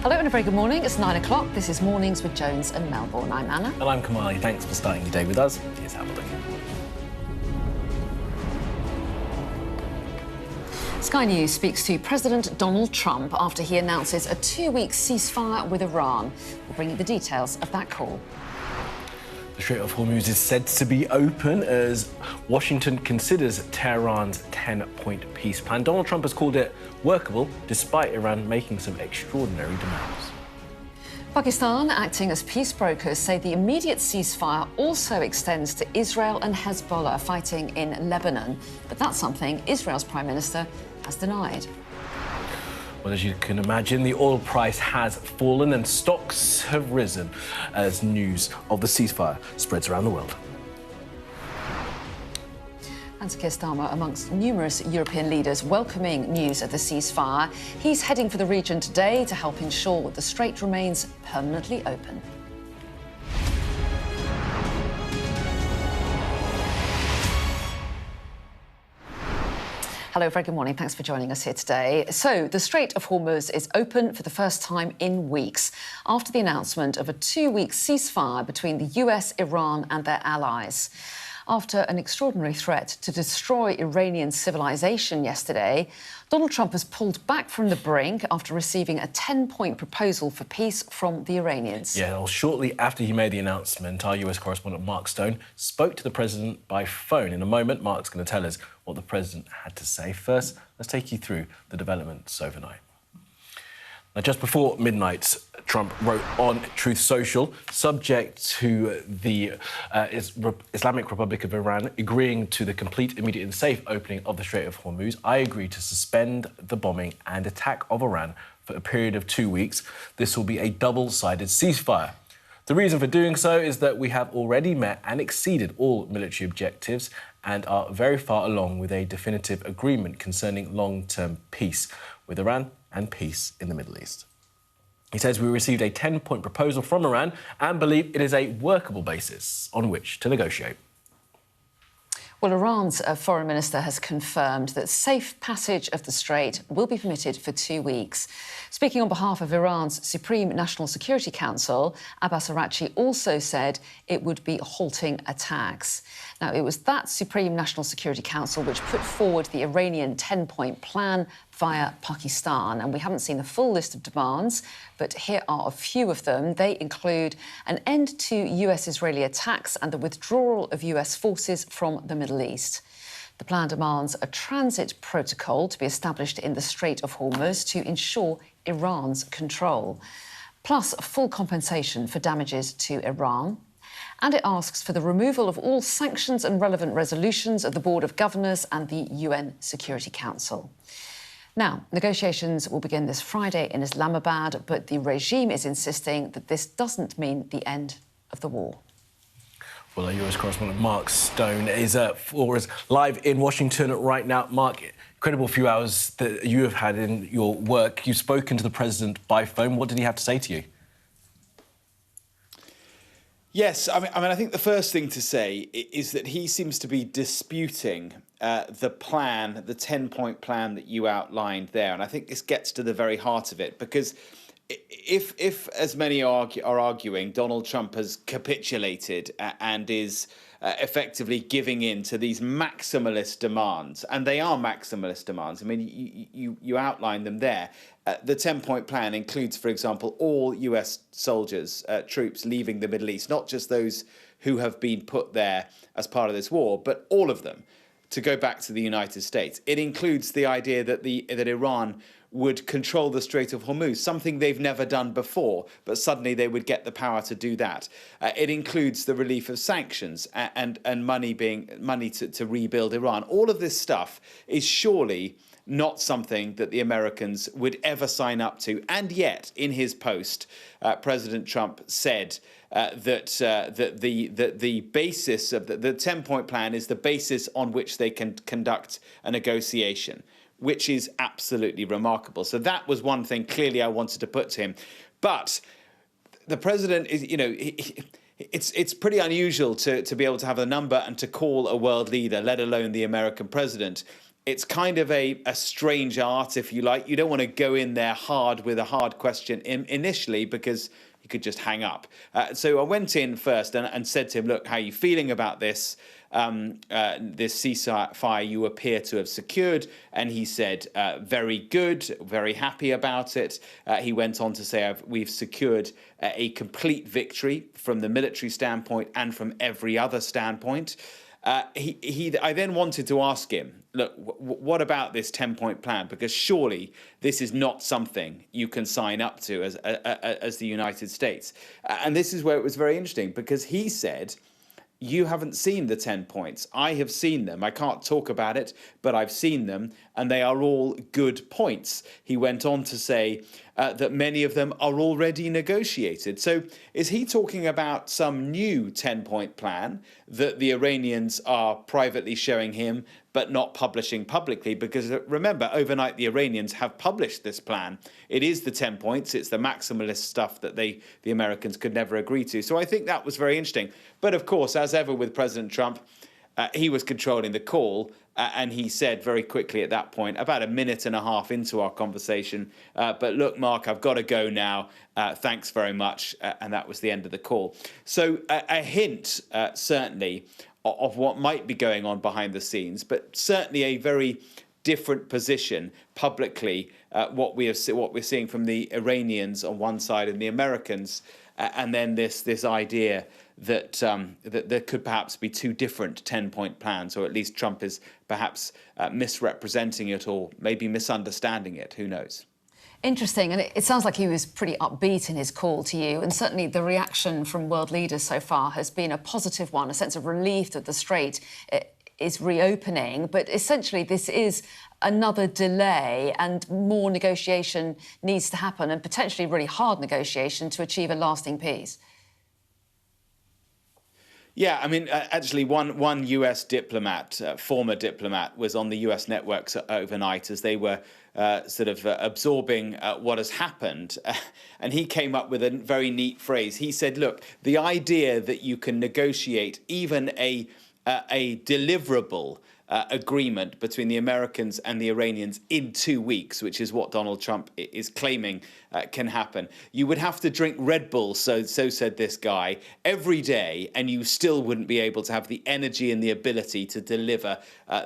Hello and a very good morning. It's 9 o'clock. This is Mornings with Jones and Melbourne. I'm Anna. And I'm Kamali. Thanks for starting your day with us. Here's how we're looking. Sky News speaks to President Donald Trump after he announces a 2-week ceasefire with Iran. We'll bring you the details of that call. The Strait of Hormuz is said to be open as Washington considers Tehran's 10-point peace plan. Donald Trump has called it workable, despite Iran making some extraordinary demands. Pakistan, acting as peace brokers, say the immediate ceasefire also extends to Israel and Hezbollah fighting in Lebanon. But that's something Israel's Prime Minister has denied. Well, as you can imagine, the oil price has fallen and stocks have risen as news of the ceasefire spreads around the world. And Keir Starmer, amongst numerous European leaders welcoming news of the ceasefire. He's heading for the region today to help ensure the strait remains permanently open. Hello, very good morning. Thanks for joining us here today. So, the Strait of Hormuz is open for the first time in weeks after the announcement of a 2-week ceasefire between the US, Iran and their allies. After an extraordinary threat to destroy Iranian civilization yesterday, Donald Trump has pulled back from the brink after receiving a 10-point proposal for peace from the Iranians. Yeah, well, shortly after he made the announcement, our US correspondent Mark Stone spoke to the president by phone. In a moment, Mark's going to tell us what the president had to say. First, let's take you through the developments overnight. Now, just before midnight, Trump wrote on Truth Social, subject to the Islamic Republic of Iran agreeing to the complete, immediate and safe opening of the Strait of Hormuz, I agree to suspend the bombing and attack of Iran for a period of 2 weeks. This will be a double-sided ceasefire. The reason for doing so is that we have already met and exceeded all military objectives and are very far along with a definitive agreement concerning long-term peace with Iran and peace in the Middle East. He says we received a 10-point proposal from Iran and believe it is a workable basis on which to negotiate. Well, Iran's foreign minister has confirmed that safe passage of the strait will be permitted for 2 weeks. Speaking on behalf of Iran's Supreme National Security Council, Abbas Araghchi also said it would be halting attacks. Now, it was that Supreme National Security Council which put forward the Iranian 10-point plan via Pakistan. And we haven't seen the full list of demands, but here are a few of them. They include an end to US-Israeli attacks and the withdrawal of US forces from the Middle East. The plan demands a transit protocol to be established in the Strait of Hormuz to ensure Iran's control, plus full compensation for damages to Iran. And it asks for the removal of all sanctions and relevant resolutions of the Board of Governors and the UN Security Council. Now, negotiations will begin this Friday in Islamabad, but the regime is insisting that this doesn't mean the end of the war. Well, our US correspondent Mark Stone is for us live in Washington right now. Mark, incredible few hours that you have had in your work. You've spoken to the president by phone. What did he have to say to you? Yes, I think the first thing to say is that he seems to be disputing the plan, the 10-point plan that you outlined there. And I think this gets to the very heart of it, because if as many are arguing, Donald Trump has capitulated and is effectively giving in to these maximalist demands, and they are maximalist demands. I mean, you outlined them there. The 10-point plan includes, for example, all US soldiers, troops leaving the Middle East, not just those who have been put there as part of this war, but all of them to go back to the United States. It includes the idea that Iran would control the Strait of Hormuz, something they've never done before, but suddenly they would get the power to do that. It includes the relief of sanctions and money to rebuild Iran. All of this stuff is surely not something that the Americans would ever sign up to. And yet, in his post, President Trump said that the basis of the 10-point plan is the basis on which they can conduct a negotiation, which is absolutely remarkable. So that was one thing clearly I wanted to put to him. But the president is, it's pretty unusual to be able to have a number and to call a world leader, let alone the American president, it's kind of a strange art, if you like. You don't want to go in there hard with a hard question initially, because you could just hang up. So I went in first and said to him, look, how are you feeling about this? This ceasefire you appear to have secured? And he said, very good, very happy about it. He went on to say, we've secured a complete victory from the military standpoint and from every other standpoint. I then wanted to ask him, look, what about this 10-point plan? Because surely this is not something you can sign up to as the United States. And this is where it was very interesting, because he said, you haven't seen the 10 points. I have seen them. I can't talk about it, but I've seen them, and they are all good points. He went on to say that many of them are already negotiated. So is he talking about some new 10-point plan that the Iranians are privately showing him but not publishing publicly? Because remember, overnight the Iranians have published this plan. It is the 10 points. It's the maximalist stuff that the Americans could never agree to. So I think that was very interesting. But of course, as ever with President Trump, he was controlling the call, and he said very quickly at that point, about a minute and a half into our conversation, but look, Mark, I've got to go now. Thanks very much. And that was the end of the call. So a hint, certainly, of what might be going on behind the scenes, but certainly a very different position publicly, what we're seeing from the Iranians on one side and the Americans, and then this idea that that there could perhaps be two different 10-point plans, or at least Trump is perhaps misrepresenting it or maybe misunderstanding it. Who knows? Interesting, and it sounds like he was pretty upbeat in his call to you, and certainly the reaction from world leaders so far has been a positive one, a sense of relief that the Strait is reopening. But essentially this is another delay, and more negotiation needs to happen, and potentially really hard negotiation to achieve a lasting peace. Yeah, I mean, actually, one US diplomat, former diplomat, was on the US networks overnight as they were sort of absorbing what has happened. And he came up with a very neat phrase. He said, look, the idea that you can negotiate even a deliverable agreement between the Americans and the Iranians in 2 weeks, which is what Donald Trump is claiming can happen. You would have to drink Red Bull, so said this guy, every day, and you still wouldn't be able to have the energy and the ability to deliver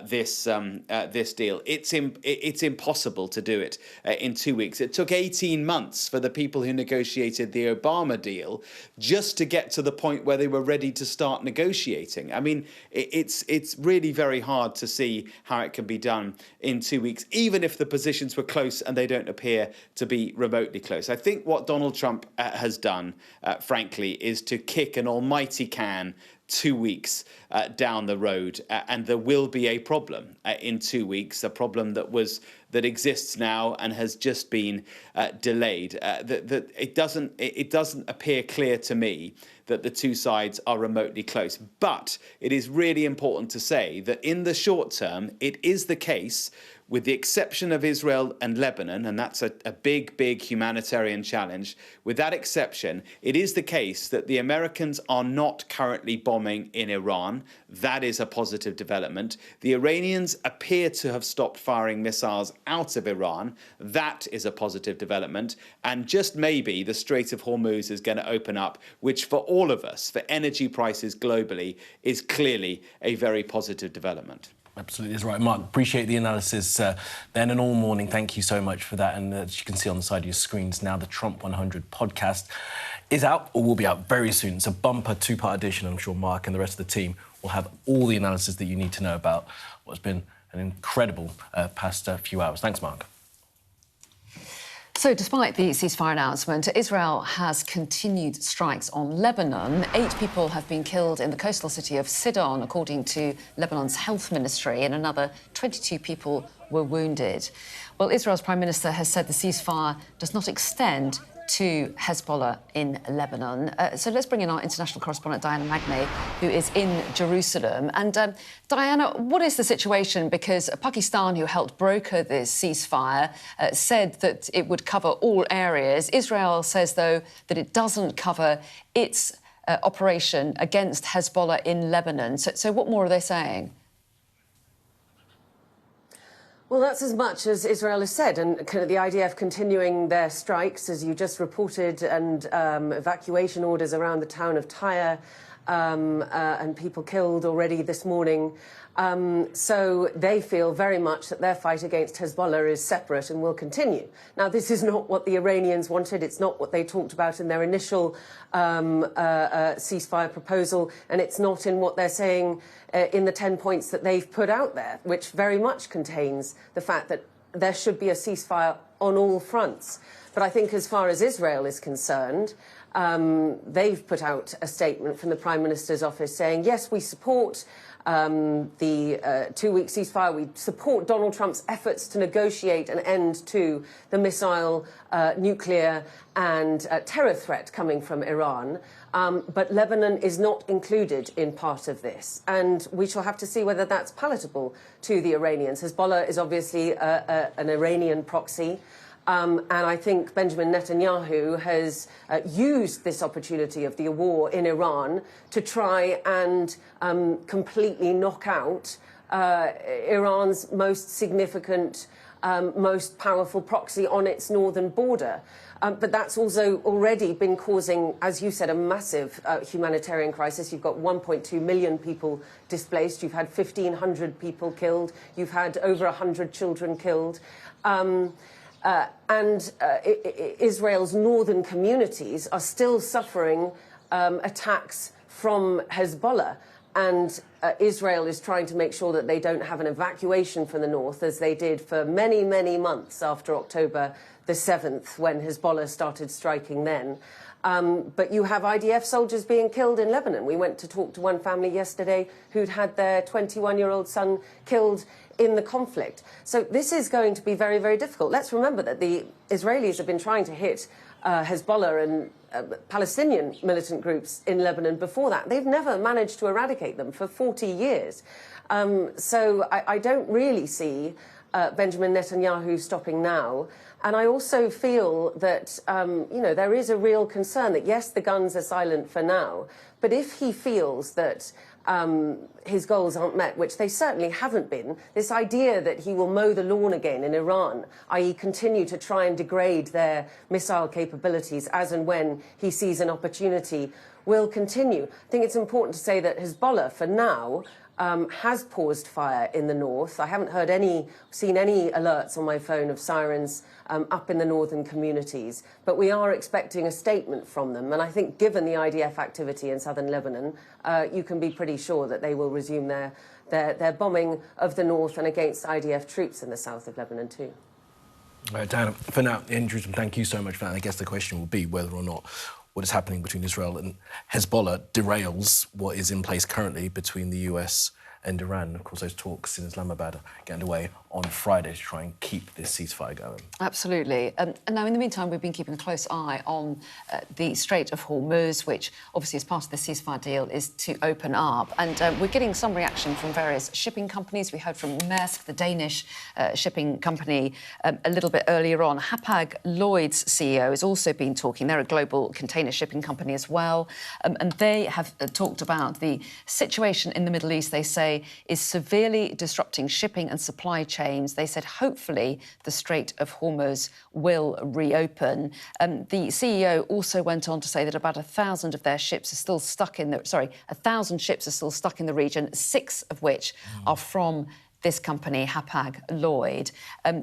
this deal. It's impossible to do it in 2 weeks. It took 18 months for the people who negotiated the Obama deal just to get to the point where they were ready to start negotiating. I mean, it's really very hard to see how it can be done in 2 weeks, even if the positions were close, and they don't appear to be remotely close. I think what Donald Trump has done, frankly, is to kick an almighty can 2 weeks down the road, and there will be a problem in 2 weeks, a problem that exists now and has just been delayed. It doesn't appear clear to me that the two sides are remotely close. But it is really important to say that in the short term, it is the case, with the exception of Israel and Lebanon, and that's a big, big humanitarian challenge. With that exception, it is the case that the Americans are not currently bombing in Iran. That is a positive development. The Iranians appear to have stopped firing missiles out of Iran. That is a positive development. And just maybe the Strait of Hormuz is going to open up, which for all of us, for energy prices globally, is clearly a very positive development. Absolutely is right. Mark, appreciate the analysis then and all morning. Thank you so much for that. And as you can see on the side of your screens now, the Trump 100 podcast is out, or will be out very soon. It's a bumper two-part edition. I'm sure Mark and the rest of the team will have all the analysis that you need to know about what's been an incredible past few hours. Thanks, Mark. So despite the ceasefire announcement, Israel has continued strikes on Lebanon. 8 people have been killed in the coastal city of Sidon, according to Lebanon's health ministry, and another 22 people were wounded. Well, Israel's Prime Minister has said the ceasefire does not extend to Hezbollah in Lebanon. So let's bring in our international correspondent, Diana Magnay, who is in Jerusalem. And Diana, what is the situation? Because Pakistan, who helped broker this ceasefire, said that it would cover all areas. Israel says, though, that it doesn't cover its operation against Hezbollah in Lebanon. So what more are they saying? Well, that's as much as Israel has said, and kind of the IDF continuing their strikes, as you just reported, and evacuation orders around the town of Tyre, and people killed already this morning. So they feel very much that their fight against Hezbollah is separate and will continue. Now, this is not what the Iranians wanted. It's not what they talked about in their initial ceasefire proposal, and it's not in what they're saying in the 10 points that they've put out there, which very much contains the fact that there should be a ceasefire on all fronts. But I think as far as Israel is concerned, they've put out a statement from the Prime Minister's office saying, yes, we support the 2-week ceasefire. We support Donald Trump's efforts to negotiate an end to the missile, nuclear and terror threat coming from Iran. But Lebanon is not included in part of this. And we shall have to see whether that's palatable to the Iranians. Hezbollah is obviously an Iranian proxy. And I think Benjamin Netanyahu has used this opportunity of the war in Iran to try and completely knock out Iran's most significant, most powerful proxy on its northern border. But that's also already been causing, as you said, a massive humanitarian crisis. You've got 1.2 million people displaced. You've had 1,500 people killed. You've had over 100 children killed. Israel's northern communities are still suffering attacks from Hezbollah. And Israel is trying to make sure that they don't have an evacuation from the north, as they did for many, many months after October the 7th, when Hezbollah started striking then. But you have IDF soldiers being killed in Lebanon. We went to talk to one family yesterday who'd had their 21-year-old son killed in the conflict. So this is going to be very, very difficult. Let's remember that the Israelis have been trying to hit Hezbollah and Palestinian militant groups in Lebanon before that. They've never managed to eradicate them for 40 years. So I don't really see Benjamin Netanyahu stopping now. And I also feel that, you know, there is a real concern that, yes, the guns are silent for now, but if he feels that his goals aren't met, which they certainly haven't been, this idea that he will mow the lawn again in Iran, i.e. continue to try and degrade their missile capabilities as and when he sees an opportunity, will continue. I think it's important to say that Hezbollah, for now, has paused fire in the north. I haven't seen any alerts on my phone of sirens up in the northern communities, but we are expecting a statement from them. And I think, given the IDF activity in southern Lebanon, you can be pretty sure that they will resume their bombing of the north and against IDF troops in the south of Lebanon too. All right, Diana, for now, in Jerusalem, thank you so much for that. I guess the question will be whether or not what is happening between Israel and Hezbollah derails what is in place currently between the US and Iran. Of course, those talks in Islamabad are getting underway on Friday to try and keep this ceasefire going. Absolutely. And now, in the meantime, we've been keeping a close eye on the Strait of Hormuz, which obviously, as part of the ceasefire deal, is to open up. And we're getting some reaction from various shipping companies. We heard from Maersk, the Danish shipping company, a little bit earlier on. Hapag-Lloyd's CEO has also been talking. They're a global container shipping company as well. And they have talked about the situation in the Middle East, they say, is severely disrupting shipping and supply chains. They said hopefully the Strait of Hormuz will reopen. The CEO also went on to say that about 1,000 of their ships are still stuck in the... 1,000 ships are still stuck in the region, 6 of which are from this company, Hapag-Lloyd.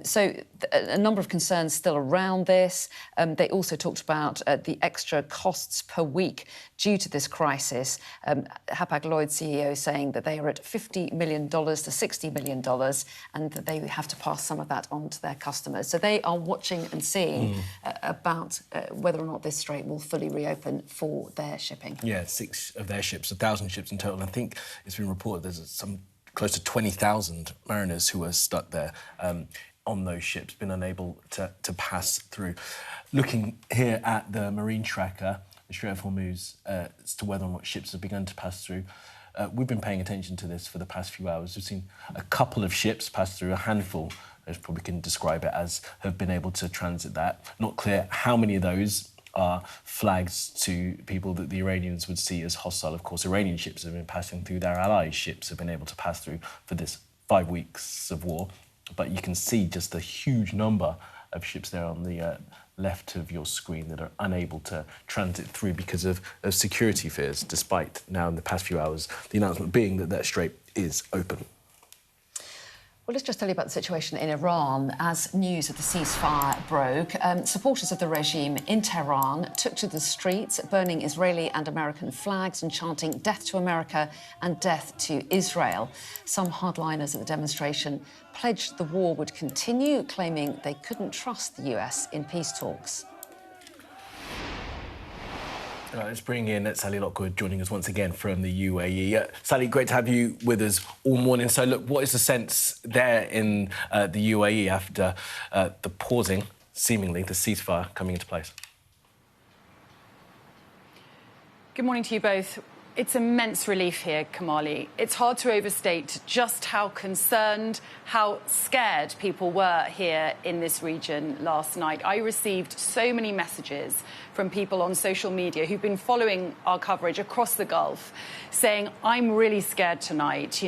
So a number of concerns still around this. They also talked about the extra costs per week due to this crisis. Hapag-Lloyd CEO saying that they are at $50 million to $60 million and that they have to pass some of that on to their customers. So they are watching and seeing about whether or not this strait will fully reopen for their shipping. Yeah, 6 of their ships, 1,000 ships in total. I think it's been reported there's some close to 20,000 mariners who are stuck there on those ships, been unable to pass through. Looking here at the marine tracker, the Strait of Hormuz, as to whether or not ships have begun to pass through, we've been paying attention to this for the past few hours. We've seen a couple of ships pass through, a handful, I probably can describe it as, have been able to transit that. Not clear how many of those are flags to people that the Iranians would see as hostile. Of course, Iranian ships have been passing through, their allies' ships have been able to pass through for this 5 weeks of war. but you can see just a huge number of ships there on the left of your screen that are unable to transit through because of security fears, despite now in the past few hours the announcement being that that strait is open. Well, let's just tell you about the situation in Iran. As news of the ceasefire broke, supporters of the regime in Tehran took to the streets, burning Israeli and American flags and chanting "Death to America" and "Death to Israel." Some hardliners at the demonstration pledged the war would continue, claiming they couldn't trust the US in peace talks. Let's bring in Sally Lockwood, joining us once again from the UAE. Sally, great to have you with us all morning. So, look, what is the sense there in the UAE after the pausing, seemingly, the ceasefire coming into place? Good morning to you both. It's immense relief here, Kamali. It's hard to overstate just how concerned, how scared people were here in this region last night. I received so many messages from people on social media who've been following our coverage across the Gulf saying, I'm really scared tonight,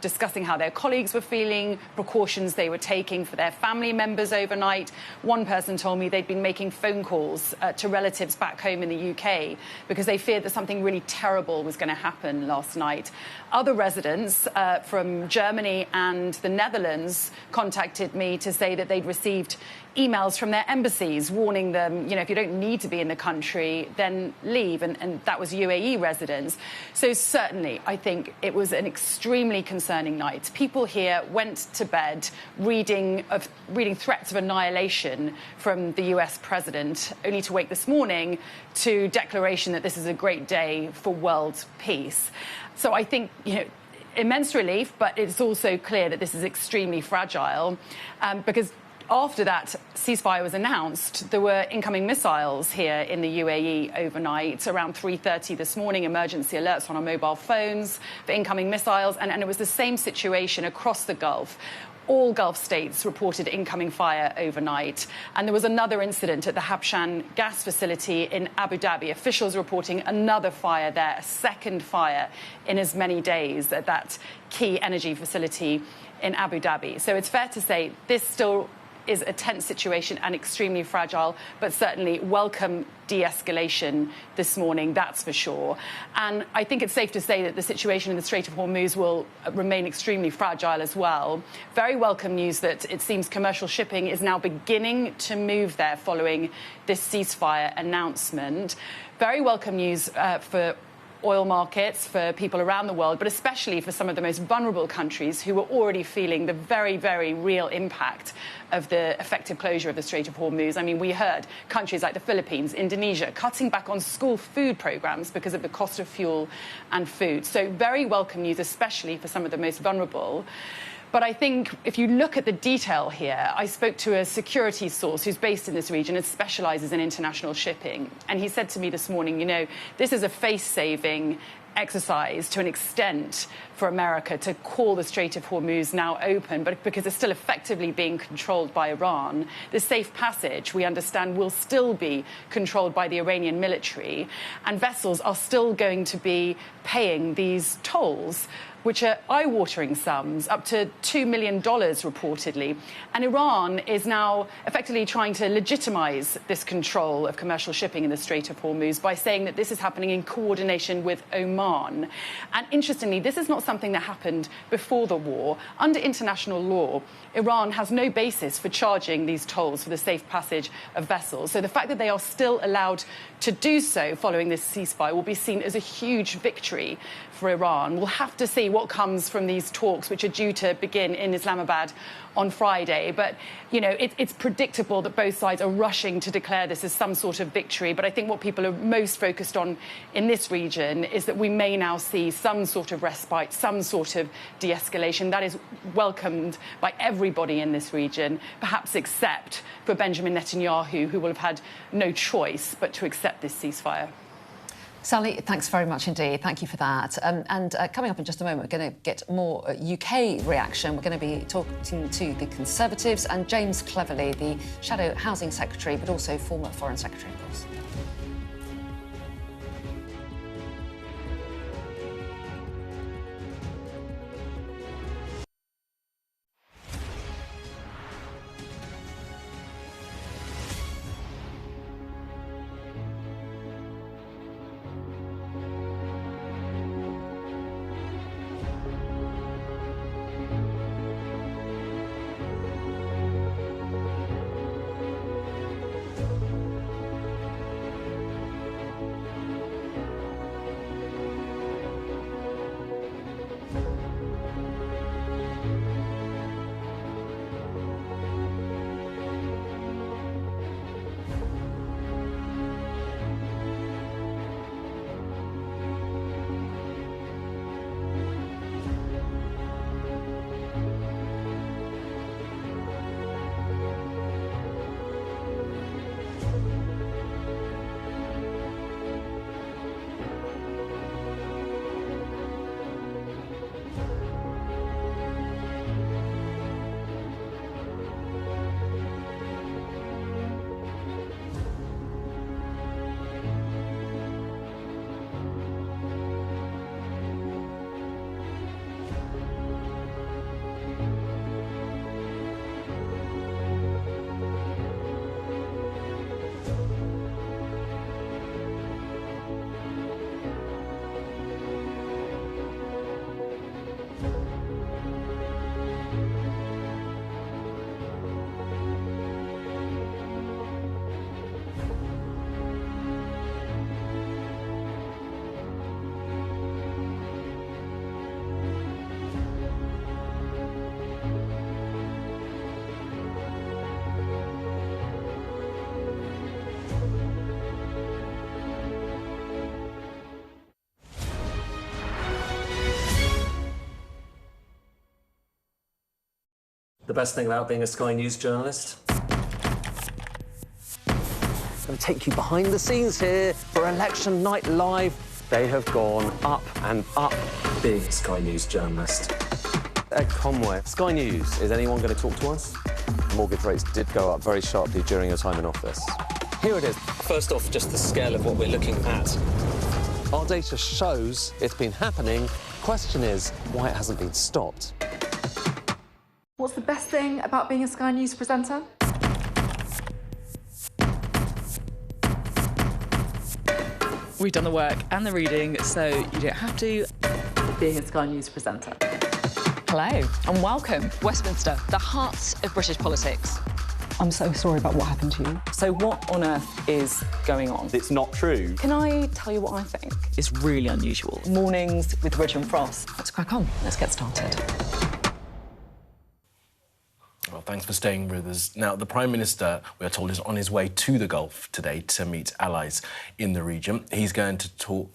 discussing how their colleagues were feeling, precautions they were taking for their family members overnight. One person told me they'd been making phone calls to relatives back home in the UK because they feared that something really terrible was going to happen last night. Other residents from Germany and the Netherlands contacted me to say that they'd received emails from their embassies warning them, if you don't need to be in the country, then leave. And that was UAE residents. So certainly, I think it was an extremely concerning night. People here went to bed reading threats of annihilation from the US president, only to wake this morning to declaration that this is a great day for world peace. So I think, immense relief, but it's also clear that this is extremely fragile because after that ceasefire was announced, there were incoming missiles here in the UAE overnight. Around 3:30 this morning, emergency alerts on our mobile phones for incoming missiles. And it was the same situation across the Gulf. All Gulf states reported incoming fire overnight. And there was another incident at the Habshan gas facility in Abu Dhabi. Officials reporting another fire there, a second fire in as many days at that key energy facility in Abu Dhabi. So it's fair to say this still is a tense situation and extremely fragile, but certainly welcome de-escalation this morning, that's for sure. And I think it's safe to say that the situation in the Strait of Hormuz will remain extremely fragile as well. Very welcome news that it seems commercial shipping is now beginning to move there following this ceasefire announcement. Very welcome news for oil markets, for people around the world, but especially for some of the most vulnerable countries who were already feeling the very, very real impact of the effective closure of the Strait of Hormuz. I mean, we heard countries like the Philippines, Indonesia, cutting back on school food programs because of the cost of fuel and food. So very welcome news, especially for some of the most vulnerable. But I think if you look at the detail here, I spoke to a security source who's based in this region and specialises in international shipping. And he said to me this morning, this is a face-saving exercise to an extent for America to call the Strait of Hormuz now open, but because it's still effectively being controlled by Iran. The safe passage, we understand, will still be controlled by the Iranian military, and vessels are still going to be paying these tolls, which are eye-watering sums, up to $2 million reportedly. And Iran is now effectively trying to legitimise this control of commercial shipping in the Strait of Hormuz by saying that this is happening in coordination with Oman. And interestingly, this is not something that happened before the war. Under international law, Iran has no basis for charging these tolls for the safe passage of vessels. So the fact that they are still allowed to do so following this ceasefire will be seen as a huge victory for Iran. We'll have to see what comes from these talks, which are due to begin in Islamabad on Friday. But, it's predictable that both sides are rushing to declare this as some sort of victory. But I think what people are most focused on in this region is that we may now see some sort of respite, some sort of de-escalation. That is welcomed by everybody in this region, perhaps except for Benjamin Netanyahu, who will have had no choice but to accept this ceasefire. Sally, thanks very much indeed. Thank you for that. And coming up in just a moment, we're going to get more UK reaction. We're going to be talking to the Conservatives and James Cleverly, the Shadow Housing Secretary, but also former Foreign Secretary, of course. The best thing about being a Sky News journalist? I'm going to take you behind the scenes here for Election Night Live. They have gone up and up. Being a Sky News journalist. Ed Conway, Sky News, is anyone going to talk to us? Mortgage rates did go up very sharply during your time in office. Here it is. First off, just the scale of what we're looking at. Our data shows it's been happening. Question is why it hasn't been stopped. What's the best thing about being a Sky News presenter? We've done the work and the reading, so you don't have to. Being a Sky News presenter. Hello and welcome, Westminster, the heart of British politics. I'm so sorry about what happened to you. So what on earth is going on? It's not true. Can I tell you what I think? It's really unusual. Mornings with Roger and Frost. Let's crack on. Let's get started. Well, thanks for staying with us. Now, the Prime Minister, we are told, is on his way to the Gulf today to meet allies in the region. He's going to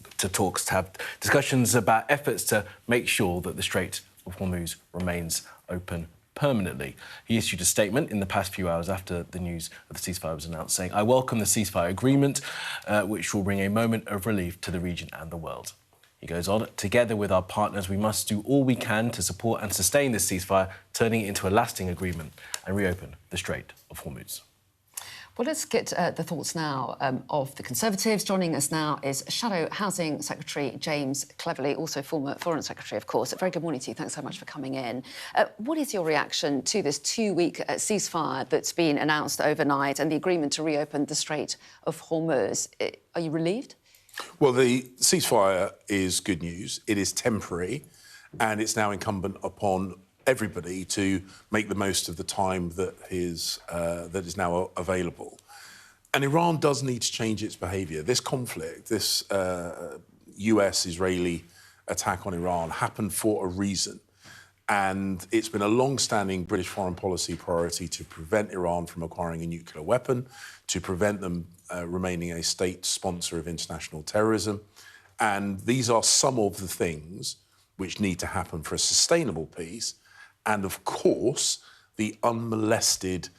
have discussions about efforts to make sure that the Strait of Hormuz remains open permanently. He issued a statement in the past few hours after the news of the ceasefire was announced, saying, "I welcome the ceasefire agreement, which will bring a moment of relief to the region and the world." He goes on, "Together with our partners, we must do all we can to support and sustain this ceasefire, turning it into a lasting agreement and reopen the Strait of Hormuz." Well, let's get the thoughts now of the Conservatives. Joining us now is Shadow Housing Secretary James Cleverly, also former Foreign Secretary, of course. A very good morning to you. Thanks so much for coming in. What is your reaction to this two-week ceasefire that's been announced overnight and the agreement to reopen the Strait of Hormuz? Are you relieved? Well, the ceasefire is good news. It is temporary, and it's now incumbent upon everybody to make the most of the time that is now available. And Iran does need to change its behaviour. This conflict, this US-Israeli attack on Iran happened for a reason. And it's been a long-standing British foreign policy priority to prevent Iran from acquiring a nuclear weapon, to prevent them remaining a state sponsor of international terrorism. And these are some of the things which need to happen for a sustainable peace. And, of course, the unmolested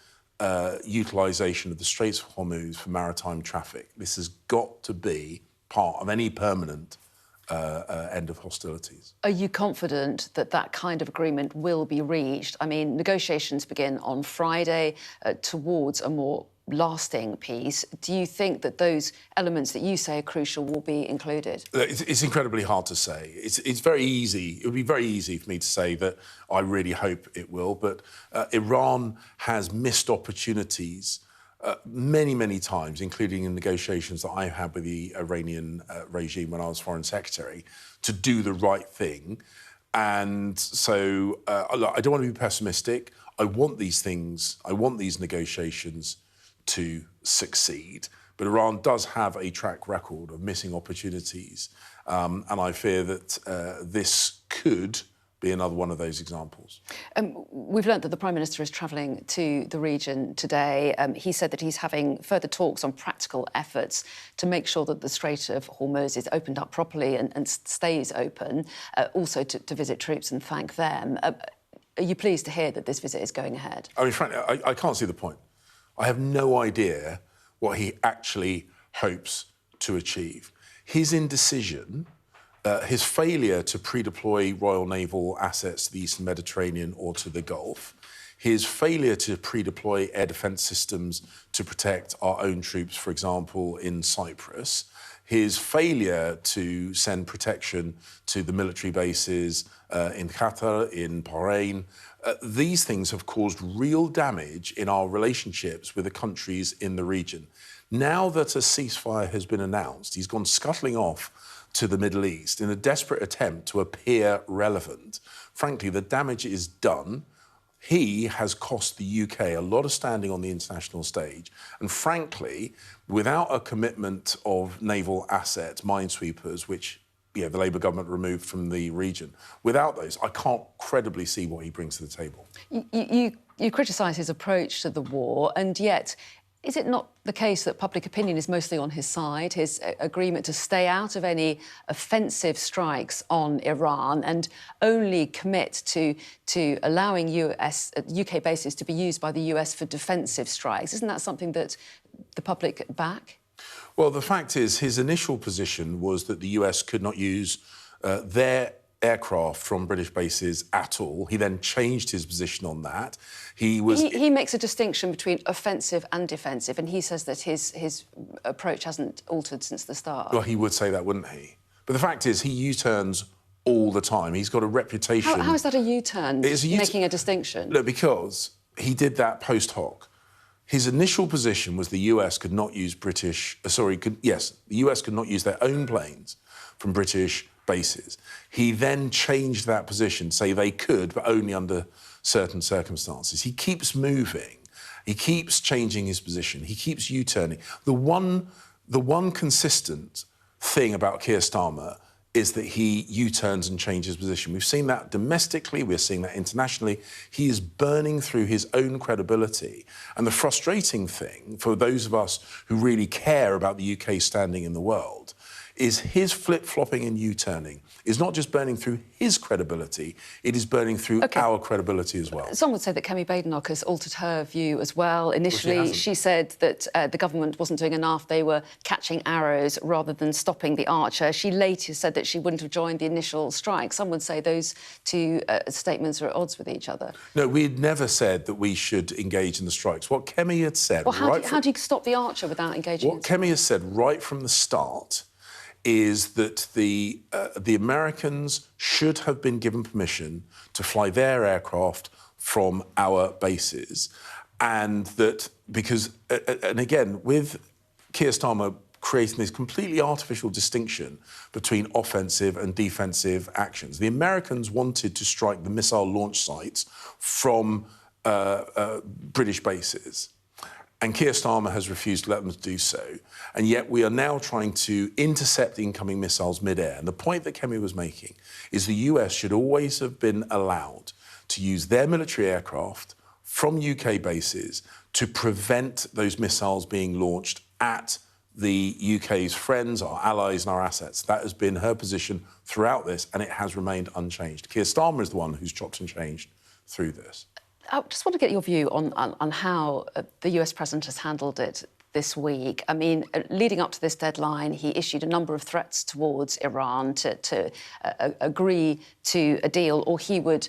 utilisation of the Strait of Hormuz for maritime traffic. This has got to be part of any permanent end of hostilities. Are you confident that that kind of agreement will be reached? I mean, negotiations begin on Friday towards a more lasting peace. Do you think that those elements that you say are crucial will be included? It's incredibly hard to say. It's very easy. It would be very easy for me to say that I really hope it will, but Iran has missed opportunities many, many times, including in negotiations that I had with the Iranian regime when I was Foreign Secretary, to do the right thing. And so I don't want to be pessimistic. I want these negotiations to succeed. But Iran does have a track record of missing opportunities. And I fear that this could be another one of those examples. We've learnt that the Prime Minister is travelling to the region today. He said that he's having further talks on practical efforts to make sure that the Strait of Hormuz is opened up properly and stays open, also to visit troops and thank them. Are you pleased to hear that this visit is going ahead? I mean, frankly, I can't see the point. I have no idea what he actually hopes to achieve. His indecision, his failure to pre-deploy Royal Naval assets to the Eastern Mediterranean or to the Gulf, his failure to pre-deploy air defence systems to protect our own troops, for example, in Cyprus, his failure to send protection to the military bases in Qatar, in Bahrain, these things have caused real damage in our relationships with the countries in the region. Now that a ceasefire has been announced, he's gone scuttling off to the Middle East in a desperate attempt to appear relevant. Frankly, the damage is done. He has cost the UK a lot of standing on the international stage. And frankly, without a commitment of naval assets, minesweepers, which the Labour government removed from the region, without those, I can't credibly see what he brings to the table. You criticise his approach to the war, and yet Is it not the case that public opinion is mostly on his side, his agreement to stay out of any offensive strikes on Iran and only commit to allowing UK bases to be used by the US for defensive strikes? Isn't that something that the public back? Well, the fact is, his initial position was that the US could not use their aircraft from British bases at all. He then changed his position on that. He makes a distinction between offensive and defensive, and he says that his approach hasn't altered since the start. Well, he would say that, wouldn't he? But the fact is, he U-turns all the time. He's got a reputation... How is that a U-turn, making a distinction? Look, because he did that post hoc. His initial position was the US could not use the US could not use their own planes from British bases. He then changed that position, say they could, but only under certain circumstances. He keeps moving. He keeps changing his position. He keeps U-turning. The one consistent thing about Keir Starmer is that he U-turns and changes position. We've seen that domestically, we're seeing that internationally. He is burning through his own credibility. And the frustrating thing for those of us who really care about the UK standing in the world is his flip-flopping and U-turning is not just burning through his credibility, it is burning through our credibility as well. Some would say that Kemi Badenoch has altered her view as well. Initially, she said that the government wasn't doing enough. They were catching arrows rather than stopping the Archer. She later said that she wouldn't have joined the initial strike. Some would say those two statements are at odds with each other. No, we'd never said that we should engage in the strikes. What Kemi had said... Well, how do you stop the Archer without engaging? What Kemi has said right from the start is that the Americans should have been given permission to fly their aircraft from our bases, and that because, and again, with Keir Starmer creating this completely artificial distinction between offensive and defensive actions, the Americans wanted to strike the missile launch sites from British bases. And Keir Starmer has refused to let them do so. And yet we are now trying to intercept incoming missiles mid-air. And the point that Kemi was making is the US should always have been allowed to use their military aircraft from UK bases to prevent those missiles being launched at the UK's friends, our allies and our assets. That has been her position throughout this, and it has remained unchanged. Keir Starmer is the one who's chopped and changed through this. I just want to get your view on how the US president has handled it this week. I mean, leading up to this deadline, he issued a number of threats towards Iran to agree to a deal, or he would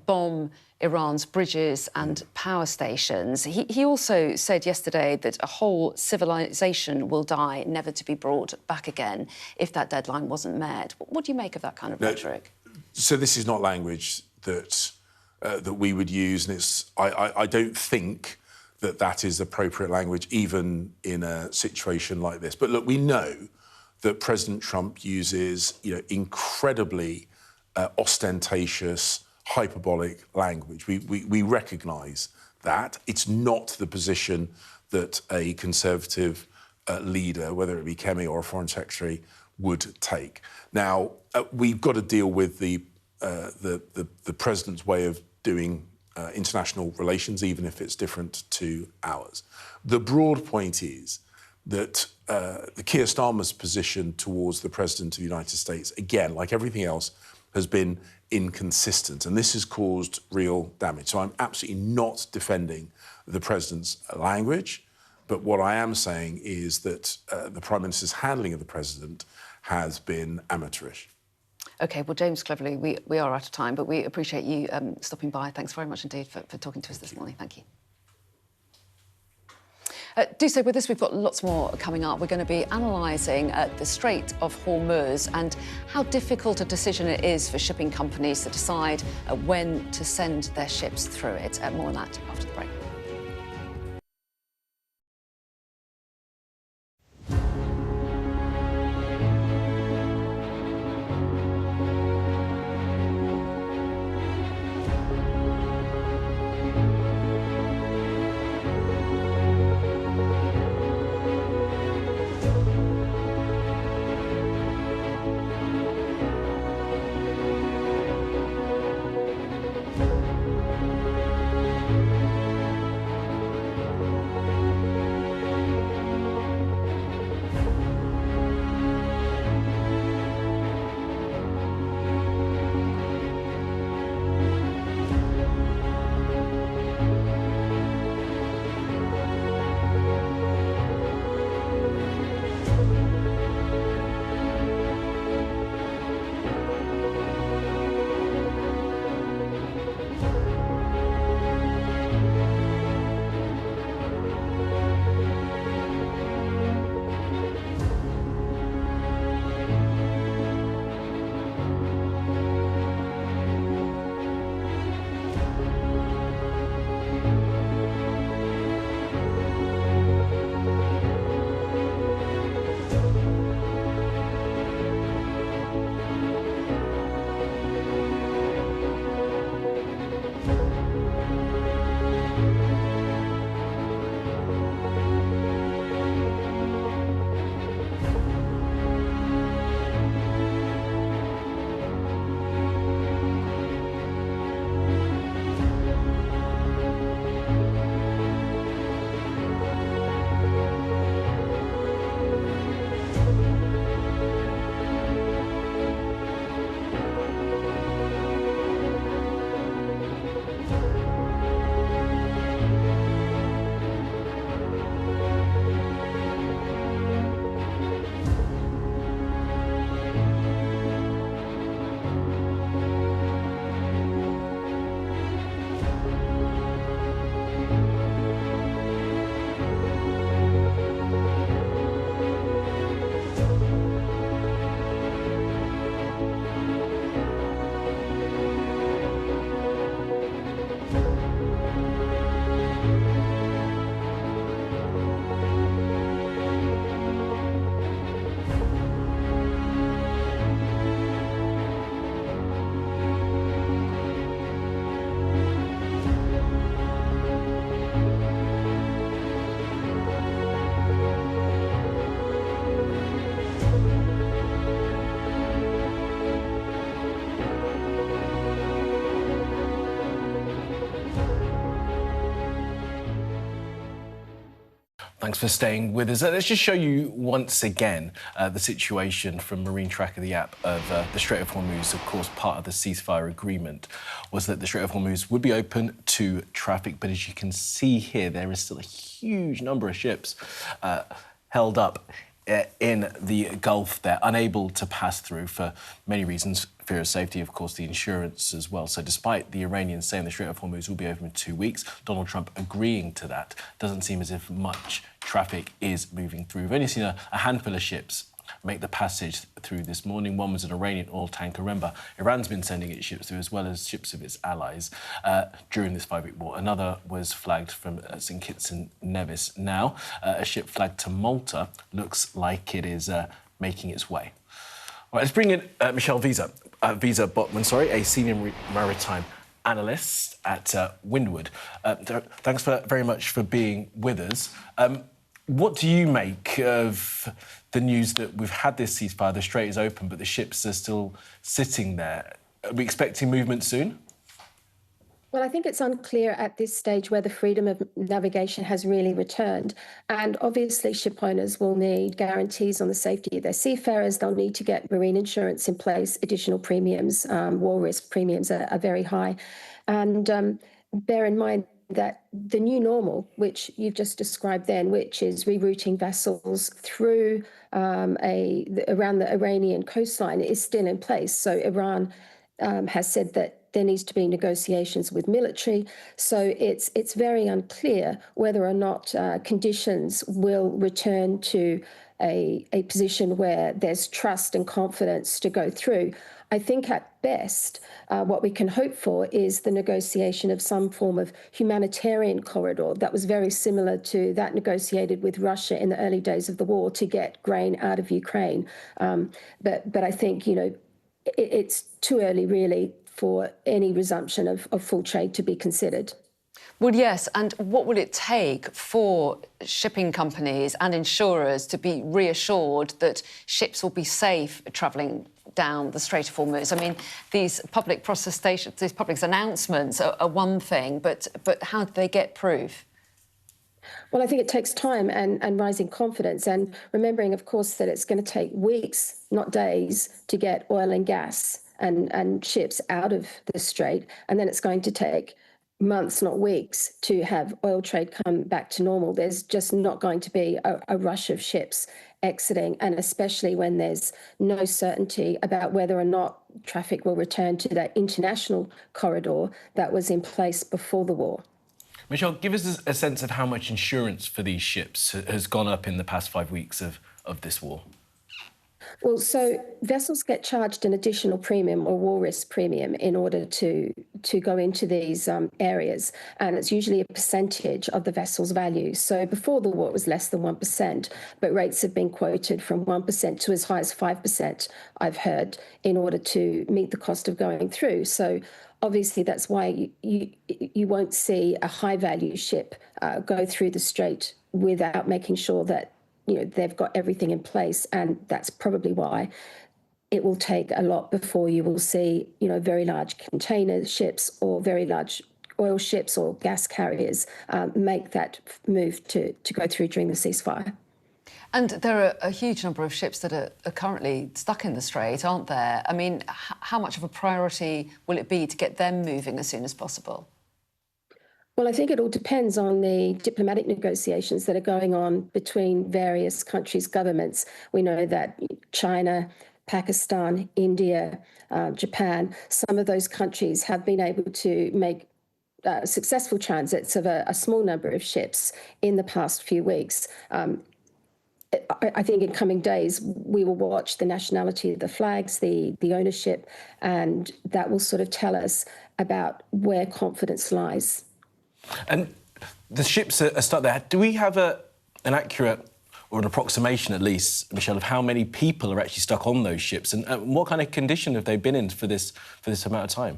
bomb Iran's bridges and power stations. He also said yesterday that a whole civilization will die, never to be brought back again, if that deadline wasn't met. What do you make of that kind of rhetoric? So this is not language that we would use, and I don't think that is appropriate language, even in a situation like this. But look, we know that President Trump uses, incredibly ostentatious, hyperbolic language. We recognise that. It's not the position that a Conservative leader, whether it be Kemi or a Foreign Secretary, would take. Now, we've got to deal with the president's way of doing international relations, even if it's different to ours. The broad point is that the Keir Starmer's position towards the President of the United States, again, like everything else, has been inconsistent, and this has caused real damage. So I'm absolutely not defending the President's language, but what I am saying is that the Prime Minister's handling of the President has been amateurish. OK, well, James Cleverly, we are out of time, but we appreciate you stopping by. Thanks very much indeed for talking to us this morning. Thank you. Do stay with us. We've got lots more coming up. We're going to be analysing the Strait of Hormuz and how difficult a decision it is for shipping companies to decide when to send their ships through it. More on that after the break. Thanks for staying with us. Let's just show you once again the situation from Marine Tracker, the app of the Strait of Hormuz. Of course, part of the ceasefire agreement was that the Strait of Hormuz would be open to traffic. But as you can see here, there is still a huge number of ships held up in the Gulf. They're unable to pass through for many reasons. Fear of safety, of course, the insurance as well. So despite the Iranians saying the Strait of Hormuz will be open in 2 weeks, Donald Trump agreeing to that, doesn't seem as if much traffic is moving through. We've only seen a handful of ships make the passage through this morning. One was an Iranian oil tanker. Remember, Iran's been sending its ships through, as well as ships of its allies, during this 5-week war. Another was flagged from St Kitts and Nevis. Now, a ship flagged to Malta looks like it is making its way. All right, let's bring in Michelle Visa Botman, a senior maritime analyst at Windward. Thanks very much for being with us. What do you make of the news that we've had this ceasefire, the Strait is open, but the ships are still sitting there? Are we expecting movement soon? Well, I think it's unclear at this stage whether freedom of navigation has really returned. And obviously, ship owners will need guarantees on the safety of their seafarers. They'll need to get marine insurance in place. Additional premiums, war risk premiums are very high. And bear in mind that the new normal, which you've just described then, which is rerouting vessels through around the Iranian coastline, is still in place. So Iran has said that there needs to be negotiations with military. So it's very unclear whether or not conditions will return to a position where there's trust and confidence to go through. I think at best, what we can hope for is the negotiation of some form of humanitarian corridor that was very similar to that negotiated with Russia in the early days of the war to get grain out of Ukraine. But I think, it's too early, really, for any resumption of full trade to be considered. Well, yes, and what will it take for shipping companies and insurers to be reassured that ships will be safe travelling down the Strait of Hormuz? I mean, these public protestations, these public announcements are one thing, but how do they get proof? Well, I think it takes time and rising confidence, and remembering, of course, that it's going to take weeks, not days, to get oil and gas and ships out of the strait, and then it's going to take months, not weeks, to have oil trade come back to normal. There's just not going to be a rush of ships exiting, and especially when there's no certainty about whether or not traffic will return to that international corridor that was in place before the war. Michelle, give us a sense of how much insurance for these ships has gone up in the past 5 weeks of this war. Well, so vessels get charged an additional premium or war risk premium in order to go into these areas, and it's usually a percentage of the vessel's value. So before the war, it was less than 1%, but rates have been quoted from 1% to as high as 5%, I've heard, in order to meet the cost of going through. So obviously, that's why you won't see a high-value ship go through the strait without making sure that they've got everything in place, and that's probably why it will take a lot before you will see, very large container ships or very large oil ships or gas carriers make that move to go through during the ceasefire. And there are a huge number of ships that are currently stuck in the strait, aren't there? I mean, how much of a priority will it be to get them moving as soon as possible? Well, I think it all depends on the diplomatic negotiations that are going on between various countries' governments. We know that China, Pakistan, India, Japan, some of those countries have been able to make successful transits of a small number of ships in the past few weeks. I think in coming days, we will watch the nationality of the flags, the ownership, and that will sort of tell us about where confidence lies. And the ships are stuck there. Do we have an accurate or an approximation, at least, Michelle, of how many people are actually stuck on those ships, and what kind of condition have they been in for this amount of time?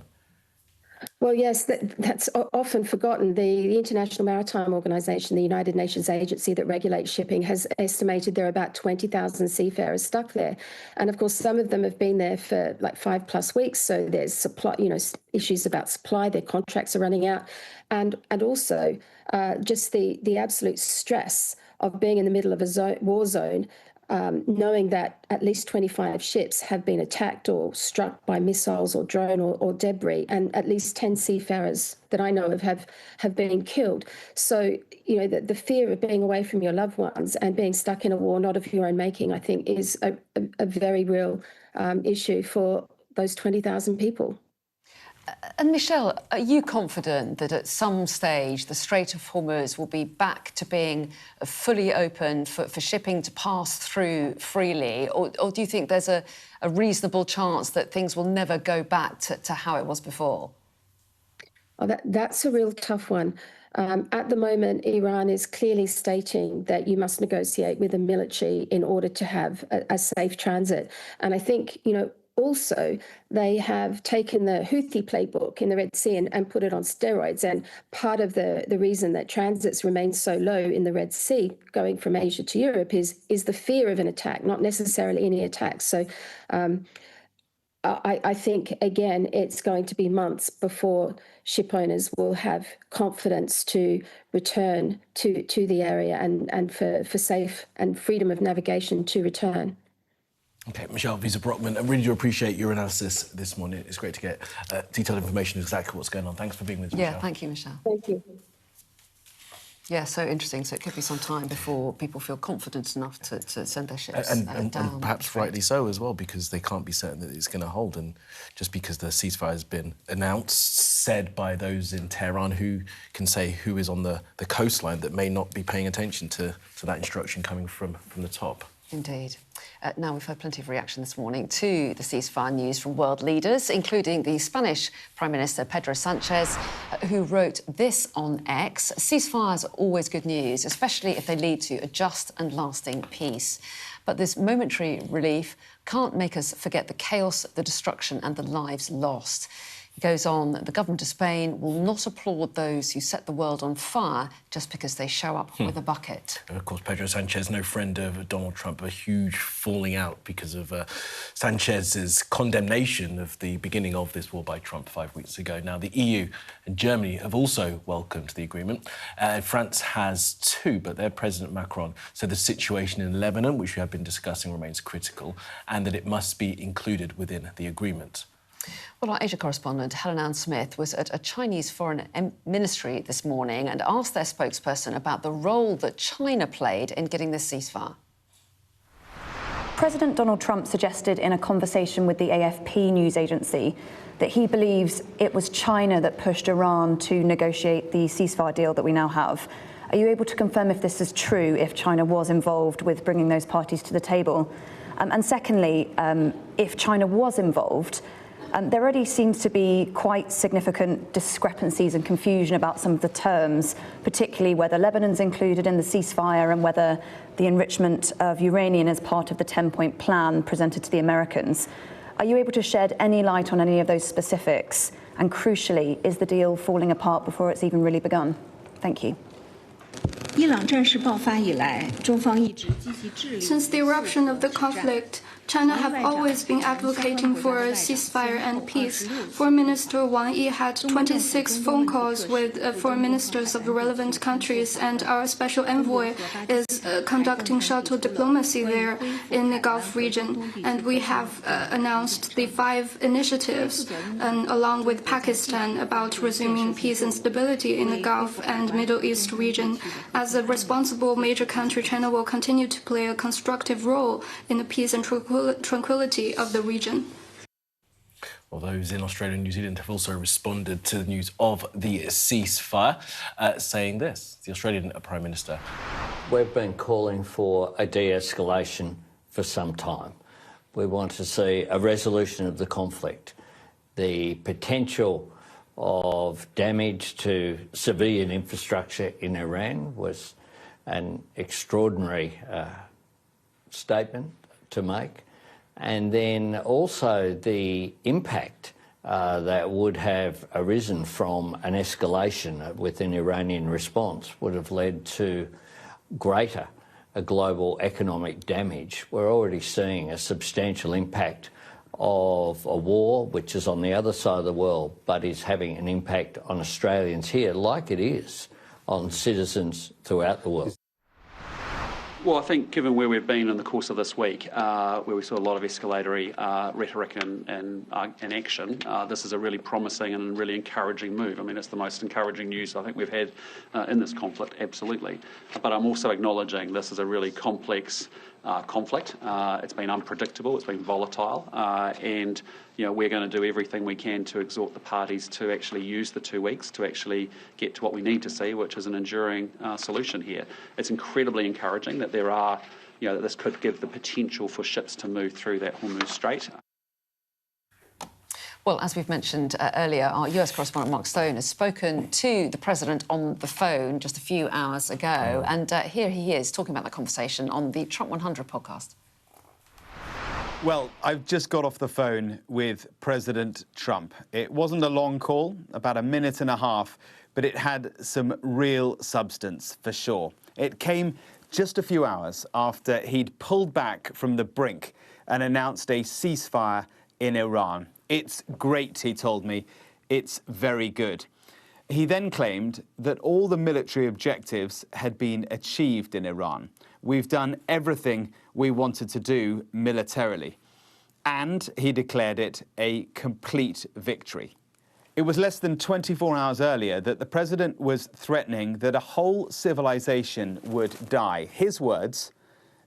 Well, yes, that's often forgotten. The International Maritime Organization, the United Nations agency that regulates shipping, has estimated there are about 20,000 seafarers stuck there. And of course, some of them have been there for like 5+ weeks. So there's supply, issues about supply, their contracts are running out. And also just the absolute stress of being in the middle of a war zone, knowing that at least 25 ships have been attacked or struck by missiles or drone or debris, and at least 10 seafarers that I know of have been killed. So, you know, the fear of being away from your loved ones and being stuck in a war not of your own making, I think, is a very real issue for those 20,000 people. And Michelle, are you confident that at some stage the Strait of Hormuz will be back to being fully open for shipping to pass through freely? Or do you think there's a reasonable chance that things will never go back to how it was before? Oh, that's a real tough one. At the moment, Iran is clearly stating that you must negotiate with the military in order to have a safe transit. And I think, you know, also, they have taken the Houthi playbook in the Red Sea and put it on steroids. And part of the reason that transits remain so low in the Red Sea, going from Asia to Europe, is the fear of an attack, not necessarily any attack. So I think, again, it's going to be months before ship owners will have confidence to return to the area and for safe and freedom of navigation to return. OK, Michelle Wiese-Brockman, I really do appreciate your analysis this morning. It's great to get detailed information on exactly what's going on. Thanks for being with us, Michelle. Yeah, thank you, Michelle. Thank you. Yeah, so interesting. So it could be some time before people feel confident enough to send their ships down. And perhaps rightly so as well, because they can't be certain that it's going to hold. And just because the ceasefire has been announced, said by those in Tehran who can say who is on the coastline that may not be paying attention to that instruction coming from the top. Indeed. Now, we've heard plenty of reaction this morning to the ceasefire news from world leaders, including the Spanish Prime Minister Pedro Sanchez, who wrote this on X: ceasefires are always good news, especially if they lead to a just and lasting peace. But this momentary relief can't make us forget the chaos, the destruction and the lives lost. He goes on, the government of Spain will not applaud those who set the world on fire just because they show up with a bucket. And of course, Pedro Sanchez, no friend of Donald Trump, a huge falling out because of Sanchez's condemnation of the beginning of this war by Trump 5 weeks ago. Now, the EU and Germany have also welcomed the agreement. France has too, but their President Macron said the situation in Lebanon, which we have been discussing, remains critical and that it must be included within the agreement. Well, our Asia correspondent, Helen Ann Smith, was at a Chinese foreign ministry this morning and asked their spokesperson about the role that China played in getting this ceasefire. President Donald Trump suggested in a conversation with the AFP news agency that he believes it was China that pushed Iran to negotiate the ceasefire deal that we now have. Are you able to confirm if this is true, if China was involved with bringing those parties to the table? And secondly, if China was involved, there already seems to be quite significant discrepancies and confusion about some of the terms, particularly whether Lebanon's included in the ceasefire and whether the enrichment of uranium is part of the 10-point plan presented to the Americans. Are you able to shed any light on any of those specifics? And crucially, is the deal falling apart before it's even really begun? Thank you. Since the eruption of the conflict, China have always been advocating for a ceasefire and peace. Foreign Minister Wang Yi had 26 phone calls with foreign ministers of the relevant countries, and our special envoy is conducting shuttle diplomacy there in the Gulf region. And we have announced the 5 initiatives, along with Pakistan, about resuming peace and stability in the Gulf and Middle East region. As a responsible major country, China will continue to play a constructive role in the peace and tranquility of the region. Well, those in Australia and New Zealand have also responded to the news of the ceasefire, saying this. The Australian Prime Minister. We've been calling for a de-escalation for some time. We want to see a resolution of the conflict. The potential of damage to civilian infrastructure in Iran was an extraordinary statement to make. And then also the impact that would have arisen from an escalation within Iranian response would have led to greater global economic damage. We're already seeing a substantial impact of a war which is on the other side of the world but is having an impact on Australians here like it is on citizens throughout the world. Well, I think given where we've been in the course of this week, where we saw a lot of escalatory rhetoric and action, this is a really promising and really encouraging move. I mean, it's the most encouraging news I think we've had in this conflict, absolutely. But I'm also acknowledging this is a really complex conflict. It's been unpredictable, it's been volatile, and we're going to do everything we can to exhort the parties to actually use the 2 weeks to actually get to what we need to see, which is an enduring solution here. It's incredibly encouraging that there are, that this could give the potential for ships to move through that Hormuz Strait. Well, as we've mentioned earlier, our US correspondent Mark Stone has spoken to the president on the phone just a few hours ago, and here he is talking about the conversation on the Trump 100 podcast. Well, I've just got off the phone with President Trump. It wasn't a long call, about a minute and a half, but it had some real substance, for sure. It came just a few hours after he'd pulled back from the brink and announced a ceasefire in Iran. It's great, he told me. It's very good. He then claimed that all the military objectives had been achieved in Iran. We've done everything we wanted to do militarily. And he declared it a complete victory. It was less than 24 hours earlier that the president was threatening that a whole civilization would die. His words,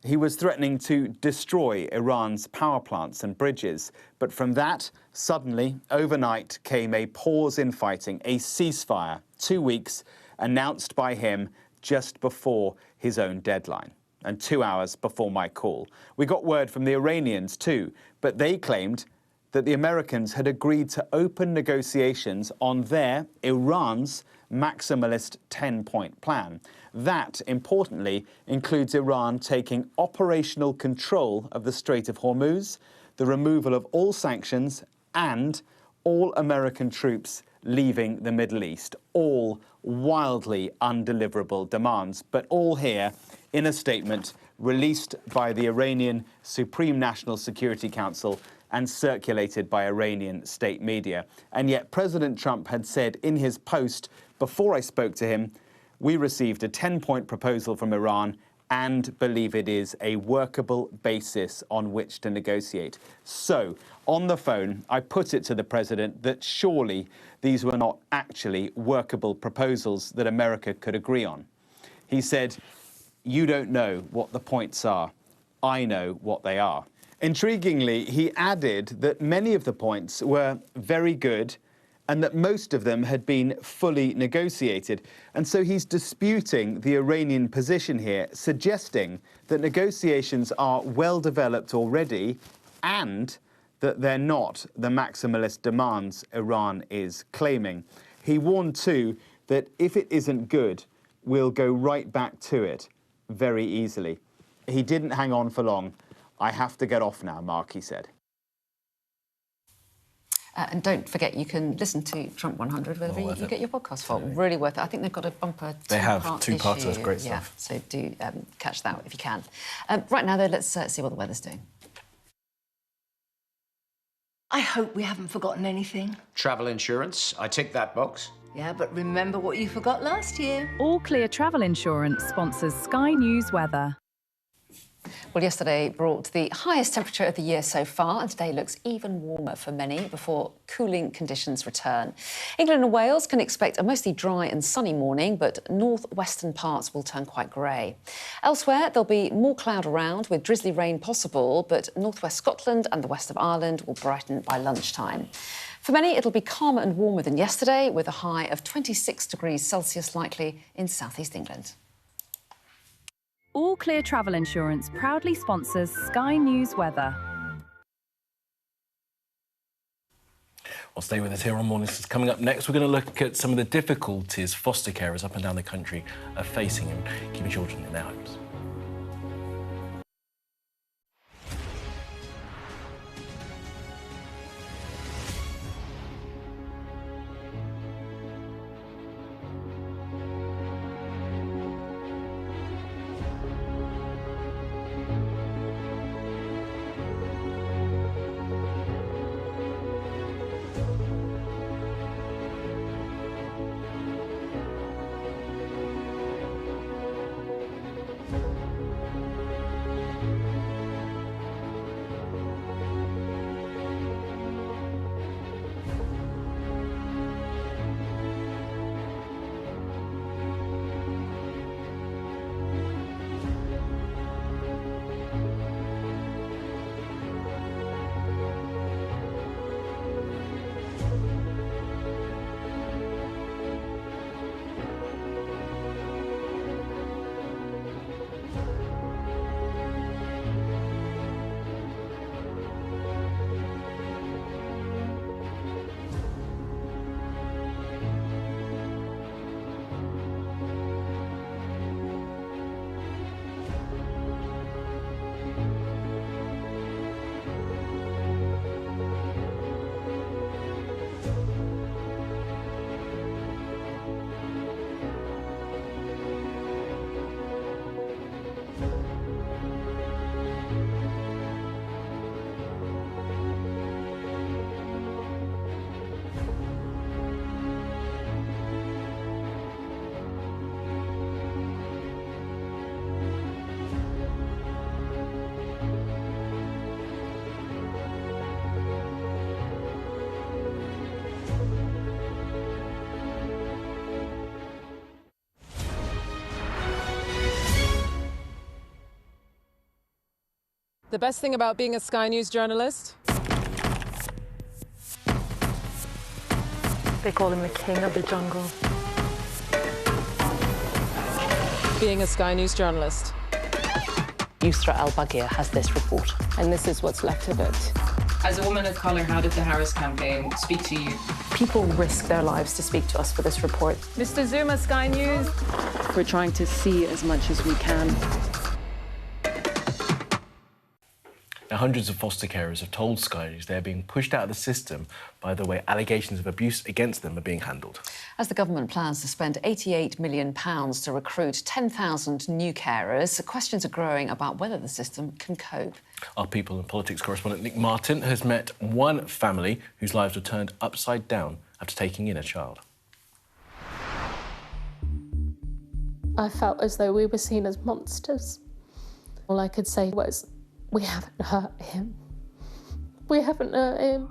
he was threatening to destroy Iran's power plants and bridges. But from that, suddenly, overnight, came a pause in fighting, a ceasefire, 2 weeks, announced by him just before his own deadline, and 2 hours before my call. We got word from the Iranians too, but they claimed that the Americans had agreed to open negotiations on their, Iran's, maximalist 10-point plan. That, importantly, includes Iran taking operational control of the Strait of Hormuz, the removal of all sanctions, and all American troops leaving the Middle East. All wildly undeliverable demands, but all here in a statement released by the Iranian Supreme National Security Council and circulated by Iranian state media. And yet President Trump had said in his post, before I spoke to him, we received a 10-point proposal from Iran and believe it is a workable basis on which to negotiate. So, on the phone, I put it to the president that surely these were not actually workable proposals that America could agree on. He said, "You don't know what the points are. I know what they are." Intriguingly, he added that many of the points were very good and that most of them had been fully negotiated. And so he's disputing the Iranian position here, suggesting that negotiations are well developed already and that they're not the maximalist demands Iran is claiming. He warned too that if it isn't good, we'll go right back to it very easily. He didn't hang on for long. "I have to get off now, Mark," he said. And don't forget, you can listen to Trump 100 wherever you get your podcast from. Really worth it. I think they've got a bumper They have two issue. parts. That's great Yeah, stuff. so do catch that if you can. Right now, though, let's see what the weather's doing. I hope we haven't forgotten anything. Travel insurance, I tick that box. Yeah, but remember what you forgot last year. All Clear Travel Insurance sponsors Sky News weather. Well, yesterday brought the highest temperature of the year so far, and today looks even warmer for many before cooling conditions return. England and Wales can expect a mostly dry and sunny morning, but northwestern parts will turn quite grey. Elsewhere, there'll be more cloud around with drizzly rain possible, but northwest Scotland and the west of Ireland will brighten by lunchtime. For many, it'll be calmer and warmer than yesterday, with a high of 26 degrees Celsius likely in southeast England. All Clear Travel Insurance proudly sponsors Sky News weather. Well, stay with us here on Morning News. Coming up next, we're going to look at some of the difficulties foster carers up and down the country are facing in keeping children in their homes. best thing about being a Sky News journalist? They call him the king of the jungle. Being a Sky News journalist. Yusra Al-Baghir has this report, and this is what's left of it. As a woman of colour, how did the Harris campaign speak to you? People risk their lives to speak to us for this report. Mr. Zuma, Sky News. We're trying to see as much as we can. Now, hundreds of foster carers have told Sky News they're being pushed out of the system by the way allegations of abuse against them are being handled. As the government plans to spend £88 million to recruit 10,000 new carers, questions are growing about whether the system can cope. Our People and Politics correspondent Nick Martin has met one family whose lives were turned upside down after taking in a child. I felt as though we were seen as monsters. All I could say was, we haven't hurt him. We haven't hurt him.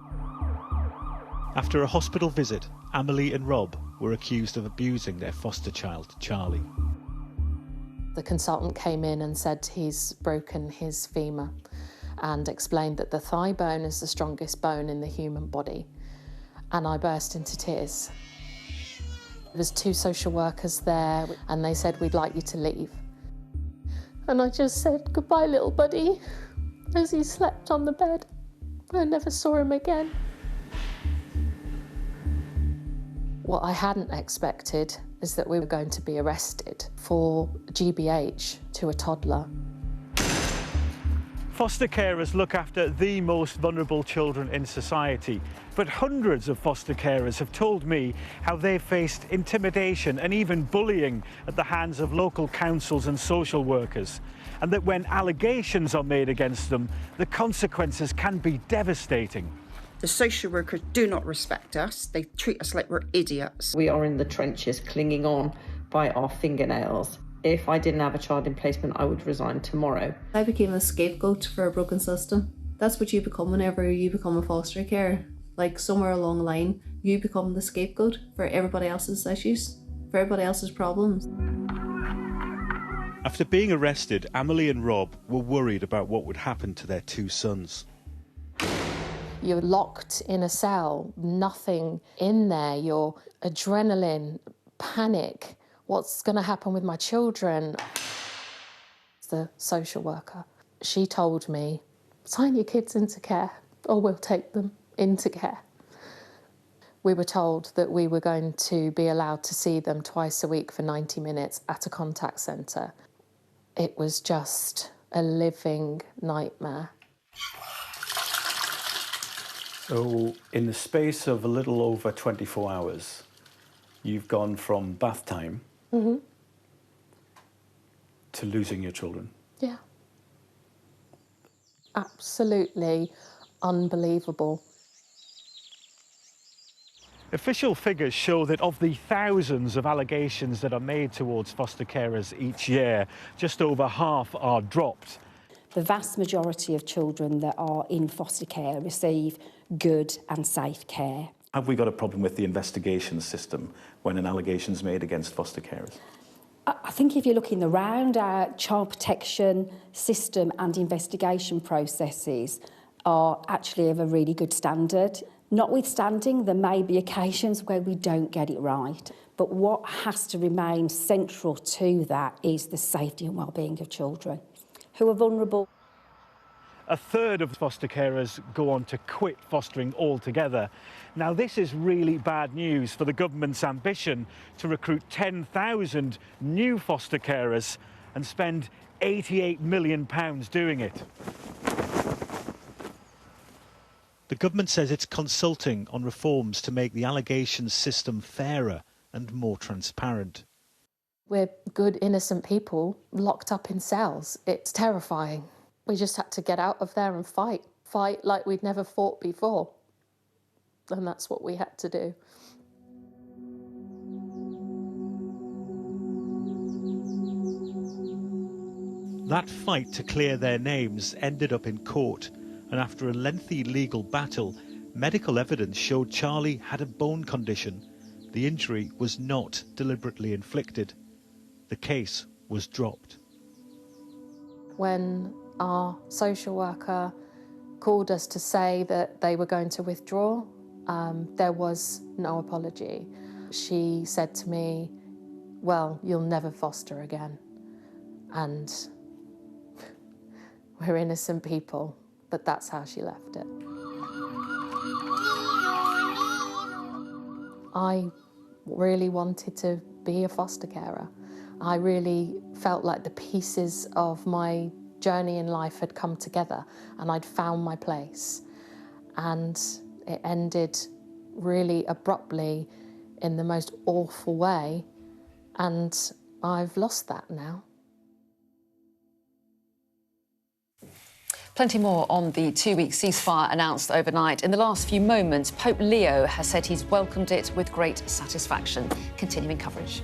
After a hospital visit, Amelie and Rob were accused of abusing their foster child, Charlie. The consultant came in and said he's broken his femur and explained that the thigh bone is the strongest bone in the human body. And I burst into tears. There was 2 social workers there and they said, we'd like you to leave. And I just said, goodbye, little buddy, as he slept on the bed. I never saw him again. What I hadn't expected is that we were going to be arrested for GBH to a toddler. Foster carers look after the most vulnerable children in society, but hundreds of foster carers have told me how they've faced intimidation and even bullying at the hands of local councils and social workers, and that when allegations are made against them, the consequences can be devastating. The social workers do not respect us. They treat us like we're idiots. We are in the trenches, clinging on by our fingernails. If I didn't have a child in placement, I would resign tomorrow. I became a scapegoat for a broken system. That's what you become whenever you become a foster carer. Like somewhere along the line, you become the scapegoat for everybody else's issues, for everybody else's problems. After being arrested, Amelie and Rob were worried about what would happen to their 2 sons. You're locked in a cell, nothing in there, your adrenaline, panic. What's going to happen with my children? The social worker, she told me, sign your kids into care or we'll take them into care. We were told that we were going to be allowed to see them twice a week for 90 minutes at a contact centre. It was just a living nightmare. So in the space of a little over 24 hours, you've gone from bath time to losing your children. Yeah. Absolutely unbelievable. Official figures show that of the thousands of allegations that are made towards foster carers each year, just over half are dropped. The vast majority of children that are in foster care receive good and safe care. Have we got a problem with the investigation system when an allegation is made against foster carers? I think if you're looking around, our child protection system and investigation processes are actually of a really good standard. Notwithstanding, there may be occasions where we don't get it right, but what has to remain central to that is the safety and well-being of children who are vulnerable. A third of foster carers go on to quit fostering altogether. Now, this is really bad news for the government's ambition to recruit 10,000 new foster carers and spend £88 million doing it. The government says it's consulting on reforms to make the allegations system fairer and more transparent. We're good, innocent people locked up in cells. It's terrifying. We just had to get out of there and fight like we'd never fought before. And that's what we had to do. That fight to clear their names ended up in court, and after a lengthy legal battle, medical evidence showed Charlie had a bone condition. The injury was not deliberately inflicted. The case was dropped. When Our social worker called us to say that they were going to withdraw. There was no apology. She said to me, well, you'll never foster again. And we're innocent people, but that's how she left it. I really wanted to be a foster carer. I really felt like the pieces of my journey in life had come together and I'd found my place. And it ended really abruptly in the most awful way, and I've lost that now. Plenty more on the two-week ceasefire announced overnight. In the last few moments, Pope Leo has said he's welcomed it with great satisfaction. Continuing coverage.